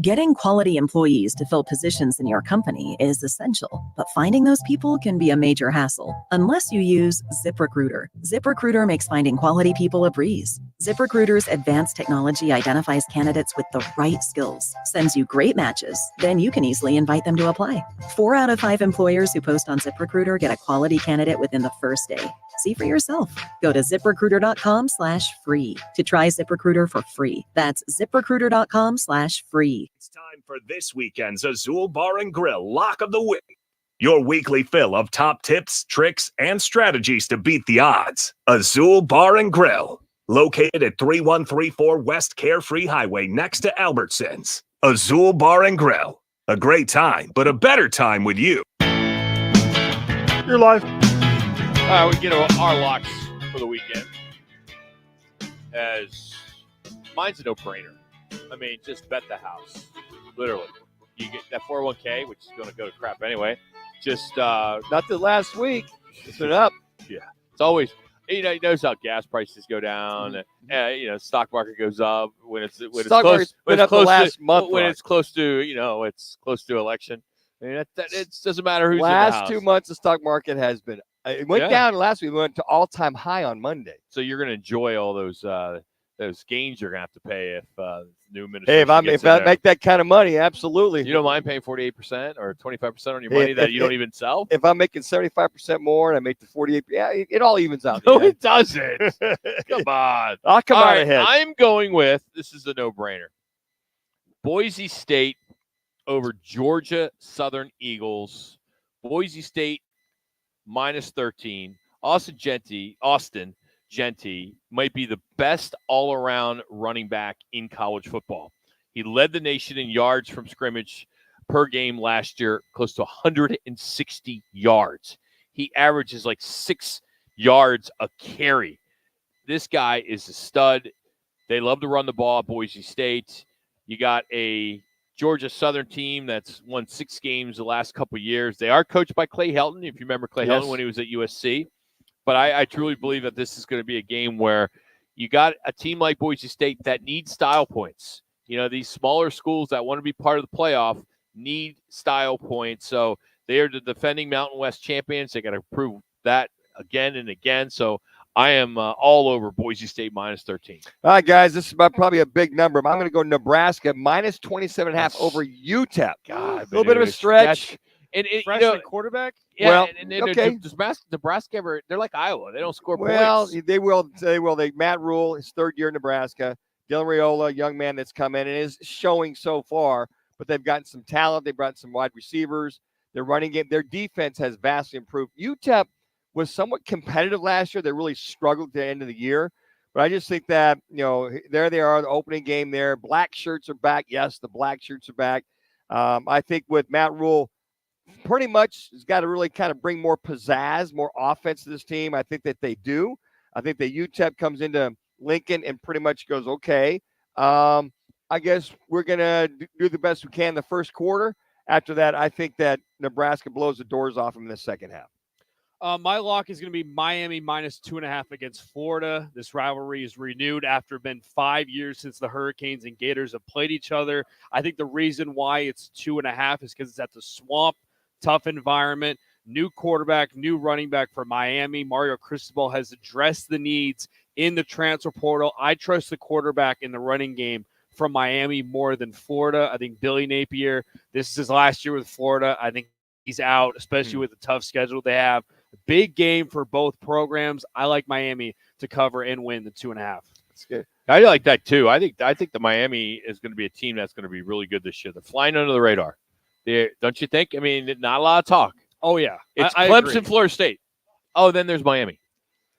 Getting quality employees to fill positions in your company is essential, but finding those people can be a major hassle unless you use ZipRecruiter. ZipRecruiter makes finding quality people a breeze. ZipRecruiter's advanced technology identifies candidates with the right skills, sends you great matches, then you can easily invite them to apply. 4 out of 5 employers who post on ZipRecruiter get a quality candidate within the first day. See for yourself. Go to ZipRecruiter.com/free to try ZipRecruiter for free. That's ZipRecruiter.com/free. It's time for this weekend's Azul Bar and Grill Lock of the Week. Your weekly fill of top tips, tricks, and strategies to beat the odds. Azul Bar and Grill, located at 3134 West Carefree Highway next to Albertsons. Azul Bar and Grill. A great time, but a better time with you. You're live. We get our locks for the weekend. As mine's a no-brainer. I mean, just bet the house. Literally. You get that 401k, which is going to go to crap anyway. Just Not the last week. It's been up. Yeah. It's always, you notice how gas prices go down. Stock market goes up when it's Stock market's been up the last month. When it's close to, it's close to election. I mean, it doesn't matter who's in the last house. 2 months, the stock market has been. It went down last week. We went to all-time high on Monday. So you're going to enjoy all those gains you're going to have to pay if new administration. Hey, if I make that kind of money, absolutely. You don't mind paying 48% or 25% on your money that you don't even sell? If I'm making 75% more and I make the 48%, yeah, it all evens out. No, it doesn't. Come on. I'll come out ahead. I'm going with, this is a no-brainer, Boise State over Georgia Southern Eagles. Boise State -13. Austin Genty might be the best all-around running back in college football. He led the nation in yards from scrimmage per game last year, close to 160 yards. He averages like 6 yards a carry. This guy is a stud. They love to run the ball at Boise State. You got a Georgia Southern team that's won 6 games the last couple of years. They are coached by Clay Helton, if you remember Clay Helton when he was at USC. But I truly believe that this is going to be a game where you got a team like Boise State that needs style points. These smaller schools that want to be part of the playoff need style points. So they are the defending Mountain West champions. They got to prove that again and again. So I am all over Boise State minus 13. All right, guys, this is probably a big number. I'm going to go Nebraska minus 27.5 over UTEP. God, a little bit of a stretch. And freshman quarterback. Yeah, Well, and okay. Nebraska, they're like Iowa. They don't score Well, points. they will. Matt Rule, his third year in Nebraska. Dylan Raiola, a young man that's come in and is showing so far, but they've gotten some talent. They've brought some wide receivers. Their running game, their defense has vastly improved. UTEP was somewhat competitive last year. They really struggled at the end of the year. But I just think that, there they are, the opening game there. Black shirts are back. Yes, the black shirts are back. I think with Matt Rule, pretty much has got to really kind of bring more pizzazz, more offense to this team. I think that they do. I think that UTEP comes into Lincoln and pretty much goes, okay, I guess we're going to do the best we can the first quarter. After that, I think that Nebraska blows the doors off them in the second half. My lock is going to be Miami minus 2.5 against Florida. This rivalry is renewed after been 5 years since the Hurricanes and Gators have played each other. I think the reason why it's 2.5 is because it's at the Swamp, tough environment, new quarterback, new running back for Miami. Mario Cristobal has addressed the needs in the transfer portal. I trust the quarterback in the running game from Miami more than Florida. I think Billy Napier, this is his last year with Florida. I think he's out, especially with the tough schedule they have. Big game for both programs. I like Miami to cover and win the 2.5. That's good. I like that too. I think the Miami is going to be a team that's going to be really good this year. They're flying under the radar. Don't you think? I mean, not a lot of talk. Oh, yeah. It's I Clemson, agree. Florida State. Oh, then there's Miami.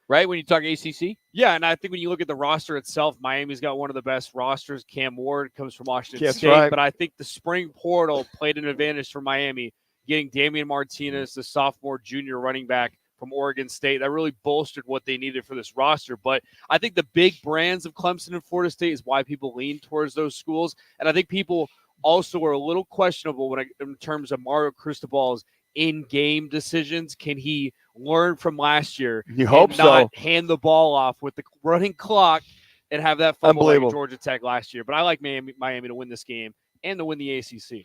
Right? When you talk ACC? Yeah, and I think when you look at the roster itself, Miami's got one of the best rosters. Cam Ward comes from Washington That's State. right. But I think the spring portal played an advantage for Miami, getting Damian Martinez, the sophomore junior running back from Oregon State. That really bolstered what they needed for this roster. But I think the big brands of Clemson and Florida State is why people lean towards those schools. And I think people also are a little questionable in terms of Mario Cristobal's in-game decisions. Can he learn from last year? You hope and not so. hand the ball off with the running clock and have that fumble like Georgia Tech last year. But I like Miami to win this game and to win the ACC.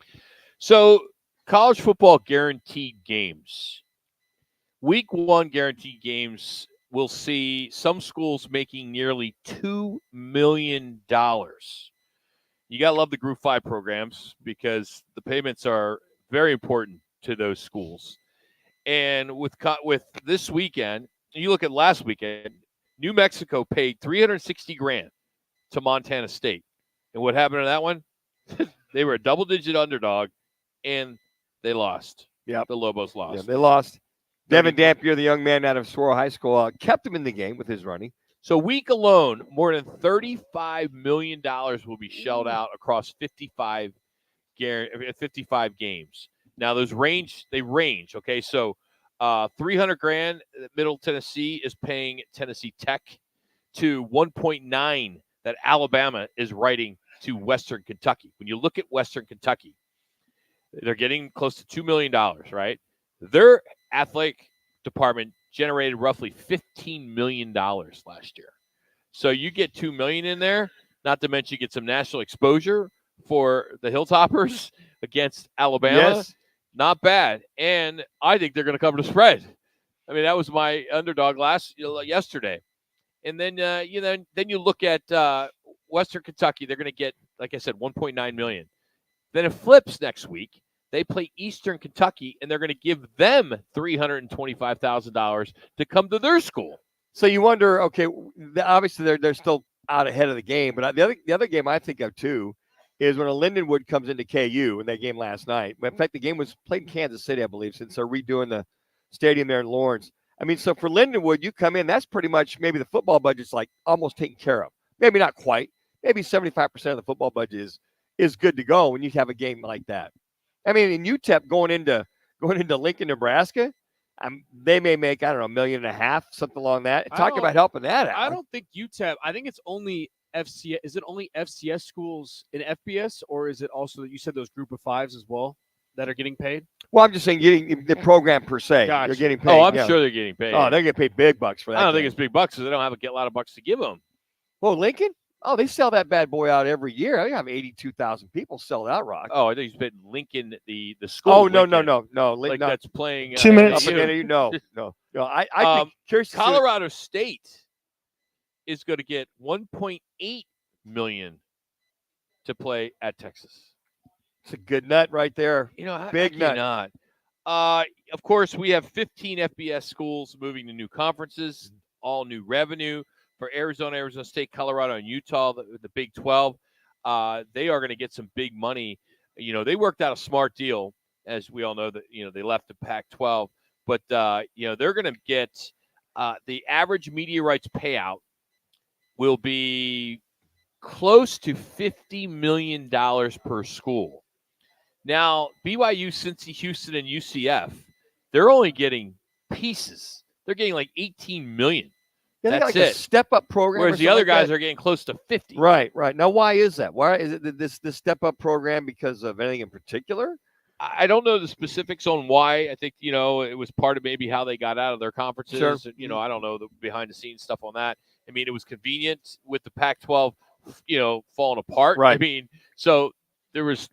So college football guaranteed games. Week 1 guaranteed games, we'll see some schools making nearly $2 million. You got to love the Group 5 programs because the payments are very important to those schools. And with this weekend, you look at last weekend, New Mexico paid $360,000 to Montana State. And what happened to that one? They were a double-digit underdog, and they lost. Yeah, the Lobos lost. Yeah, they lost. Devin Dampier, the young man out of Sorrel High School, kept him in the game with his running. So week alone, more than $35 million will be shelled out across 55 games. Now those range. Okay, so $300,000 Middle Tennessee is paying Tennessee Tech to 1.9 that Alabama is writing to Western Kentucky. When you look at Western Kentucky, they're getting close to $2 million, right? Their athletic department generated roughly $15 million last year. So you get $2 million in there, not to mention you get some national exposure for the Hilltoppers against Alabama. Yes. Not bad. And I think they're going to cover the spread. I mean, that was my underdog yesterday. And then then you look at Western Kentucky, they're going to get, like I said, $1.9 million. Then it flips next week. They play Eastern Kentucky, and they're going to give them $325,000 to come to their school. So you wonder, okay, obviously they're still out ahead of the game, but the other game I think of too is when a Lindenwood comes into KU in that game last night. In fact, the game was played in Kansas City, I believe, since they're redoing the stadium there in Lawrence. I mean, so for Lindenwood, you come in, that's pretty much maybe the football budget's like almost taken care of. Maybe not quite. Maybe 75% of the football budget is good to go when you have a game like that. I mean, in UTEP going into Lincoln, Nebraska, they may make, I don't know, $1.5 million, something along that. Talk about helping that out. I don't think UTEP. I think it's only FCS. Is it only FCS schools in FBS, or is it also, you said those group of fives as well that are getting paid? Well, I'm just saying getting the program per se. Gotcha. You're getting paid. Oh, I'm sure they're getting paid. Oh, they get paid big bucks for that. I don't think it's big bucks because they don't have a lot of bucks to give them. Well, Lincoln? Oh, they sell that bad boy out every year. I have 82,000 people sell that rock. Oh, I think he's been Lincoln, the school. Oh, no. Like that's playing 2 minutes. No. I think curious to see Colorado State is going to get $1.8 million to play at Texas. It's a good nut right there. Big nut. Not. Of course, we have 15 FBS schools moving to new conferences, all new revenue for Arizona, Arizona State, Colorado, and Utah, the Big 12. They are going to get some big money. They worked out a smart deal, as we all know that, they left the Pac-12. But, they're going to get the average media rights payout will be close to $50 million per school. Now, BYU, Cincy, Houston, and UCF, they're only getting pieces. They're getting like $18 million. Yeah, That's like it. A step-up program. Whereas the other guys are getting close to 50. Right. Now, why is that? Why is it this step-up program because of anything in particular? I don't know the specifics on why. I think, it was part of maybe how they got out of their conferences. Sure. I don't know the behind-the-scenes stuff on that. I mean, it was convenient with the Pac-12, falling apart. Right. I mean, so there was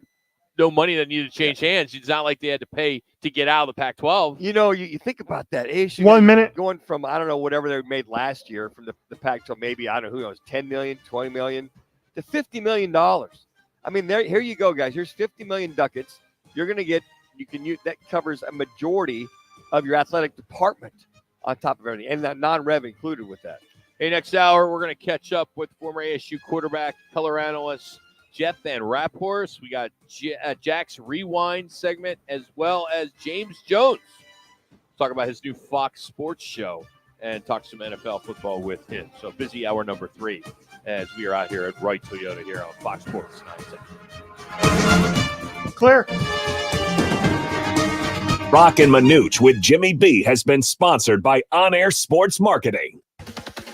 no money that needed to change hands. It's not like they had to pay to get out of the Pac-12. You think about that. ASU 1 minute. Going from, I don't know, whatever they made last year from the Pac-12, maybe, I don't know, who knows, 10 million, 20 million to $50 million. I mean, here you go, guys. Here's 50 million ducats. You're going to get, that covers a majority of your athletic department on top of everything, and that non-rev included with that. Hey, next hour, we're going to catch up with former ASU quarterback, color analyst Jeff Van Raphorst. We got Jack's Rewind segment, as well as James Jones. Talk about his new Fox Sports show and talk some NFL football with him. So busy hour number 3 as we are out here at Wright Toyota here on Fox Sports 910. Clear. Roc and Manuch with Jimmy B has been sponsored by On Air Sports Marketing.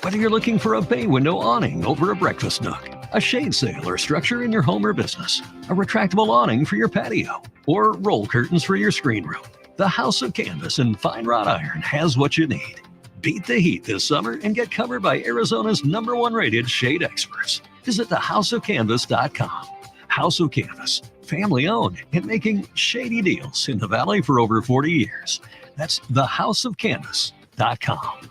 Whether you're looking for a bay window awning over a breakfast nook, a shade sail or structure in your home or business, a retractable awning for your patio, or roll curtains for your screen room, the House of Canvas and Fine Wrought Iron has what you need. Beat the heat this summer and get covered by Arizona's #1 rated shade experts. Visit thehouseofcanvas.com. House of Canvas, family owned and making shady deals in the Valley for over 40 years. That's thehouseofcanvas.com.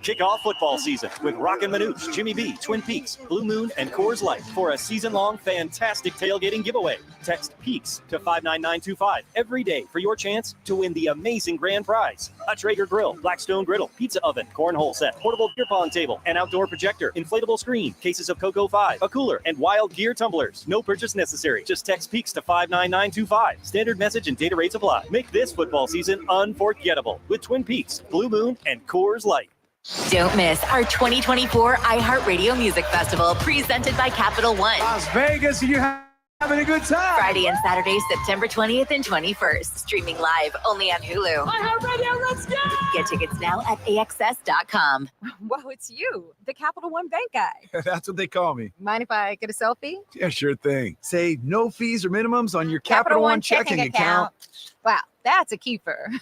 Kick off football season with Roc and Manuch, Jimmy B, Twin Peaks, Blue Moon, and Coors Light for a season-long fantastic tailgating giveaway. Text PEAKS to 59925 every day for your chance to win the amazing grand prize. A Traeger grill, Blackstone griddle, pizza oven, cornhole set, portable beer pong table, an outdoor projector, inflatable screen, cases of Cocoa 5, a cooler, and Wild Gear tumblers. No purchase necessary. Just text PEAKS to 59925. Standard message and data rates apply. Make this football season unforgettable with Twin Peaks, Blue Moon, and Coors Light. Don't miss our 2024 iHeartRadio Music Festival presented by Capital One. Las Vegas, you having a good time. Friday and Saturday, September 20th and 21st. Streaming live only on Hulu. iHeartRadio, let's go! Get tickets now at AXS.com. Whoa, it's you, the Capital One Bank guy. That's what they call me. Mind if I get a selfie? Yeah, sure thing. Say no fees or minimums on your Capital One checking account. Wow, that's a keeper.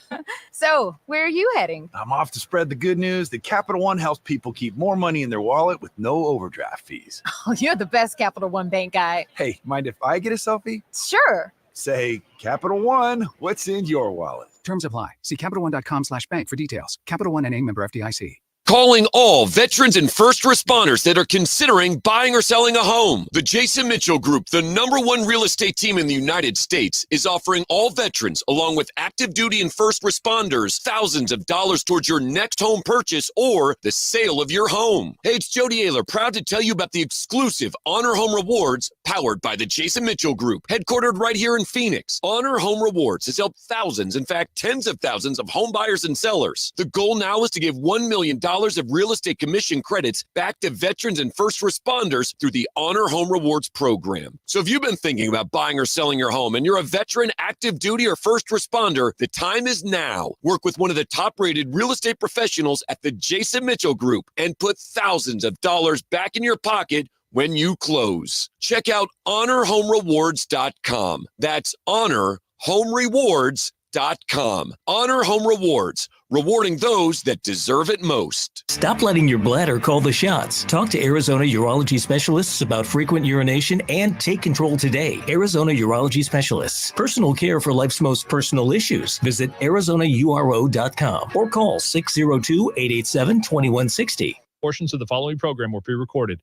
So, where are you heading? I'm off to spread the good news that Capital One helps people keep more money in their wallet with no overdraft fees. Oh, you're the best Capital One Bank guy. Hey, mind if I get a selfie? Sure. Say, Capital One, what's in your wallet? Terms apply. See CapitalOne.com/bank for details. Capital One NA, member FDIC. Calling all veterans and first responders that are considering buying or selling a home. The Jason Mitchell Group, the #1 real estate team in the United States, is offering all veterans, along with active duty and first responders, thousands of dollars towards your next home purchase or the sale of your home. Hey, it's Jody Ayler, proud to tell you about the exclusive Honor Home Rewards powered by the Jason Mitchell Group, headquartered right here in Phoenix. Honor Home Rewards has helped thousands, in fact, tens of thousands of home buyers and sellers. The goal now is to give $1 million of real estate commission credits back to veterans and first responders through the Honor Home Rewards program. So if you've been thinking about buying or selling your home and you're a veteran, active duty, or first responder, the time is now. Work with one of the top-rated real estate professionals at the Jason Mitchell Group and put thousands of dollars back in your pocket when you close. Check out honorhomerewards.com. That's honorhomerewards.com. HomeRewards.com. Honor Home Rewards, rewarding those that deserve it most. Stop letting your bladder call the shots. Talk to Arizona urology specialists about frequent urination and take control today. Arizona Urology Specialists. Personal care for life's most personal issues. Visit ArizonaURO.com or call 602-887-2160. Portions of the following program were pre-recorded.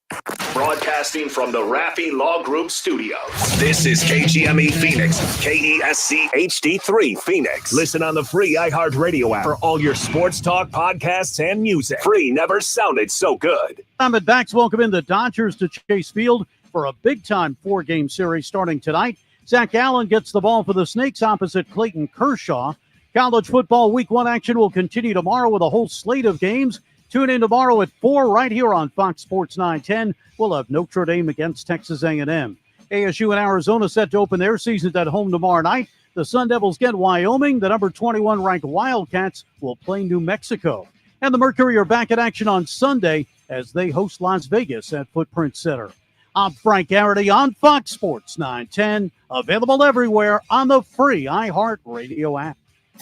Broadcasting from the Raffi Law Group Studios. This is KGME Phoenix, KESC HD3 Phoenix. Listen on the free iHeartRadio app for all your sports talk, podcasts, and music. Free never sounded so good. Diamondbacks welcome in the Dodgers to Chase Field for a big-time 4-game series starting tonight. Zach Allen gets the ball for the Snakes opposite Clayton Kershaw. College football Week 1 action will continue tomorrow with a whole slate of games. Tune in tomorrow at 4 right here on Fox Sports 910. We'll have Notre Dame against Texas A&M. ASU and Arizona set to open their seasons at home tomorrow night. The Sun Devils get Wyoming. The number 21 ranked Wildcats will play New Mexico. And the Mercury are back in action on Sunday as they host Las Vegas at Footprint Center. I'm Frank Garrity on Fox Sports 910. Available everywhere on the free iHeartRadio app.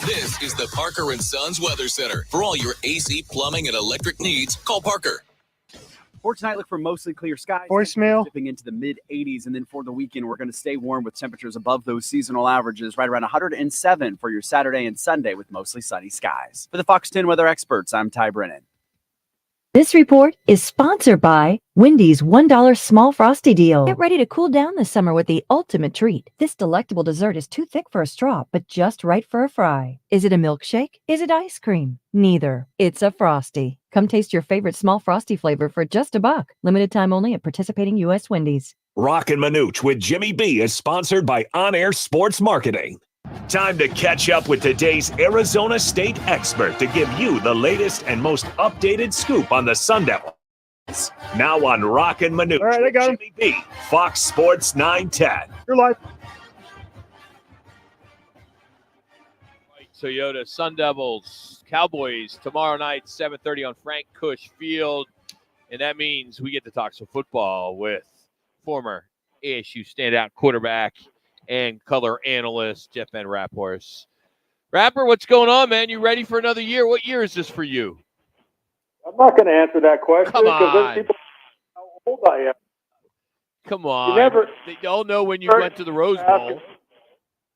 This is the Parker & Sons Weather Center. For all your AC, plumbing, and electric needs, call Parker. For tonight, look for mostly clear skies. Voicemail. Dipping into the mid-80s. And then for the weekend, we're going to stay warm with temperatures above those seasonal averages, right around 107 for your Saturday and Sunday with mostly sunny skies. For the Fox 10 weather experts, I'm Ty Brennan. This report is sponsored by Wendy's $1 Small Frosty Deal. Get ready to cool down this summer with the ultimate treat. This delectable dessert is too thick for a straw, but just right for a fry. Is it a milkshake? Is it ice cream? Neither. It's a Frosty. Come taste your favorite small Frosty flavor for just $1. Limited time only at participating U.S. Wendy's. Roc and Manuch with Jimmy B is sponsored by On Air Sports Marketing. Time to catch up with today's Arizona State expert to give you the latest and most updated scoop on the Sun Devils. Now on Roc and Manuch, All right, I got Jimmy B, Fox Sports 910. You're live. Toyota Sun Devils, Cowboys tomorrow night, 7:30 on Frank Cush Field. And that means we get to talk some football with former ASU standout quarterback and color analyst Jeff Van Rapphorst. Rapper, what's going on, man? You ready for another year? What year is this for you? I'm not going to answer that question. Come on. People know how old I am. Come on. They all know when you went to the Rose Bowl.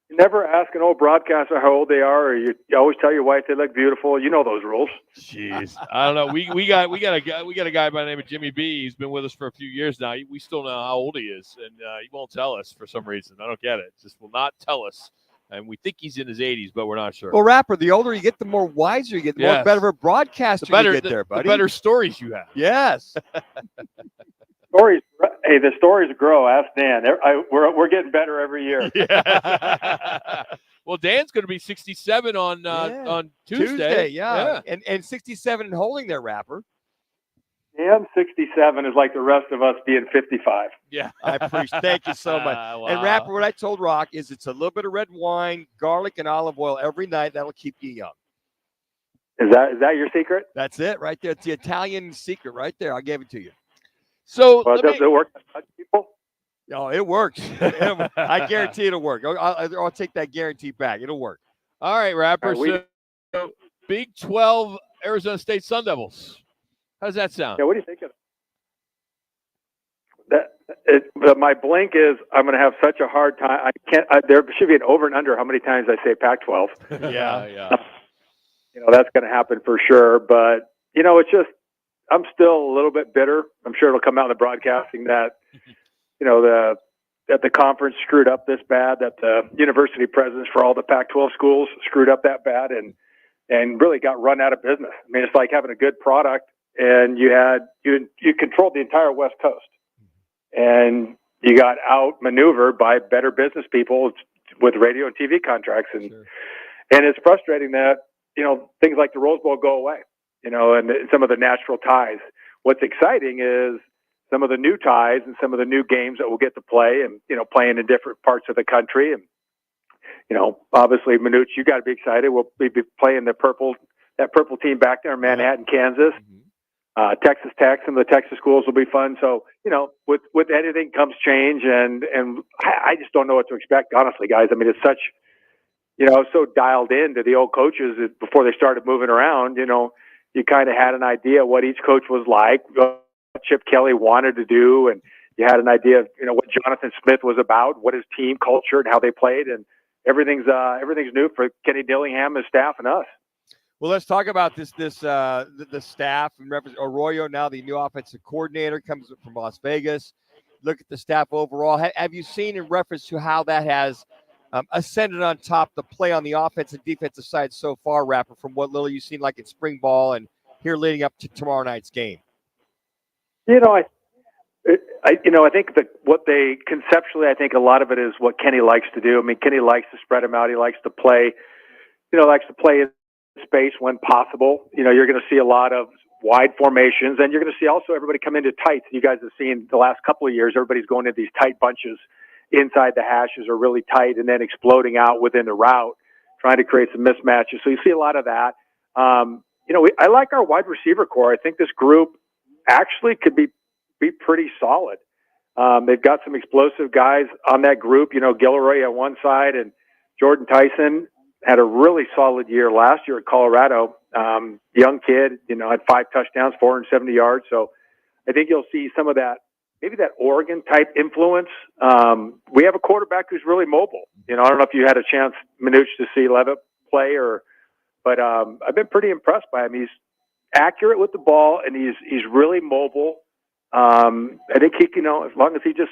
You never ask an old broadcaster how old they are, or you always tell your wife they look beautiful. You know those rules. Jeez, I don't know. We got a guy by the name of Jimmy B. He's been with us for a few years now. We still know how old he is, and he won't tell us for some reason. I don't get it. Just will not tell us. And we think he's in his 80s, but we're not sure. Well, Rapper, the older you get, the more wiser you get, the more better of a broadcaster you get there, buddy. The better stories you have. Yes. Stories. Hey, the stories grow. Ask Dan. We're getting better every year. Yeah. Well, Dan's going to be 67 on Tuesday. Yeah. And 67 and holding their Rapper. Dan 67 is like the rest of us being 55. Yeah. I appreciate. Thank you so much. Wow. And Rapper, what I told Rock is it's a little bit of red wine, garlic, and olive oil every night. That'll keep you young. Is that your secret? That's it right there. It's the Italian secret right there. I gave it to you. So does it work on people? No, it works. I guarantee it'll work. I'll take that guarantee back. It'll work. All right, Rapper. So Big 12 Arizona State Sun Devils. How does that sound? Yeah, what do you think of that? My blink is I'm going to have such a hard time. I can't. There should be an over and under how many times I say Pac-12. Yeah. That's going to happen for sure. But it's just I'm still a little bit bitter. I'm sure it'll come out in the broadcasting that that the conference screwed up this bad, that the university presidents for all the Pac-12 schools screwed up that bad, and really got run out of business. I mean, it's like having a good product. And you controlled the entire West Coast, and you got outmaneuvered by better business people with radio and TV contracts, and it's frustrating that things like the Rose Bowl go away, and some of the natural ties. What's exciting is some of the new ties and some of the new games that we'll get to play, and playing in different parts of the country, and obviously Manuch, you got to be excited. We'll be playing that purple team back there in Manhattan, Kansas. Texas Tech, some of the Texas schools will be fun. So, with anything comes change, and I just don't know what to expect, honestly, guys. I mean, it's such so dialed in to the old coaches that before they started moving around. You kind of had an idea what each coach was like, what Chip Kelly wanted to do, and you had an idea of what Jonathan Smith was about, what his team culture and how they played, and everything's new for Kenny Dillingham, his staff, and us. Well, let's talk about the staff. And Arroyo, now the new offensive coordinator, comes from Las Vegas. Look at the staff overall. Have you seen in reference to how that has ascended on top the play on the offensive and defensive side so far, Rapper, from what little you've seen like in spring ball and here leading up to tomorrow night's game? I think that what they conceptually, I think a lot of it is what Kenny likes to do. I mean, Kenny likes to spread them out. He likes to play, in space when possible. You're going to see a lot of wide formations, and you're going to see also everybody come into tights. You guys have seen the last couple of years, everybody's going into these tight bunches inside the hashes are really tight and then exploding out within the route, trying to create some mismatches. So you see a lot of that. I like our wide receiver core. I think this group actually could be pretty solid. They've got some explosive guys on that group. Gilroy on one side and Jordan Tyson had a really solid year last year at Colorado. Young kid, had 5 touchdowns, 470 yards. So I think you'll see some of that, maybe that Oregon type influence. We have a quarterback who's really mobile. I don't know if you had a chance, Manuch, to see Levitt play but I've been pretty impressed by him. He's accurate with the ball and he's really mobile. I think he can, as long as he just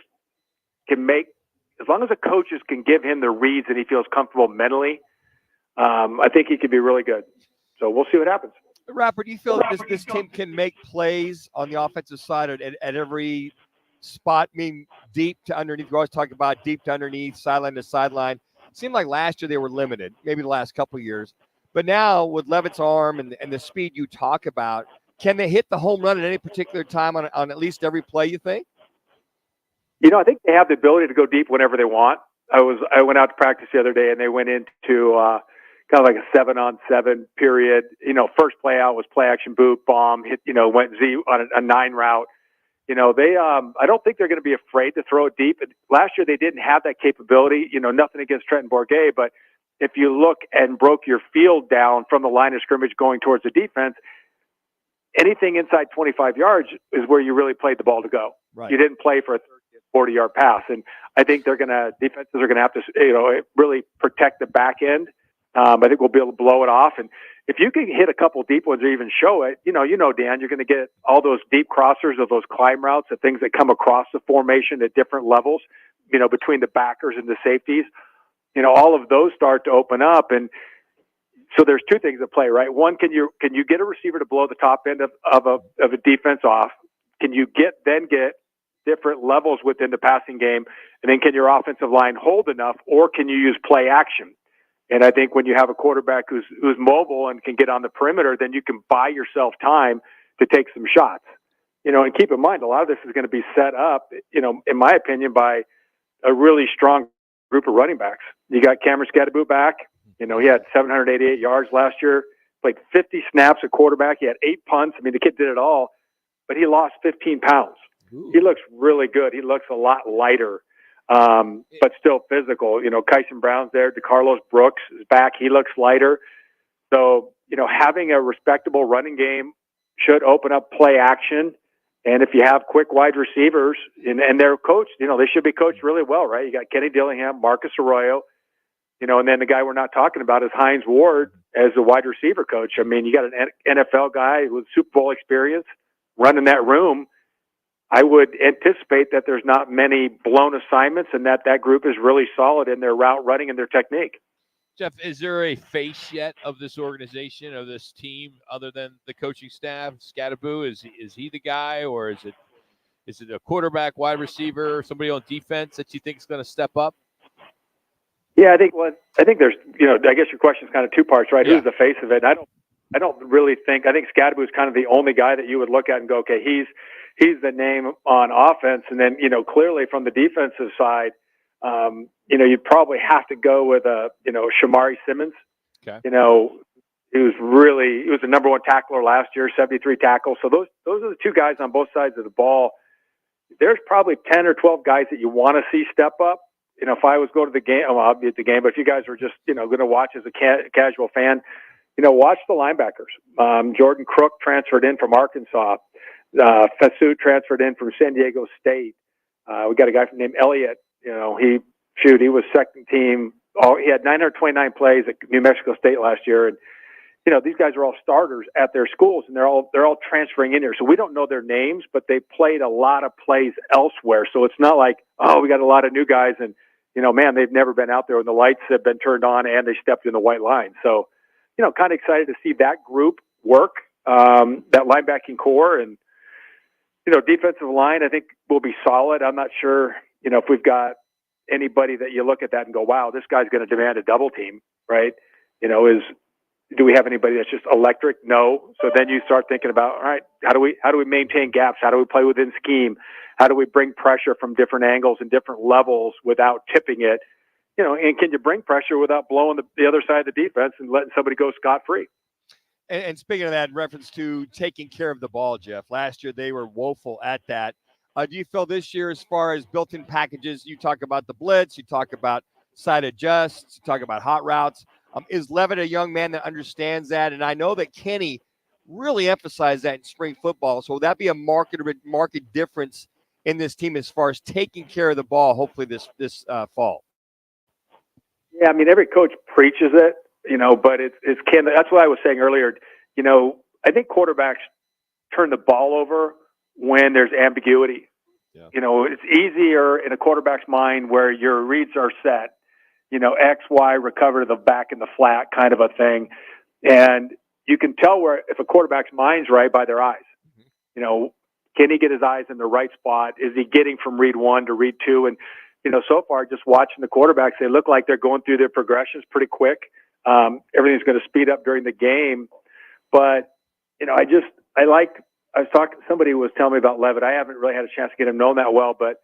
can as long as the coaches can give him the reads and he feels comfortable mentally, I think he could be really good. So we'll see what happens. Rapper, do you feel that this team can make plays on the offensive side at every spot? I mean, deep to underneath. We're always talking about deep to underneath, sideline to sideline. It seemed like last year they were limited, maybe the last couple of years. But now with Levitt's arm and the speed you talk about, can they hit the home run at any particular time on at least every play, you think? I think they have the ability to go deep whenever they want. I went out to practice the other day and they went into kind of like a 7-on-7 period. First play out was play action boot, bomb, hit, went Z on a 9 route. I don't think they're going to be afraid to throw it deep. Last year they didn't have that capability. Nothing against Trenton Bourget, but if you look and broke your field down from the line of scrimmage going towards the defense, anything inside 25 yards is where you really played the ball to go. Right. You didn't play for a 40-yard pass. And I think defenses are going to have to, really protect the back end. I think we'll be able to blow it off. And if you can hit a couple deep ones or even show it, Dan, you're going to get all those deep crossers of those climb routes, the things that come across the formation at different levels, between the backers and the safeties. All of those start to open up. And so there's 2 things at play, right? One, can you get a receiver to blow the top end of a defense off? Can you get different levels within the passing game? And then can your offensive line hold enough, or can you use play action? And I think when you have a quarterback who's mobile and can get on the perimeter, then you can buy yourself time to take some shots. And keep in mind, a lot of this is going to be set up, in my opinion, by a really strong group of running backs. You got Cameron Scadaboo back. He had 788 yards last year, played 50 snaps at quarterback. He had 8 punts. I mean, the kid did it all, but he lost 15 pounds. Ooh. He looks really good. He looks a lot lighter, but still physical. Kyson Brown's there. DeCarlos Brooks is back. He looks lighter. So, having a respectable running game should open up play action. And if you have quick wide receivers and they're coached, they should be coached really well, right? You got Kenny Dillingham, Marcus Arroyo, and then the guy we're not talking about is Hines Ward as a wide receiver coach. I mean, you got an NFL guy with Super Bowl experience running that room. I would anticipate that there's not many blown assignments and that group is really solid in their route running and their technique. Jeff, is there a face yet of this organization, of this team, other than the coaching staff? Scadaboo, is he the guy, or is it a quarterback, wide receiver, somebody on defense that you think is going to step up? Yeah, I think there's, I guess your question is kind of 2 parts, right? Yeah. Who's the face of it? I don't really think. I think Scadaboo is kind of the only guy that you would look at and go, okay, he's the name on offense. And then, clearly from the defensive side, you'd probably have to go with Shamari Simmons. Okay. He was the number 1 tackler last year, 73 tackles. So those are the 2 guys on both sides of the ball. There's probably 10 or 12 guys that you want to see step up. if I was going to the game, well, I'll be at the game, but if you guys were just, going to watch as a casual fan, watch the linebackers. Jordan Crook transferred in from Arkansas. Fasu transferred in from San Diego State. We got a guy named Elliott. He was second team. He had 929 plays at New Mexico State last year. And, these guys are all starters at their schools, and they're all transferring in here. So we don't know their names, but they played a lot of plays elsewhere. So it's not like, we got a lot of new guys and, man, they've never been out there when the lights have been turned on and they stepped in the white line. So, kind of excited to see that group work, that linebacking core. And, defensive line, I think, will be solid. I'm not sure, if we've got anybody that you look at that and go, wow, this guy's going to demand a double team, right? Do we have anybody that's just electric? No. So then you start thinking about, all right, how do we maintain gaps? How do we play within scheme? How do we bring pressure from different angles and different levels without tipping it? And can you bring pressure without blowing the other side of the defense and letting somebody go scot-free? And speaking of that, in reference to taking care of the ball, Jeff, last year they were woeful at that. Do you feel this year, as far as built-in packages, you talk about the blitz, you talk about side adjusts, you talk about hot routes. Is Levitt a young man that understands that? And I know that Kenny really emphasized that in spring football. So will that be a market difference in this team as far as taking care of the ball, hopefully this fall? Yeah, I mean, every coach preaches it, but it's Ken. That's what I was saying earlier. I think quarterbacks turn the ball over when there's ambiguity. Yeah. It's easier in a quarterback's mind where your reads are set, X, Y, recover to the back in the flat kind of a thing. And you can tell if a quarterback's mind's right by their eyes. Mm-hmm. Can he get his eyes in the right spot? Is he getting from read 1 to read 2? And, so far just watching the quarterbacks, they look like they're going through their progressions pretty quick. Everything's going to speed up during the game. But, I was talking, somebody was telling me about Levitt. I haven't really had a chance to get him known that well, but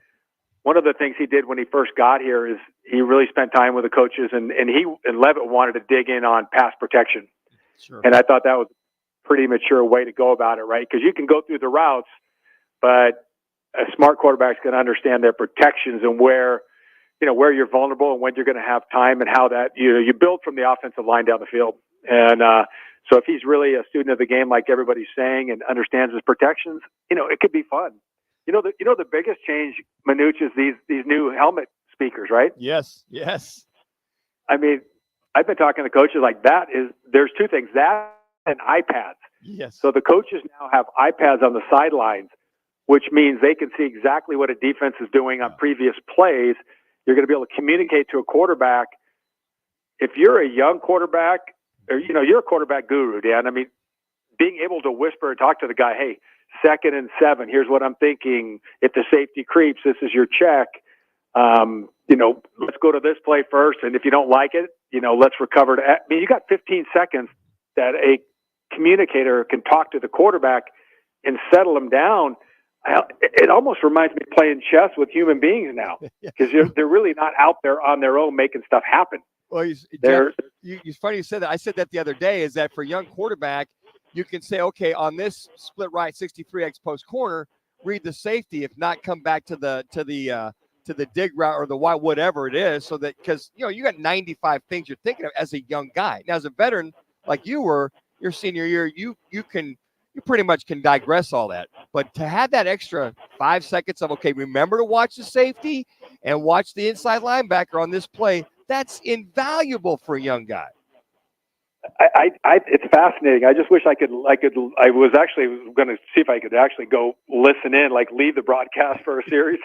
one of the things he did when he first got here is he really spent time with the coaches, and Levitt wanted to dig in on pass protection. Sure. And I thought that was a pretty mature way to go about it, right? Because you can go through the routes, but a smart quarterback's going to understand their protections and where you're vulnerable and when you're going to have time, and how that you build from the offensive line down the field. And so if he's really a student of the game, like everybody's saying, and understands his protections, it could be fun. The biggest change, Manuch, is these new helmet speakers, right? Yes. I mean, I've been talking to coaches like that. There's two things, that and iPads. Yes. So the coaches now have iPads on the sidelines, which means they can see exactly what a defense is doing on previous plays. You're going to be able to communicate to a quarterback. If you're a young quarterback, or you're a quarterback guru, Dan. I mean, being able to whisper and talk to the guy, hey, 2nd and 7, here's what I'm thinking. If the safety creeps, this is your check. Let's go to this play first, and if you don't like it, let's recover. You got 15 seconds that a communicator can talk to the quarterback and settle him down. It almost reminds me of playing chess with human beings now, because they're really not out there on their own making stuff happen. Well, it's funny you said that. I said that the other day, is that for a young quarterback, you can say, okay, on this split right 63X post corner, read the safety. If not, come back to the dig route or the wide, whatever it is, so that, because you got 95 things you're thinking of as a young guy. Now, as a veteran like you were, your senior year, you pretty much can digress all that. But to have that extra 5 seconds of, okay, remember to watch the safety and watch the inside linebacker on this play, that's invaluable for a young guy. It's fascinating. I just wish I was actually going to see if I could actually go listen in, like leave the broadcast for a series,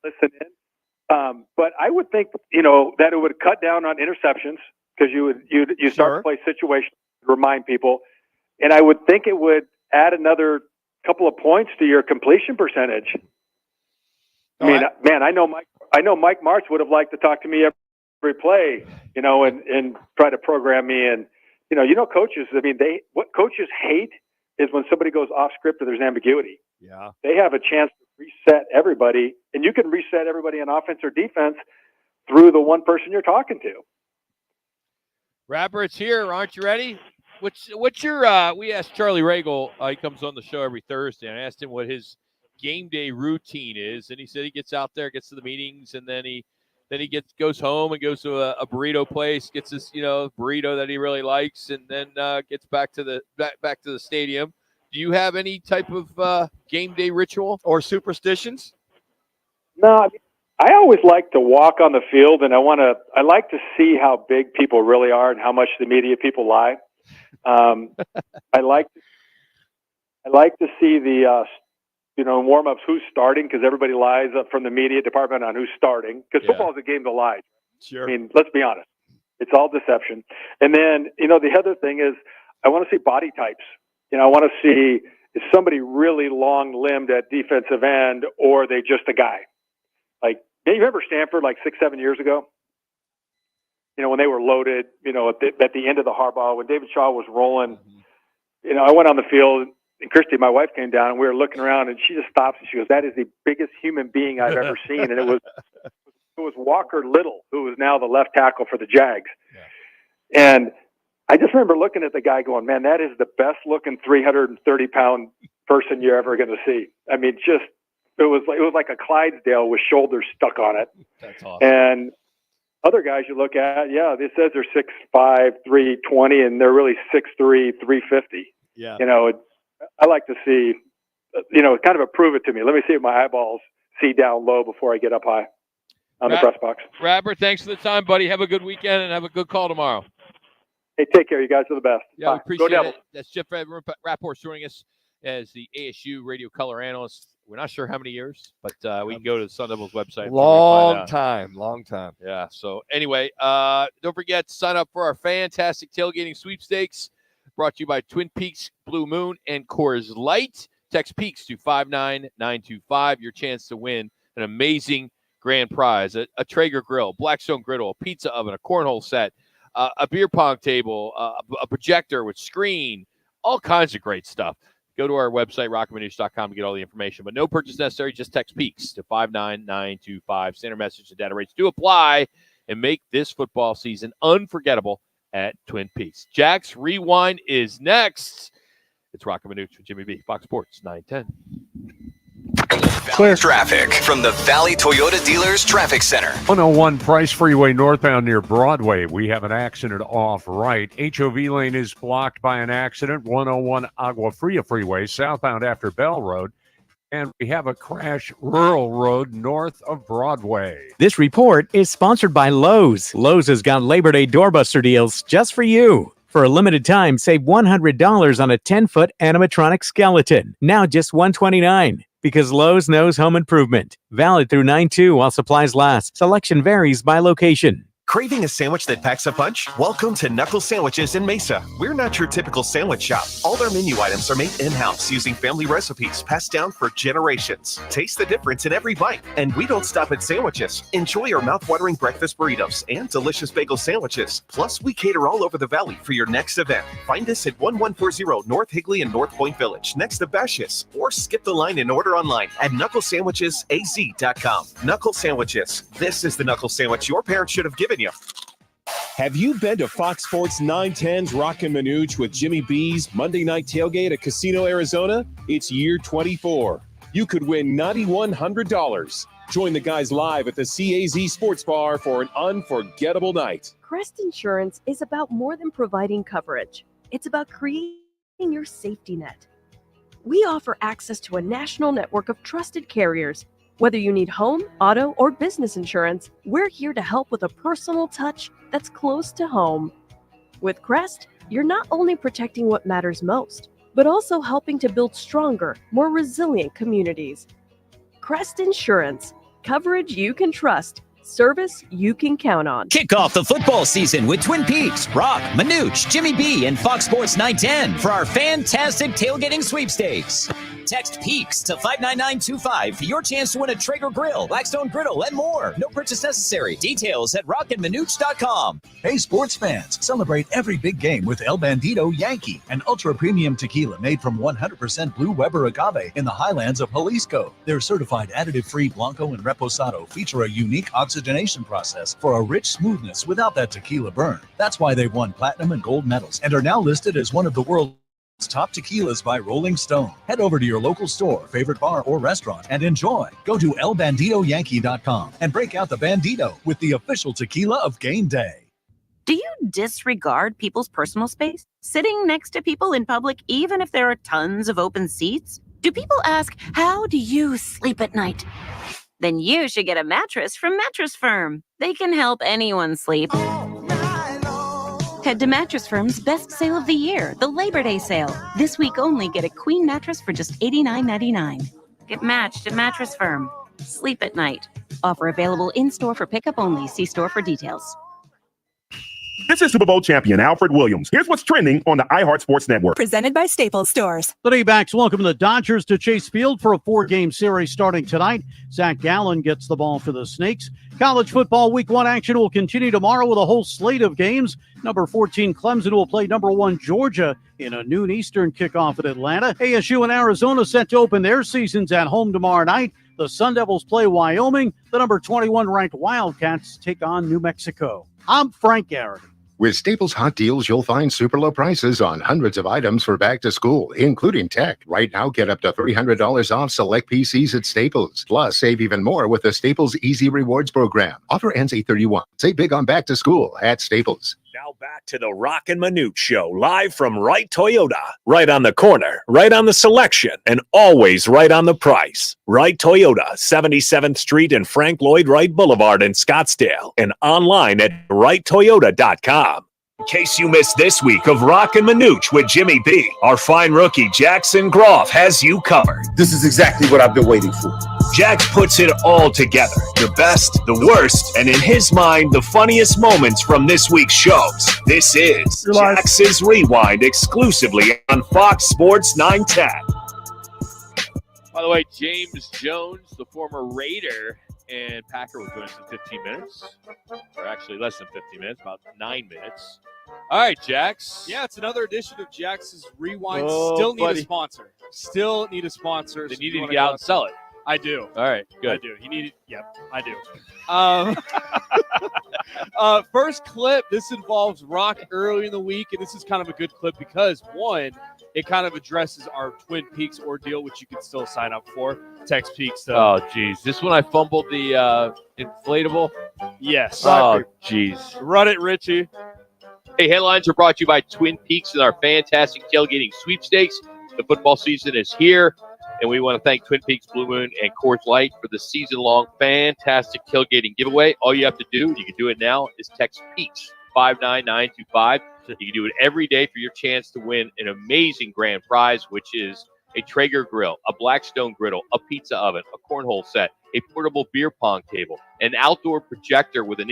listen in. But I would think, that it would cut down on interceptions, because you start to play situations to remind people. And I would think it would add another couple of points to your completion percentage. I mean, man, I know Mike Martz would have liked to talk to me every play, and try to program me. And, coaches, I mean, what coaches hate is when somebody goes off script or there's ambiguity. Yeah. They have a chance to reset everybody, and you can reset everybody on offense or defense through the one person you're talking to. Rapper, it's here. Aren't you ready? What's your we asked Charlie Regal, he comes on the show every Thursday, and I asked him what his game day routine is, and he said he gets out there, gets to the meetings, and then he Then he goes home and goes to a burrito place, gets this burrito that he really likes, and then gets back to the stadium. Do you have any type of game day ritual or superstitions? No, I always like to walk on the field, and I like to see how big people really are and how much the media people lie. I like to see the warm-ups, who's starting, because everybody lies up from the media department on who's starting, because football is a game to lie. Sure. I mean, let's be honest. It's all deception. And then, the other thing is I want to see body types. I want to see, is somebody really long-limbed at defensive end, or are they just a guy? Like, you remember Stanford like 6-7 years ago? When they were loaded, at the end of the Harbaugh, when David Shaw was rolling, I went on the field, and Christy, my wife, came down, and we were looking around, and she just stops, and she goes, "That is the biggest human being I've ever seen." And it was Walker Little, who is now the left tackle for the Jags. Yeah. And I just remember looking at the guy going, "Man, that is the best looking 330-pound person you're ever going to see." I mean, it was like a Clydesdale with shoulders stuck on it. That's awesome. And other guys you look at, it says they're 6'5", 320, and they're really 6'3", 350. Yeah. I like to see, kind of a prove it to me. Let me see if my eyeballs see down low before I get up high on the press box. Rapper, thanks for the time, buddy. Have a good weekend and have a good call tomorrow. Hey, take care. You guys are the best. Yeah, Bye. we appreciate Go Devils. it. That's Jeff Rapport joining us as the ASU radio color analyst. We're not sure how many years, but we can go to the Sun Devils website. Long time. Yeah. So anyway, don't forget to sign up for our fantastic tailgating sweepstakes brought to you by Twin Peaks, Blue Moon, and Coors Light. Text Peaks to 59925. Your chance to win an amazing grand prize, a Traeger grill, Blackstone griddle, a pizza oven, a cornhole set, a beer pong table, a projector with screen, all kinds of great stuff. Go to our website, rockandmanuch.com, to get all the information. But no purchase necessary. Just text Peaks to 59925. Standard message and data rates do apply, and make this football season unforgettable at Twin Peaks. Jack's Rewind is next. It's Roc and Manuch with Jimmy B. Fox Sports 910. Clear traffic from the Valley Toyota Dealers Traffic Center. 101 Price Freeway northbound near Broadway. We have an accident off right. HOV lane is blocked by an accident. 101 Agua Fria Freeway southbound after Bell Road. And we have a crash Rural Road north of Broadway. This report is sponsored by Lowe's. Lowe's has got Labor Day doorbuster deals just for you. For a limited time, save $100 on a 10-foot animatronic skeleton. Now just $129. Because Lowe's knows home improvement. Valid through 9/2 while supplies last. Selection varies by location. Craving a sandwich that packs a punch? Welcome to Knuckle Sandwiches in Mesa. We're not your typical sandwich shop. All our menu items are made in-house using family recipes passed down for generations. Taste the difference in every bite. And we don't stop at sandwiches. Enjoy our mouth-watering breakfast burritos and delicious bagel sandwiches. Plus, we cater all over the valley for your next event. Find us at 1140 North Higley in North Point Village, next to Bashas'. Or skip the line and order online at knucklesandwichesaz.com. Knuckle Sandwiches. This is the knuckle sandwich your parents should have given you. Have you been to Fox Sports 910's Roc and Manuch with Jimmy B's Monday Night Tailgate at Casino, Arizona? It's year 24. You could win $9,100. Join the guys live at the CAZ Sports Bar for an unforgettable night. Crest Insurance is about more than providing coverage. It's about creating your safety net. We offer access to a national network of trusted carriers. Whether you need home, auto, or business insurance, we're here to help with a personal touch that's close to home. With Crest, you're not only protecting what matters most, but also helping to build stronger, more resilient communities. Crest Insurance, coverage you can trust, service you can count on. Kick off the football season with Twin Peaks, Roc, Manuch, Jimmy B, and Fox Sports 910 for our fantastic tailgating sweepstakes. Text Peaks to 59925 for your chance to win a Traeger grill, Blackstone griddle, and more. No purchase necessary. Details at rockandmanuch.com. Hey, sports fans, celebrate every big game with El Bandito Yankee, an ultra-premium tequila made from 100% Blue Weber agave in the highlands of Jalisco. Their certified additive-free Blanco and Reposado feature a unique oxygenation process for a rich smoothness without that tequila burn. That's why they've won platinum and gold medals and are now listed as one of the world's Top tequilas by Rolling Stone. Head over to your local store, favorite bar, or restaurant and enjoy. Go to elbanditoyankee.com and break out the Bandito with the official tequila of game day. Do you disregard people's personal space? Sitting next to people in public, even if there are tons of open seats? Do people ask, how do you sleep at night? Then you should get a mattress from Mattress Firm. They can help anyone sleep. Head to Mattress Firm's best sale of the year, the Labor Day sale. This week only, get a queen mattress for just $89.99. Get matched at Mattress Firm. Sleep at night. Offer available in-store for pickup only. See store for details. This is Super Bowl champion Alfred Williams. Here's what's trending on the iHeart Sports Network. Presented by Staples Stores. The D-backs welcome the Dodgers to Chase Field for a 4-game series starting tonight. Zach Gallen gets the ball for the Snakes. College football week 1 action will continue tomorrow with a whole slate of games. Number 14 Clemson will play number 1 Georgia in a noon Eastern kickoff at Atlanta. ASU and Arizona set to open their seasons at home tomorrow night. The Sun Devils play Wyoming. The number 21 ranked Wildcats take on New Mexico. I'm Frank Garrity. With Staples Hot Deals, you'll find super low prices on hundreds of items for back to school, including tech. Right now, get up to $300 off select PCs at Staples. Plus, save even more with the Staples Easy Rewards program. Offer ends 8/31. Save big on back to school at Staples. Now back to the Roc and Manuch Show, live from Wright Toyota. Right on the corner, right on the selection, and always right on the price. Wright Toyota, 77th Street and Frank Lloyd Wright Boulevard in Scottsdale, and online at wrighttoyota.com. In case you missed this week of Roc and Manuch with Jimmy B, our fine rookie Jackson Groff has you covered. This is exactly what I've been waiting for. Jax puts it all together. The best, the worst, and in his mind, the funniest moments from this week's shows. This is Jax's Rewind exclusively on Fox Sports 910. By the way, James Jones, the former Raider and Packer, will join us in 15 minutes. Or actually less than 15 minutes, about 9 minutes. All right, Jax. Yeah, it's another edition of Jax's Rewind. Oh, Still need buddy. a sponsor. Still need a sponsor. They So need if you to wanna get go out and sell it. I do. All right, good. I do. He needed. Yep, I do. First clip. This involves Rock early in the week, and this is kind of a good clip because one, it kind of addresses our Twin Peaks ordeal, which you can still sign up for. Text Peaks. Oh, geez. This one I fumbled the inflatable? Yes. Oh, geez. Run it, Richie. Hey, headlines are brought to you by Twin Peaks and our fantastic tailgating sweepstakes. The football season is here, and we want to thank Twin Peaks Blue Moon and Coors Light for the season-long fantastic tailgating giveaway. All you have to do, you can do it now, is text Peaks 59925. You can do it every day for your chance to win an amazing grand prize, which is a Traeger grill, a Blackstone griddle, a pizza oven, a cornhole set, a portable beer pong table, an outdoor projector with an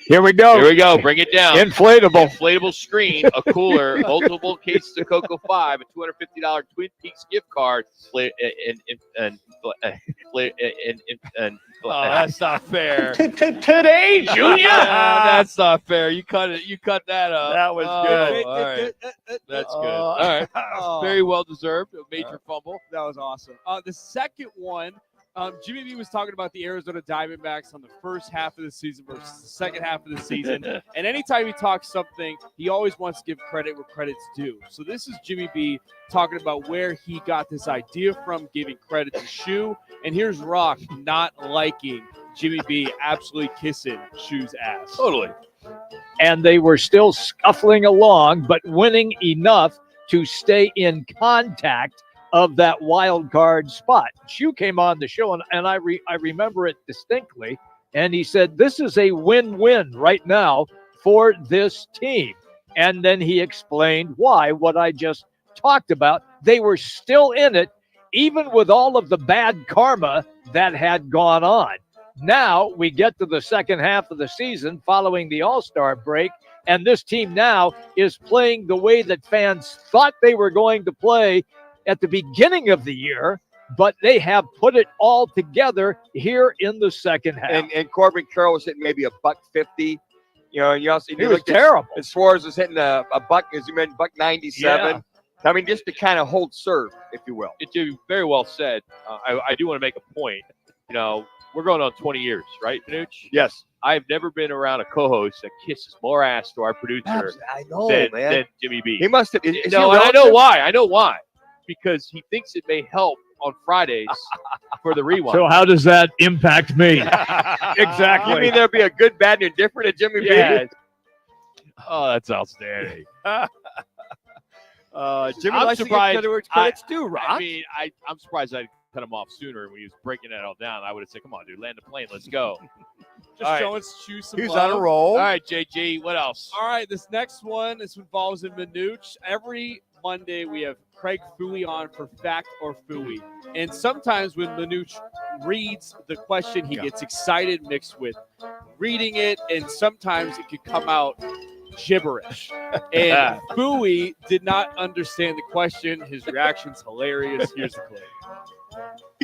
Here we go. Here we go. Bring it down. Inflatable Screen, a cooler, multiple cases of Cocoa 5, a $250 Twin Peaks gift card, Oh, that's not fair. Today, Junior. That's not fair. You cut it. You cut that up. That was good. All right. That's good. All right. Very well deserved. A major fumble. That was awesome. The second one, Jimmy B was talking about the Arizona Diamondbacks on the first half of the season versus the second half of the season. And anytime he talks something, he always wants to give credit where credit's due. So this is Jimmy B talking about where he got this idea from, giving credit to Shu. And here's Rock not liking Jimmy B absolutely kissing Shu's ass. Totally. And they were still scuffling along, but winning enough to stay in contact of that wild card spot. Shu came on the show, and I remember it distinctly, and he said, this is a win-win right now for this team. And then he explained why, what I just talked about. They were still in it, even with all of the bad karma that had gone on. Now we get to the second half of the season following the All-Star break, and this team now is playing the way that fans thought they were going to play at the beginning of the year, but they have put it all together here in the second half. And Corbin Carroll was hitting maybe $150. You know, and you also He was terrible. And Suarez was hitting a buck, as you mentioned, $197. Yeah. I mean, just to kind of hold serve, if you will. It's very well said. I do want to make a point. we're going on 20 years, right, Manuch? Yes. I've never been around a co-host that kisses more ass to our producer than Jimmy B. He must have. Is he a and I relative? know why. I know why. Because he thinks it may help on Fridays for the rewind. So how does that impact me? Exactly. You mean there'd be a good, bad, and indifferent at Jimmy Yeah. B? Oh, that's outstanding. Jimmy I'm likes surprised. to get credits too, Rock. I mean, I'm surprised I cut him off sooner when he was breaking that all down. I would have said, "Come on, dude, land the plane. Let's go." Just All right. showing Stu some He's love. on a roll. All right, JG, what else? All right, this next one, this involves in Manuch. Every Monday we have Craig Fooey on for Fact or Fooey. And sometimes when Manuch reads the question, he gets excited mixed with reading it, and sometimes it could come out gibberish. And Fooey did not understand the question. His reaction's hilarious. Here's the clip.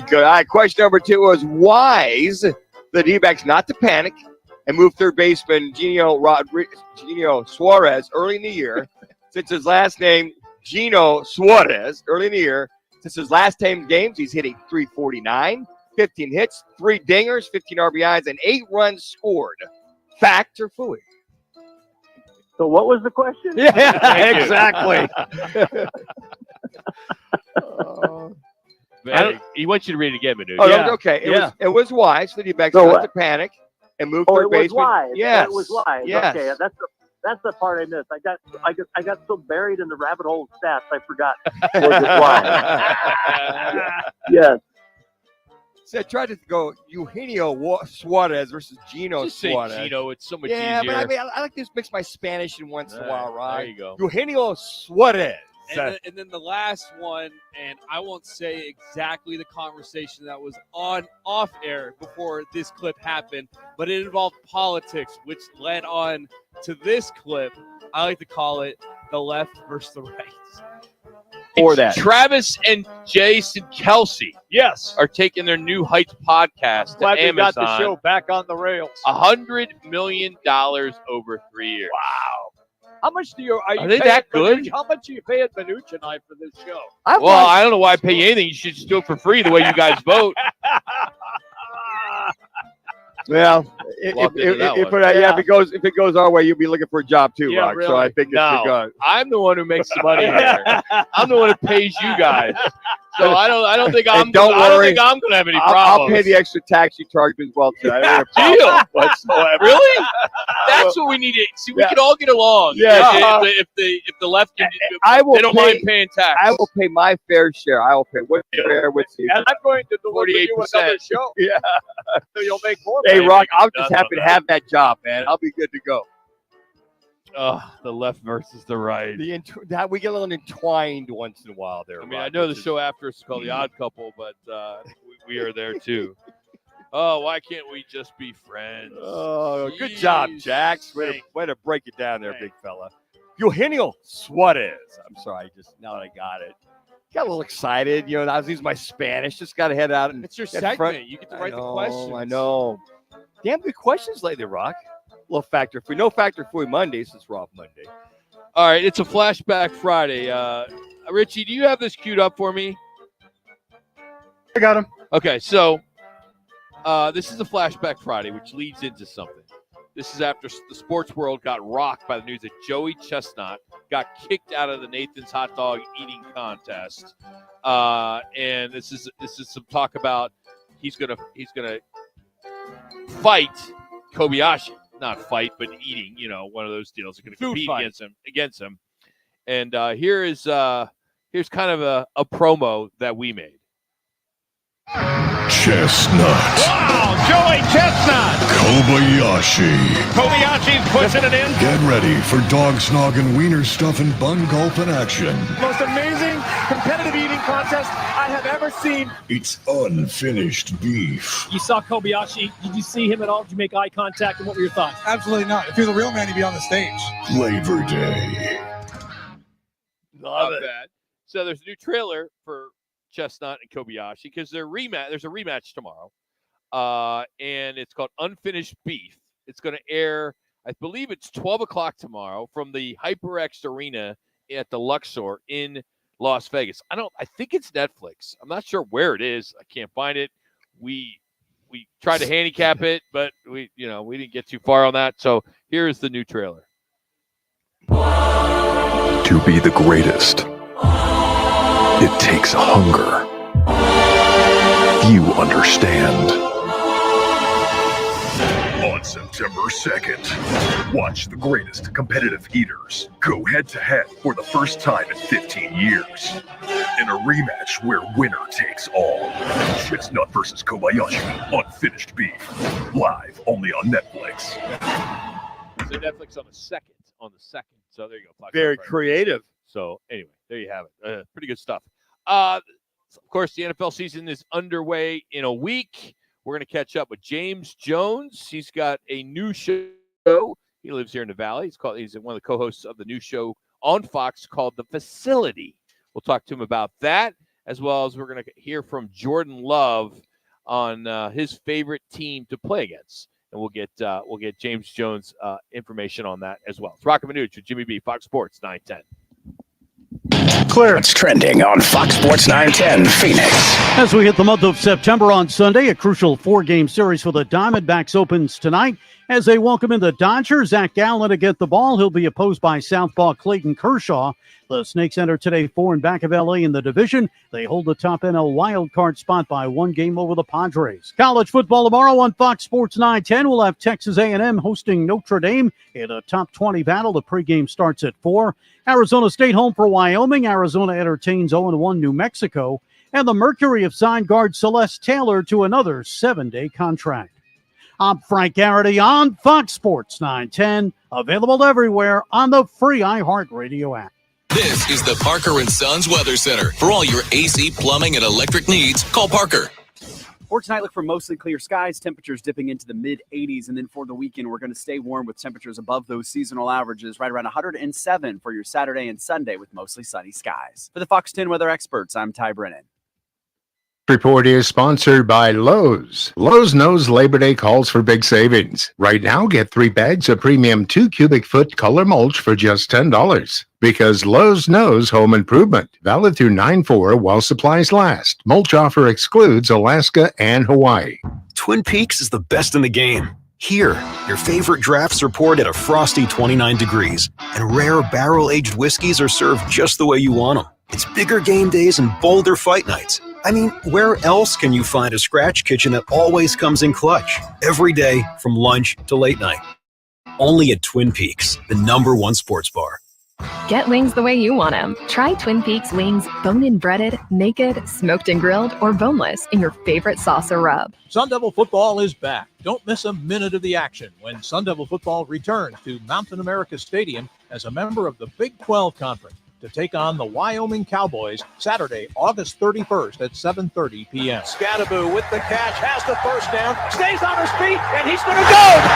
Good. All right, question number 2 was, why is the D-backs not to panic and move third baseman Gino Suarez early in the year, since his last name Gino Suarez early in the year, since his last 10 games he's hitting .349, 15 hits, 3 dingers, 15 RBIs, and 8 runs scored. Fact or Fooey? So what was the question? Yeah, exactly. He wants you to read it again, Manuch. Oh, okay. It was why. So the D-backs not to panic and move third it was baseman. why. Yes. It was why. Yes. Okay, that's the part I missed. I got so buried in the rabbit hole of stats I forgot. Was it why? Yes. See, I tried to go Eugenio Suarez versus Gino Just say Suarez. Gino. It's so much Yeah, easier. but I mean, I like to mix my Spanish in once in a while, right? There you go. Eugenio Suarez. And then the last one, and I won't say exactly the conversation that was off air before this clip happened, but it involved politics, which led on to this clip. I like to call it the left versus the right. Or that. Travis and Jason Kelsey, are taking their New Heights podcast Glad to we Amazon. got the show back on the rails. $100 million over 3 years. Wow. How much are you they paying that good? Manuch? How much are you paying Manuch and I for this show? I don't know why I pay you anything. You should just do it for free the way you guys vote. Well, Walked into that one. if it goes our way, you'll be looking for a job too, Yeah, Rock. So I think it's good. I'm the one who makes the money here. I'm the one who pays you guys. So I don't think I'm. Don't I don't worry. think I'm going to have any I'll problems. pay the extra tax you charge me as well too. I don't have a Deal. problem whatsoever. Really? That's what we need to see. We can all get along. Yeah. If the left can, I will they don't mind paying tax. I will pay my fair share. I will pay what's fair with you. And I'm going to deliver you 48%. another show. Yeah. So you'll make more. Hey, money. Rock, I'm just happy to have that job, man. I'll be good to go. The left versus the right. That we get a little entwined once in a while there. I mean, Rock, I know the which is- show after is called The Odd Couple, but we are there too. Oh, why can't we just be friends? Oh, good job, Jeez. Jax. Way to break it down there, big fella. Eugenio Suarez. I'm sorry, just now that I got it. Got a little excited. You know, I was using my Spanish. Just got to head out and It's your get segment. front- You get to write the questions. I know. Damn good questions lately, Rock. Little factor. If we no factor for Monday, since we're off Monday. All right, it's a flashback Friday. Richie, do you have this queued up for me? I got him. Okay, so this is a flashback Friday, which leads into something. This is after the sports world got rocked by the news that Joey Chestnut got kicked out of the Nathan's hot dog eating contest, and this is some talk about he's gonna fight Kobayashi. Not fight, but eating. You know, one of those deals. They're going to compete against him. And here's kind of a promo that we made. Chestnut. Wow, Joey Chestnut. Kobayashi. Kobayashi's pushing it in. Get ready for dog snogging, wiener stuffing, bun gulping action. Most amazing competitive eating contest I have ever seen. It's unfinished beef. You saw Kobayashi. Did you see him at all? Did you make eye contact? And what were your thoughts? Absolutely not. If he was a real man, he'd be on the stage. Labor Day. Love that. So there's a new trailer for Chestnut and Kobayashi because there's a rematch tomorrow, and it's called Unfinished Beef. It's going to air, I believe it's 12 o'clock tomorrow from the HyperX Arena at the Luxor in Las Vegas. I think it's Netflix. I'm not sure where it is. I can't find it. We we tried to handicap it, but we didn't get too far on that. So here's the new trailer. To be the greatest, it takes hunger. Few understand. On September 2nd, watch the greatest competitive eaters go head-to-head for the first time in 15 years. In a rematch where winner takes all. Chestnut versus Kobayashi, Unfinished Beef. Live only on Netflix. So Netflix on the second. So there you go. Very creative. So anyway, there you have it. Pretty good stuff. Of course, the NFL season is underway in a week. We're going to catch up with James Jones. He's got a new show. He lives here in the Valley. He's one of the co-hosts of the new show on Fox called The Facility. We'll talk to him about that, as well as we're going to hear from Jordan Love on his favorite team to play against. And we'll get James Jones information on that as well. It's Roc and Manuch with Jimmy B, Fox Sports 910. Clear. It's trending on Fox Sports 910 Phoenix. As we hit the month of September on Sunday, a crucial 4-game series for the Diamondbacks opens tonight as they welcome in the Dodgers. Zach Gallen to get the ball. He'll be opposed by Southpaw Clayton Kershaw. The Snakes enter today 4 in back of LA in the division. They hold the top NL wildcard spot by 1 game over the Padres. College football tomorrow on Fox Sports 910. We'll have Texas A&M hosting Notre Dame in a top 20 battle. The pregame starts at 4. Arizona State home for Wyoming. Arizona entertains 0-1 New Mexico. And the Mercury have signed guard Celeste Taylor to another 7-day contract. I'm Frank Garrity on Fox Sports 910. Available everywhere on the free iHeartRadio app. This is the Parker & Sons Weather Center. For all your AC, plumbing, and electric needs, call Parker. For tonight, look for mostly clear skies, temperatures dipping into the mid-80s. And then for the weekend, we're going to stay warm with temperatures above those seasonal averages, right around 107 for your Saturday and Sunday with mostly sunny skies. For the Fox 10 weather experts, I'm Ty Brennan. Report is sponsored by Lowe's. Lowe's knows Labor Day calls for big savings. Right now, get 3 bags of premium 2 cubic foot color mulch for just $10. Because Lowe's knows home improvement. Valid through 9/4 while supplies last. Mulch offer excludes Alaska and Hawaii. Twin Peaks is the best in the game. Here, your favorite drafts are poured at a frosty 29 degrees, and rare barrel-aged whiskeys are served just the way you want them. It's bigger game days and bolder fight nights. I mean, where else can you find a scratch kitchen that always comes in clutch? Every day, from lunch to late night. Only at Twin Peaks, the #1 sports bar. Get wings the way you want them. Try Twin Peaks wings bone-in breaded, naked, smoked and grilled, or boneless in your favorite sauce or rub. Sun Devil football is back. Don't miss a minute of the action when Sun Devil football returns to Mountain America Stadium as a member of the Big 12 Conference to take on the Wyoming Cowboys Saturday, August 31st at 7:30 p.m. Scadaboo with the catch, has the first down, stays on his feet, and he's going to go!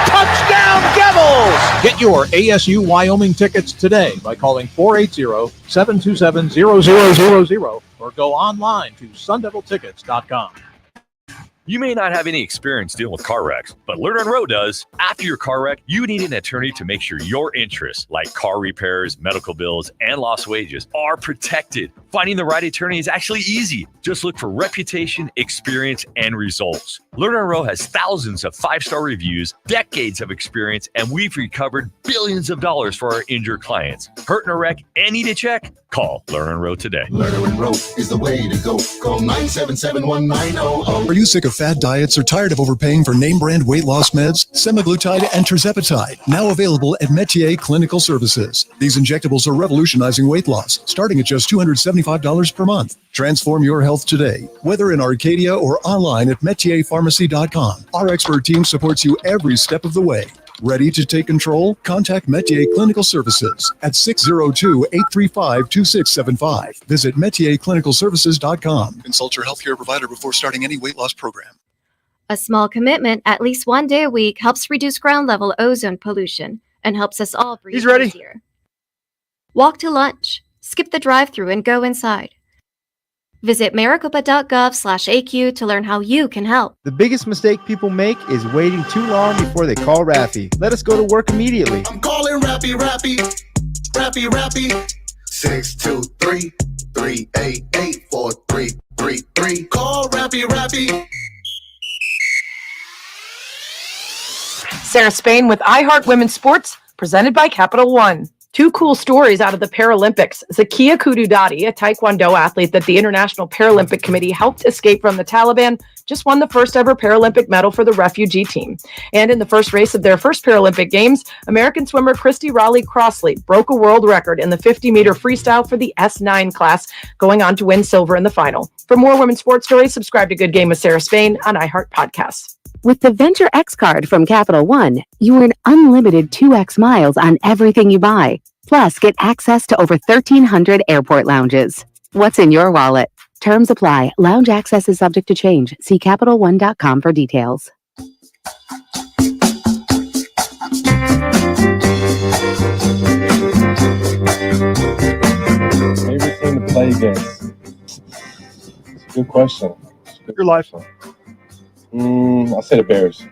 Touchdown, Devils! Get your ASU Wyoming tickets today by calling 480-727-0000 or go online to sundeviltickets.com. You may not have any experience dealing with car wrecks, but Lerner & Rowe does. After your car wreck, you need an attorney to make sure your interests, like car repairs, medical bills, and lost wages, are protected. Finding the right attorney is actually easy. Just look for reputation, experience, and results. Lerner & Rowe has thousands of 5-star reviews, decades of experience, and we've recovered billions of dollars for our injured clients. Hurt in a wreck and need a check? Call Lerner & Rowe today. Lerner & Rowe is the way to go. Call 977-1900. Are you sick of fad diets or tired of overpaying for name brand weight loss meds? Semaglutide and tirzepatide, now available at Metier Clinical Services. These injectables are revolutionizing weight loss, starting at just $275 per month. Transform your health today, whether in Arcadia or online at metierpharmacy.com. Our expert team supports you every step of the way. Ready to take control? Contact Metier Clinical Services at 602-835-2675. Visit metierclinicalservices.com. Consult your healthcare provider before starting any weight loss program. A small commitment at least 1 day a week helps reduce ground level ozone pollution and helps us all breathe easier. Walk to lunch, skip the drive-thru and go inside. Visit maricopa.gov/AQ to learn how you can help. The biggest mistake people make is waiting too long before they call Rappy. Let us go to work immediately. I'm calling Rappy. 623-388-4333. Call Rappy. Sarah Spain with iHeart Women's Sports, presented by Capital One. Two cool stories out of the Paralympics. Zakia Kududati, a Taekwondo athlete that the International Paralympic Committee helped escape from the Taliban, just won the first ever Paralympic medal for the refugee team. And in the first race of their first Paralympic Games, American swimmer Christy Raleigh Crossley broke a world record in the 50-meter freestyle for the S9 class, going on to win silver in the final. For more women's sports stories, subscribe to Good Game with Sarah Spain on iHeart Podcasts. With the Venture X card from Capital One, you earn unlimited 2x miles on everything you buy. Plus, get access to over 1,300 airport lounges. What's in your wallet? Terms apply. Lounge access is subject to change. See CapitalOne.com for details. Favorite team to play against? It's a good question. Your life. I'll say the Bears.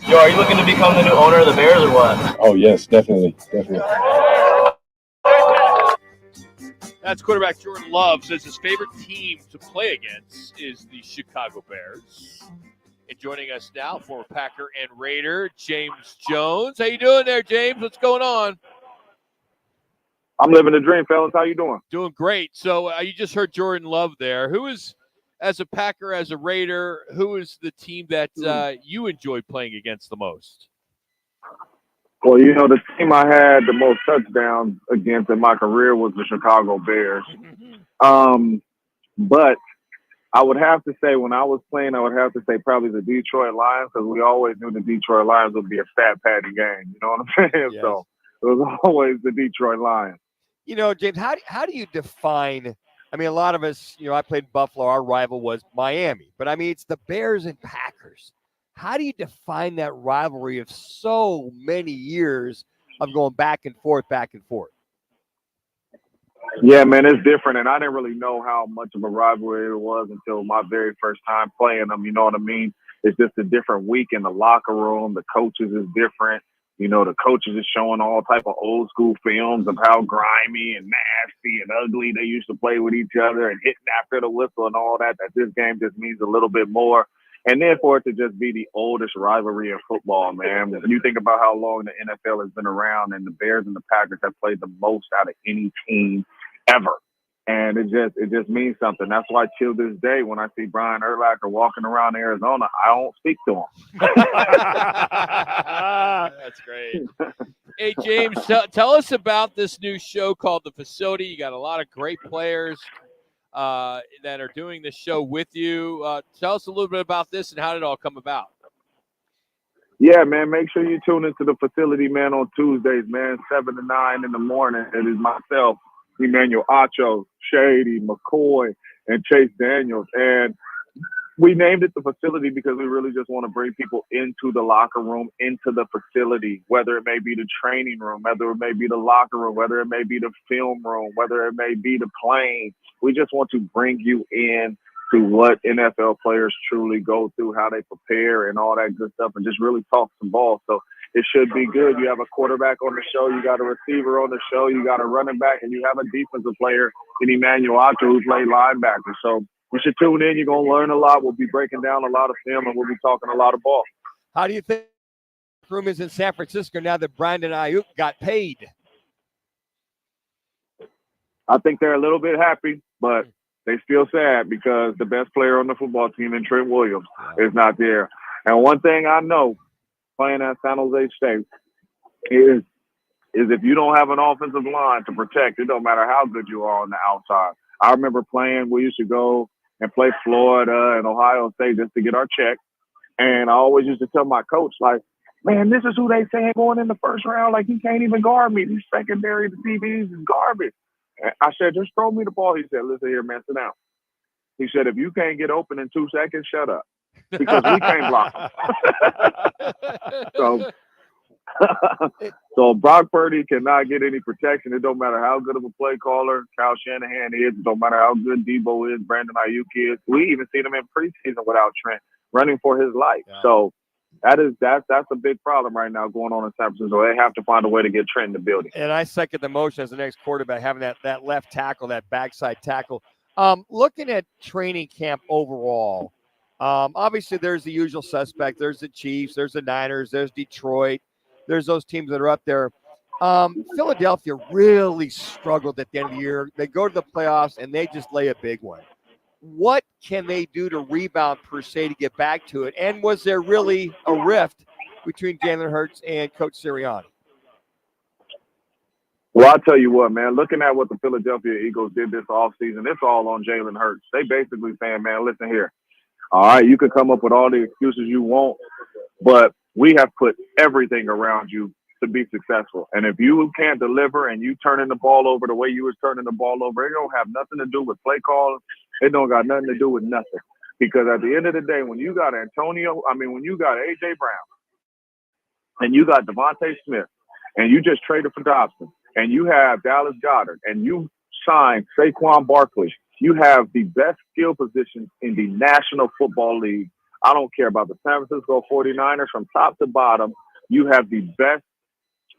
Yo, are you looking to become the new owner of the Bears or what? Oh, yes, definitely. Definitely. That's quarterback Jordan Love says his favorite team to play against is the Chicago Bears. And joining us now, former Packer and Raider, James Jones. How you doing there, James? What's going on? I'm living the dream, fellas. How you doing? Doing great. So you just heard Jordan Love there. Who is, as a Packer, as a Raider, who is the team that you enjoy playing against the most? Well, you know, the team I had the most touchdowns against in my career was the Chicago Bears. But I would have to say, when I was playing, I would have to say probably the Detroit Lions, because we always knew the Detroit Lions would be a stat padding game. You know what I'm saying? Yes. So it was always the Detroit Lions. You know, James, how do you define? I mean, a lot of us, you know, I played Buffalo. Our rival was Miami. But, I mean, it's the Bears and Packers. How do you define that rivalry of so many years of going back and forth, back and forth? Yeah, man, it's different. And I didn't really know how much of a rivalry it was until my very first time playing them. You know what I mean? It's just a different week in the locker room. The coaches is different. You know, the coaches are showing all type of old school films of how grimy and nasty and ugly they used to play with each other and hitting after the whistle and all that. That this game just means a little bit more. And then for it to just be the oldest rivalry in football, man. When you think about how long the NFL has been around, and the Bears and the Packers have played the most out of any team ever. And it just means something. That's why till this day, when I see Brian Urlacher walking around Arizona, I don't speak to him. That's great. Hey, James, tell us about this new show called The Facility. You got a lot of great players that are doing this show with you. Tell us a little bit about this and how did it all come about? Yeah, man, make sure you tune into The Facility, man, on Tuesdays, man, 7 to 9 in the morning. It is myself, Emmanuel Acho, Shady, McCoy, and Chase Daniels. And we named it The Facility because we really just want to bring people into the locker room, into the facility, whether it may be the training room, whether it may be the locker room, whether it may be the film room, whether it may be the plane. We just want to bring you in to what NFL players truly go through, how they prepare and all that good stuff, and just really talk some ball. So it should be good. You have a quarterback on the show, you got a receiver on the show, you got a running back, and you have a defensive player in Emmanuel Acho who played linebacker. So you should tune in. You're going to learn a lot. We'll be breaking down a lot of film, and we'll be talking a lot of ball. How do you think the room is in San Francisco now that Brandon Ayuk got paid? I think they're a little bit happy, but they still sad because the best player on the football team, in Trent Williams, is not there. And one thing I know, playing at San Jose State, is if you don't have an offensive line to protect, it don't matter how good you are on the outside. I remember playing, we used to go and play Florida and Ohio State just to get our check. And I always used to tell my coach, like, man, this is who they saying going in the first round. Like, he can't even guard me. These secondary DBs is garbage. And I said, just throw me the ball. He said, listen here, man, sit down. He said, if you can't get open in 2 seconds, shut up. Because we can't block them. So Brock Purdy cannot get any protection. It don't matter how good of a play caller Kyle Shanahan is. It don't matter how good Debo is, Brandon Ayuk is. We even seen him in preseason without Trent running for his life. Yeah. So that's a big problem right now going on in San Francisco. They have to find a way to get Trent in the building. And I second the motion as the next quarterback, having that left tackle, that backside tackle. Looking at training camp overall, Obviously, there's the usual suspect. There's the Chiefs. There's the Niners. There's Detroit. There's those teams that are up there. Philadelphia really struggled at the end of the year. They go to the playoffs, and they just lay a big one. What can they do to rebound, per se, to get back to it? And was there really a rift between Jalen Hurts and Coach Sirianni? Well, I'll tell you what, man, looking at what the Philadelphia Eagles did this offseason, it's all on Jalen Hurts. They basically saying, man, listen here. All right, you can come up with all the excuses you want, but we have put everything around you to be successful. And if you can't deliver and you turning the ball over the way you was turning the ball over, it don't have nothing to do with play calls. It don't got nothing to do with nothing. Because at the end of the day, when you got when you got A.J. Brown and you got Devontae Smith and you just traded for Dobson and you have Dallas Goedert and you signed Saquon Barkley, you have the best skill positions in the National Football League. I don't care about the San Francisco 49ers from top to bottom. You have the best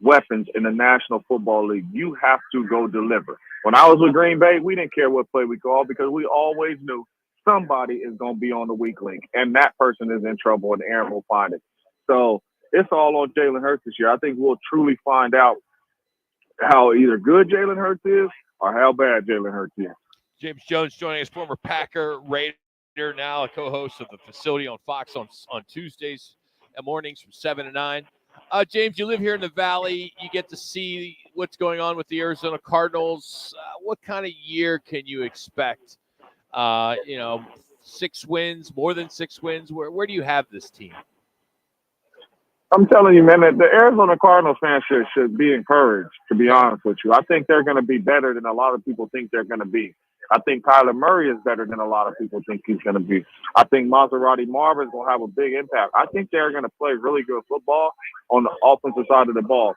weapons in the National Football League. You have to go deliver. When I was with Green Bay, we didn't care what play we called because we always knew somebody is going to be on the weak link, and that person is in trouble, and Aaron will find it. So it's all on Jalen Hurts this year. I think we'll truly find out how either good Jalen Hurts is or how bad Jalen Hurts is. James Jones joining us, former Packer, Raider, now a co-host of the Facility on Fox on Tuesdays mornings from 7 to 9. James, you live here in the Valley. You get to see what's going on with the Arizona Cardinals. What kind of year can you expect? 6 wins, more than 6 wins. Where do you have this team? I'm telling you, man, the Arizona Cardinals fans should be encouraged, to be honest with you. I think they're going to be better than a lot of people think they're going to be. I think Kyler Murray is better than a lot of people think he's going to be. I think Maserati Marvin is going to have a big impact. I think they're going to play really good football on the offensive side of the ball.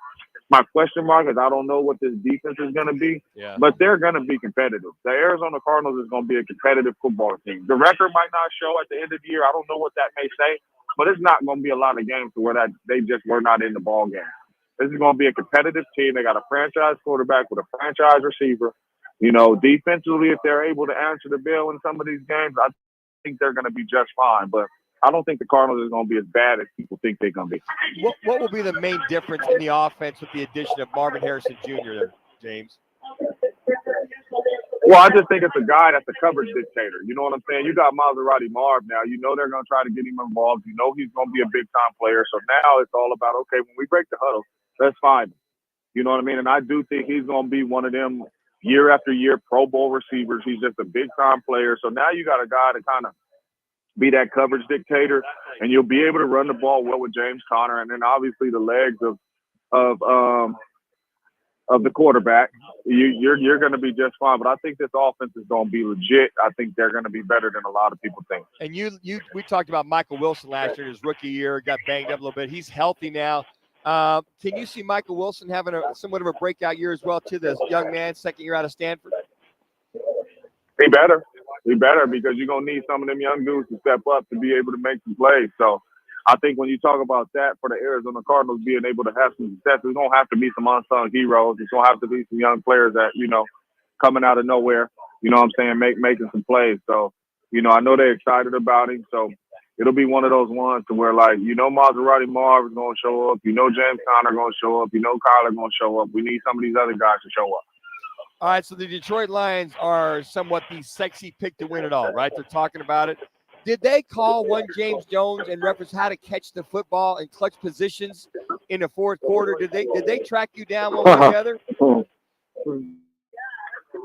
My question mark is I don't know what this defense is going to be, but they're going to be competitive. The Arizona Cardinals is going to be a competitive football team. The record might not show at the end of the year. I don't know what that may say, but it's not going to be a lot of games to where that they just were not in the ball game. This is going to be a competitive team. They got a franchise quarterback with a franchise receiver. Defensively, if they're able to answer the bell in some of these games, I think they're going to be just fine. But I don't think the Cardinals is going to be as bad as people think they're going to be. What will be the main difference in the offense with the addition of Marvin Harrison Jr., James? Well, I just think it's a guy that's a coverage dictator. You know what I'm saying? You got Maserati Marv now. You know they're going to try to get him involved. You know he's going to be a big-time player. So now it's all about, okay, when we break the huddle, let's find him. You know what I mean? And I do think he's going to be one of them year after year Pro Bowl receivers. He's just a big-time player. So now you got a guy to kind of be that coverage dictator, and you'll be able to run the ball well with James Conner, and then obviously the legs of the quarterback. You're going to be just fine. But I think this offense is going to be legit. I think they're going to be better than a lot of people think. And we talked about Michael Wilson last year, his rookie year, got banged up a little bit. He's healthy now. Can you see Michael Wilson having somewhat of a breakout year as well, too, this young man, second year out of Stanford? He better because you're going to need some of them young dudes to step up to be able to make some plays. So I think when you talk about that for the Arizona Cardinals being able to have some success, there's going to have to be some unsung heroes. There's going to have to be some young players that, coming out of nowhere, what I'm saying, making some plays. So, I know they're excited about him. So it'll be one of those ones to where, Maserati Marv is going to show up. James Conner going to show up. Kyler going to show up. We need some of these other guys to show up. All right, so the Detroit Lions are somewhat the sexy pick to win it all, right? They're talking about it. Did they call one James Jones and reference how to catch the football in clutch positions in the fourth quarter? Did they track you down one way or the other?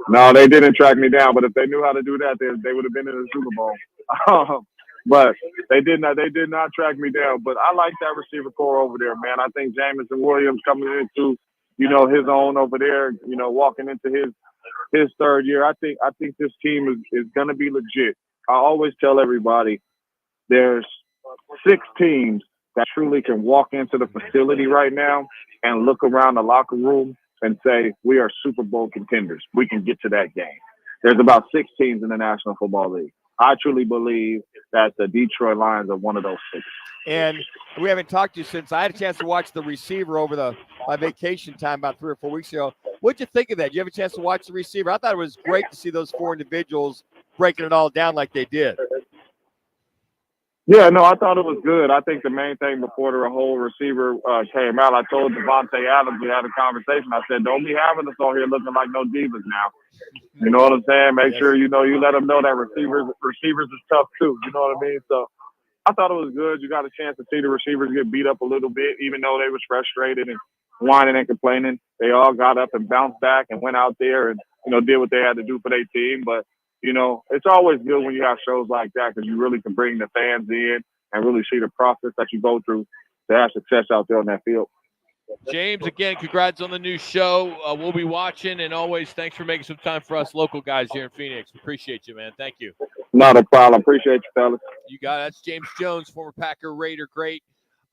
No, they didn't track me down. But if they knew how to do that, they would have been in the Super Bowl. But they did not track me down. But I like that receiver core over there, man. I think Jamison Williams coming into his own over there, walking into his third year. I think this team is going to be legit. I always tell everybody there's 6 teams that truly can walk into the facility right now and look around the locker room and say, we are Super Bowl contenders. We can get to that game. There's about 6 teams in the National Football League. I truly believe that the Detroit Lions are one of those 6. And we haven't talked to you since I had a chance to watch the receiver over my vacation time about 3 or 4 weeks ago. What'd you think of that? Did you have a chance to watch the receiver? I thought it was great to see those 4 individuals breaking it all down like they did. Yeah, no, I thought it was good. I think the main thing before the whole receiver came out, I told Devontae Adams, we had a conversation. I said, don't be having us on here looking like no divas now. You know what I'm saying? Make sure, you let them know that receivers is tough too. You know what I mean? So I thought it was good. You got a chance to see the receivers get beat up a little bit, even though they was frustrated and whining and complaining. They all got up and bounced back and went out there and, did what they had to do for their team. But, it's always good when you have shows like that because you really can bring the fans in and really see the process that you go through to have success out there on that field. James, again, congrats on the new show. We'll be watching, and always thanks for making some time for us local guys here in Phoenix. Appreciate you, man. Thank you. Not a problem. Appreciate you, fellas. You got it. That's James Jones, former Packer Raider great.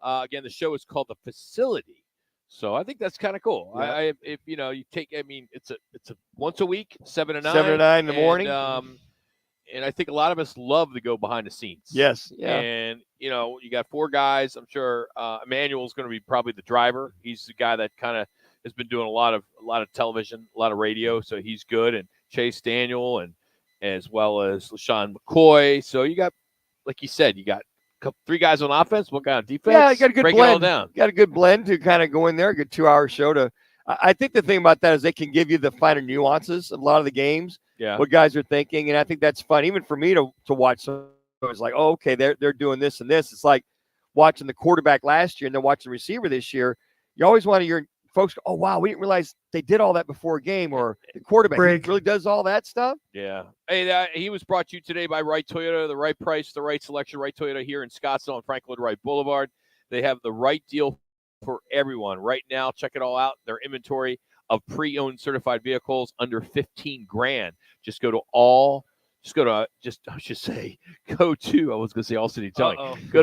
Again, the show is called The Facility. So I think that's kind of cool. Yeah. If you take, it's a once a week, 7 to 9. 7 to 9 in the morning. And I think a lot of us love to go behind the scenes. Yes. Yeah. And, you got 4 guys. I'm sure Emmanuel's going to be probably the driver. He's the guy that kind of has been doing a lot of television, a lot of radio. So he's good. And Chase Daniel and as well as LaShawn McCoy. So you got, like you said, you got 3 guys on offense, 1 guy on defense. Yeah, you got a good break blend. It all down. You got a good blend to kind of go in there, a good 2-hour show to. I think the thing about that is they can give you the finer nuances of a lot of the games. Yeah. What guys are thinking, and I think that's fun, even for me to watch. So it's like, oh, okay, they're doing this and this. It's like watching the quarterback last year and then watching the receiver this year. You always want to hear folks go, oh wow, we didn't realize they did all that before a game, or the quarterback really does all that stuff. Yeah. Hey, he was brought to you today by Wright Toyota. The right price, the right selection. Wright Toyota here in Scottsdale on Franklin Wright Boulevard. They have the right deal for everyone right now. Check it all out. Their inventory of pre-owned certified vehicles under $15,000. Go to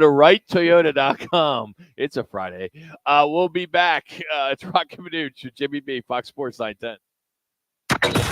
wrighttoyota.com. It's a Friday. We'll be back. It's Roc and Manuch with Jimmy B, Fox Sports 910.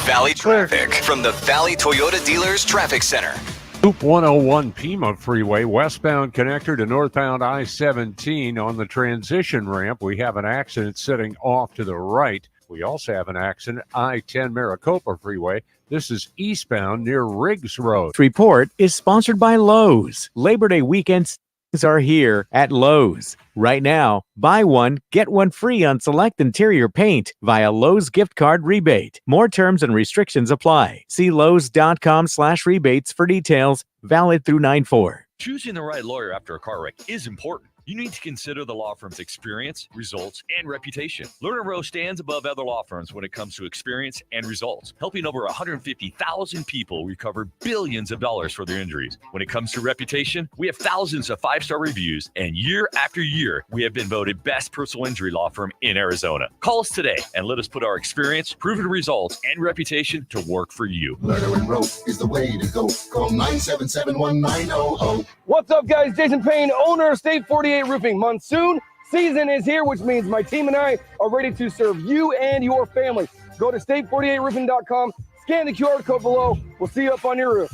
Valley traffic from the Valley Toyota Dealers Traffic Center. Loop 101 Pima Freeway, westbound connector to northbound I-17 on the transition ramp. We have an accident sitting off to the right. We also have an accident, I-10 Maricopa Freeway. This is eastbound near Riggs Road. This report is sponsored by Lowe's. Labor Day weekends are here at Lowe's. Right now, buy one, get one free on select interior paint via Lowe's gift card rebate. More terms and restrictions apply. See lowes.com/rebates for details. Valid through 9/4. Choosing the right lawyer after a car wreck is important. You need to consider the law firm's experience, results, and reputation. Lerner Rowe stands above other law firms when it comes to experience and results, helping over 150,000 people recover billions of dollars for their injuries. When it comes to reputation, we have thousands of 5-star reviews, and year after year, we have been voted best personal injury law firm in Arizona. Call us today and let us put our experience, proven results, and reputation to work for you. Lerner and Rowe is the way to go. Call 977-1900. What's up, guys? Jason Payne, owner of State 48 Roofing. Monsoon season is here, which means my team and I are ready to serve you and your family. Go to state48roofing.com, scan the QR code below. We'll see you up on your roof.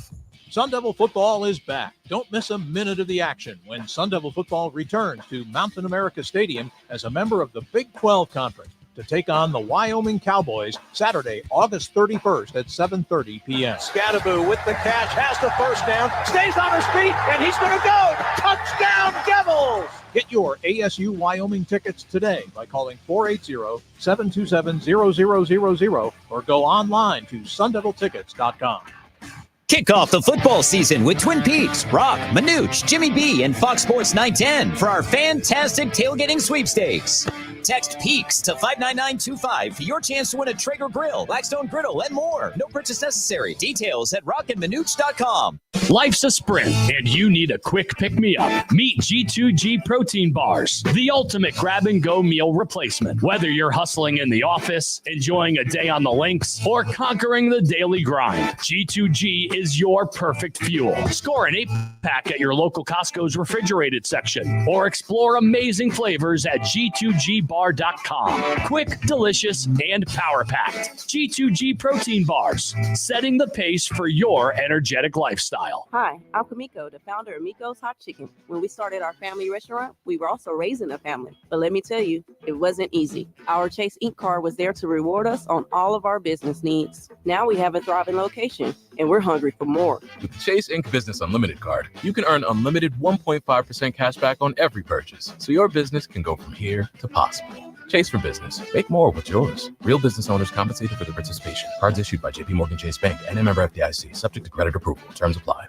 Sun Devil football is back. Don't miss a minute of the action when Sun Devil football returns to Mountain America Stadium as a member of the Big 12 Conference to take on the Wyoming Cowboys Saturday, August 31st at 7:30 p.m. Scattaboo with the catch, has the first down, stays on his feet, and he's going to go. Touchdown, Devils! Get your ASU Wyoming tickets today by calling 480-727-0000 or go online to sundeviltickets.com. Kick off the football season with Twin Peaks, Roc, Manuch, Jimmy B, and Fox Sports 910 for our fantastic tailgating sweepstakes. Text PEAKS to 59925 for your chance to win a Traeger grill, Blackstone griddle, and more. No purchase necessary. Details at rockandmanuch.com. Life's a sprint, and you need a quick pick-me-up. Meet G2G Protein Bars, the ultimate grab-and-go meal replacement. Whether you're hustling in the office, enjoying a day on the links, or conquering the daily grind, G2G is your perfect fuel. Score an 8-pack at your local Costco's refrigerated section, or explore amazing flavors at G2GBar.com. Quick, delicious, and power-packed. G2G Protein Bars, setting the pace for your energetic lifestyle. Hi, I'm Kamiko, the founder of Miko's Hot Chicken. When we started our family restaurant, we were also raising a family. But let me tell you, it wasn't easy. Our Chase Ink card was there to reward us on all of our business needs. Now we have a thriving location. and we're hungry for more. With the Chase Ink Business Unlimited card, you can earn unlimited 1.5% cash back on every purchase, so your business can go from here to possible. Chase for Business. Make more with yours. Real business owners compensated for their participation. Cards issued by JPMorgan Chase Bank and a member FDIC, subject to credit approval. Terms apply.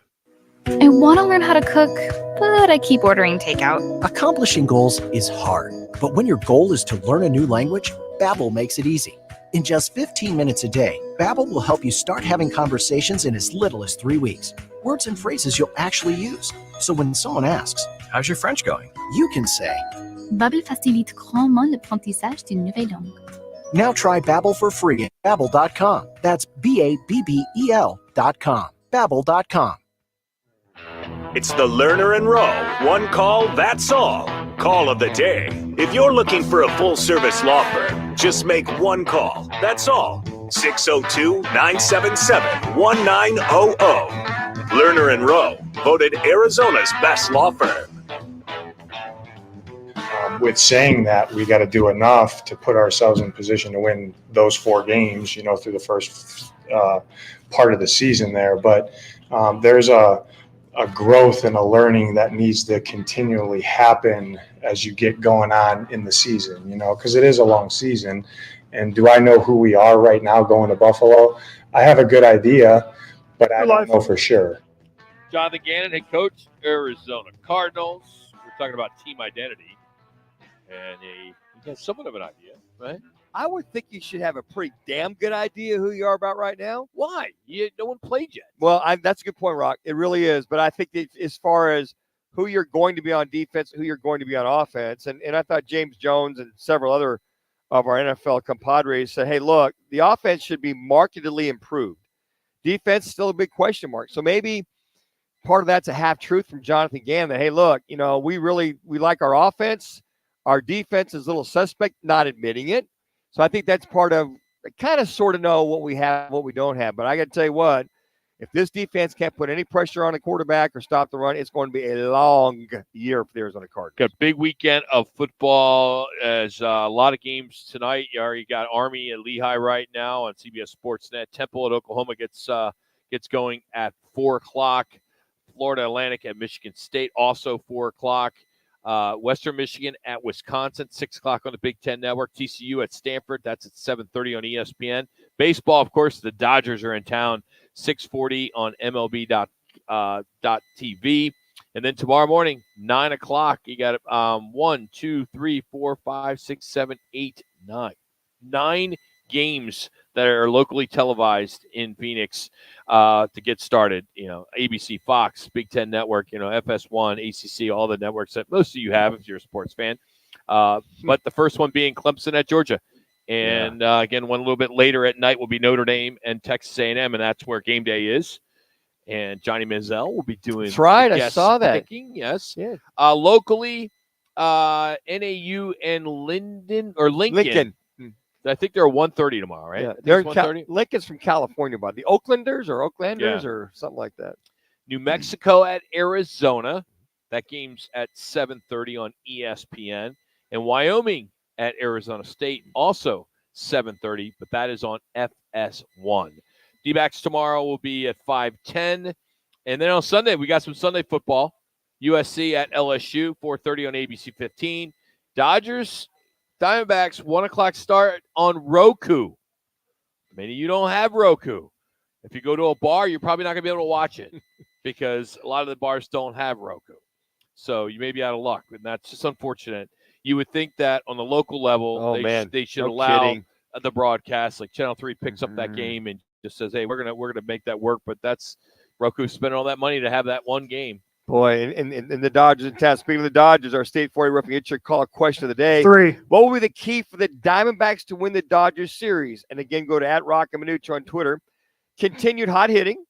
I want to learn how to cook, but I keep ordering takeout. Accomplishing goals is hard, but when your goal is to learn a new language, Babbel makes it easy. In just 15 minutes a day, Babbel will help you start having conversations in as little as 3 weeks. Words and phrases you'll actually use. So when someone asks, "How's your French going?" you can say, Babbel facilite grandement l'apprentissage d'une nouvelle langue. Now try Babbel for free at Babbel.com. That's Babbel.com. Babbel.com. It's the Lerner and Rowe one call, that's all. Call of the day. If you're looking for a full-service law firm, just make one call. That's all. 602-977-1900. Lerner and Rowe, voted Arizona's best law firm. With saying that, we got to do enough to put ourselves in position to win those 4 games, through the first part of the season there. But there's a growth and a learning that needs to continually happen as you get going on in the season, because it is a long season. And do I know who we are right now going to Buffalo? I have a good idea, but I don't know for sure. Jonathan Gannon, head coach, Arizona Cardinals. We're talking about team identity. And he has somewhat of an idea, right? I would think you should have a pretty damn good idea who you are about right now. Why? No one played yet. Well, that's a good point, Rock. It really is. But I think that as far as who you're going to be on defense, who you're going to be on offense, and I thought James Jones and several other of our NFL compadres said, hey, look, the offense should be markedly improved. Defense, still a big question mark. So maybe part of that's a half-truth from Jonathan Gannon that, hey, look, we like our offense. Our defense is a little suspect, not admitting it. So I think that's part of kind of sort of know what we have, what we don't have. But I got to tell you what, if this defense can't put any pressure on the quarterback or stop the run, it's going to be a long year for the Arizona Cardinals. Got a big weekend of football. As a lot of games tonight. You already got Army at Lehigh right now on CBS Sportsnet. Temple at Oklahoma gets going at 4:00. Florida Atlantic at Michigan State also 4:00. Western Michigan at Wisconsin, 6:00 on the Big Ten Network. TCU at Stanford, that's at 7:30 on ESPN. Baseball, of course, the Dodgers are in town, 6:40 on MLB.TV. And then tomorrow morning, 9:00, you got 1, 2, 3, 4, 5, 6, 7, 8, 9. 9 games that are locally televised in Phoenix to get started. ABC, Fox, Big Ten Network, FS1, ACC, all the networks that most of you have if you're a sports fan. But the first one being Clemson at Georgia. And again, one a little bit later at night will be Notre Dame and Texas A&M, and that's where game day is. And Johnny Manziel will be doing. That's right. I saw that. Picking, yes. Yeah. Locally, NAU and Lincoln. I think they're 1:30 tomorrow, right? Yeah, they're 1:30. Lincoln's from California, by the Oaklanders or something like that. New Mexico at Arizona. That game's at 7:30 on ESPN. And Wyoming at Arizona State, also 7:30, but that is on FS1. D-backs tomorrow will be at 5:10. And then on Sunday, we got some Sunday football. USC at LSU, 4:30 on ABC 15. Dodgers, Diamondbacks, 1:00 start on Roku. Many of you don't have Roku. If you go to a bar, you're probably not going to be able to watch it because a lot of the bars don't have Roku. So you may be out of luck, and that's just unfortunate. You would think that on the local level, they should allow the broadcast. Like Channel 3 picks up that game and just says, hey, we're gonna make that work. But that's Roku spending all that money to have that one game. Boy, and the Dodgers in town. Speaking of the Dodgers, our State 40 Roofing Insurance Call question of the day. 3. What will be the key for the Diamondbacks to win the Dodgers series? And again, go to @Roc and Manuch on Twitter. Continued hot hitting,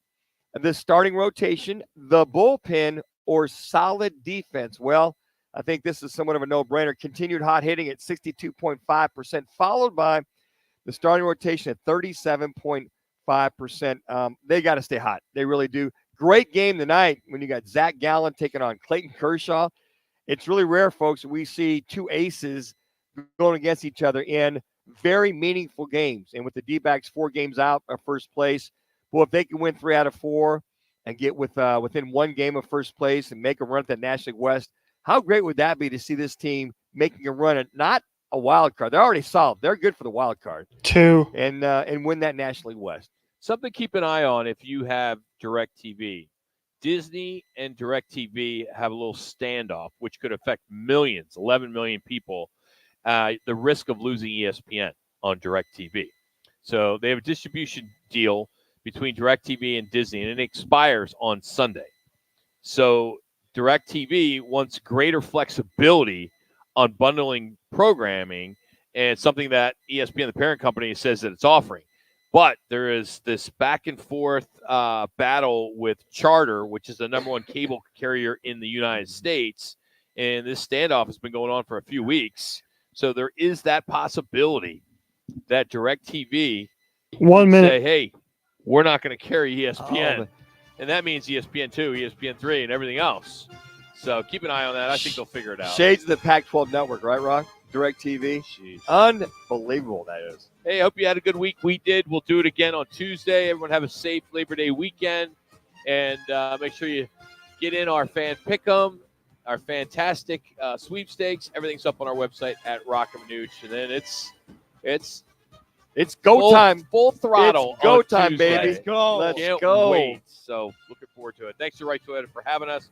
the starting rotation, the bullpen, or solid defense? Well, I think this is somewhat of a no-brainer. Continued hot hitting at 62.5%, followed by the starting rotation at 37.5%. They got to stay hot. They really do. Great game tonight when you got Zach Gallen taking on Clayton Kershaw. It's really rare, folks, we see two aces going against each other in very meaningful games. And with the D-backs 4 games out of first place, Well, if they can win 3 out of 4 and get within one game of first place and make a run at the National League West, how great would that be to see this team making a run at not a wild card? They're already solid. They're good for the wild card. 2. And win that National League West. Something to keep an eye on if you have DirecTV. Disney and DirecTV have a little standoff, which could affect millions, 11 million people, the risk of losing ESPN on DirecTV. So they have a distribution deal between DirecTV and Disney, and it expires on Sunday. So DirecTV wants greater flexibility on bundling programming, and something that ESPN, the parent company, says that it's offering. But there is this back and forth battle with Charter, which is the number one cable carrier in the United States. And this standoff has been going on for a few weeks. So there is that possibility that DirecTV say, hey, we're not going to carry ESPN. And that means ESPN2, ESPN3, and everything else. So keep an eye on that. I think they'll figure it out. Shades of the Pac-12 network, right, Rock? DirecTV. Jeez. Unbelievable, that is. Hey, I hope you had a good week. We did. We'll do it again on Tuesday. Everyone have a safe Labor Day weekend. And make sure you get in our fan pick'em, our fantastic sweepstakes. Everything's up on our website at Roc and Manuch. And then it's go time. Full throttle. It's go on time, Tuesday. baby. Let's go. Let's Can't go. wait. So looking forward to it. Thanks to Right Toyota for having us.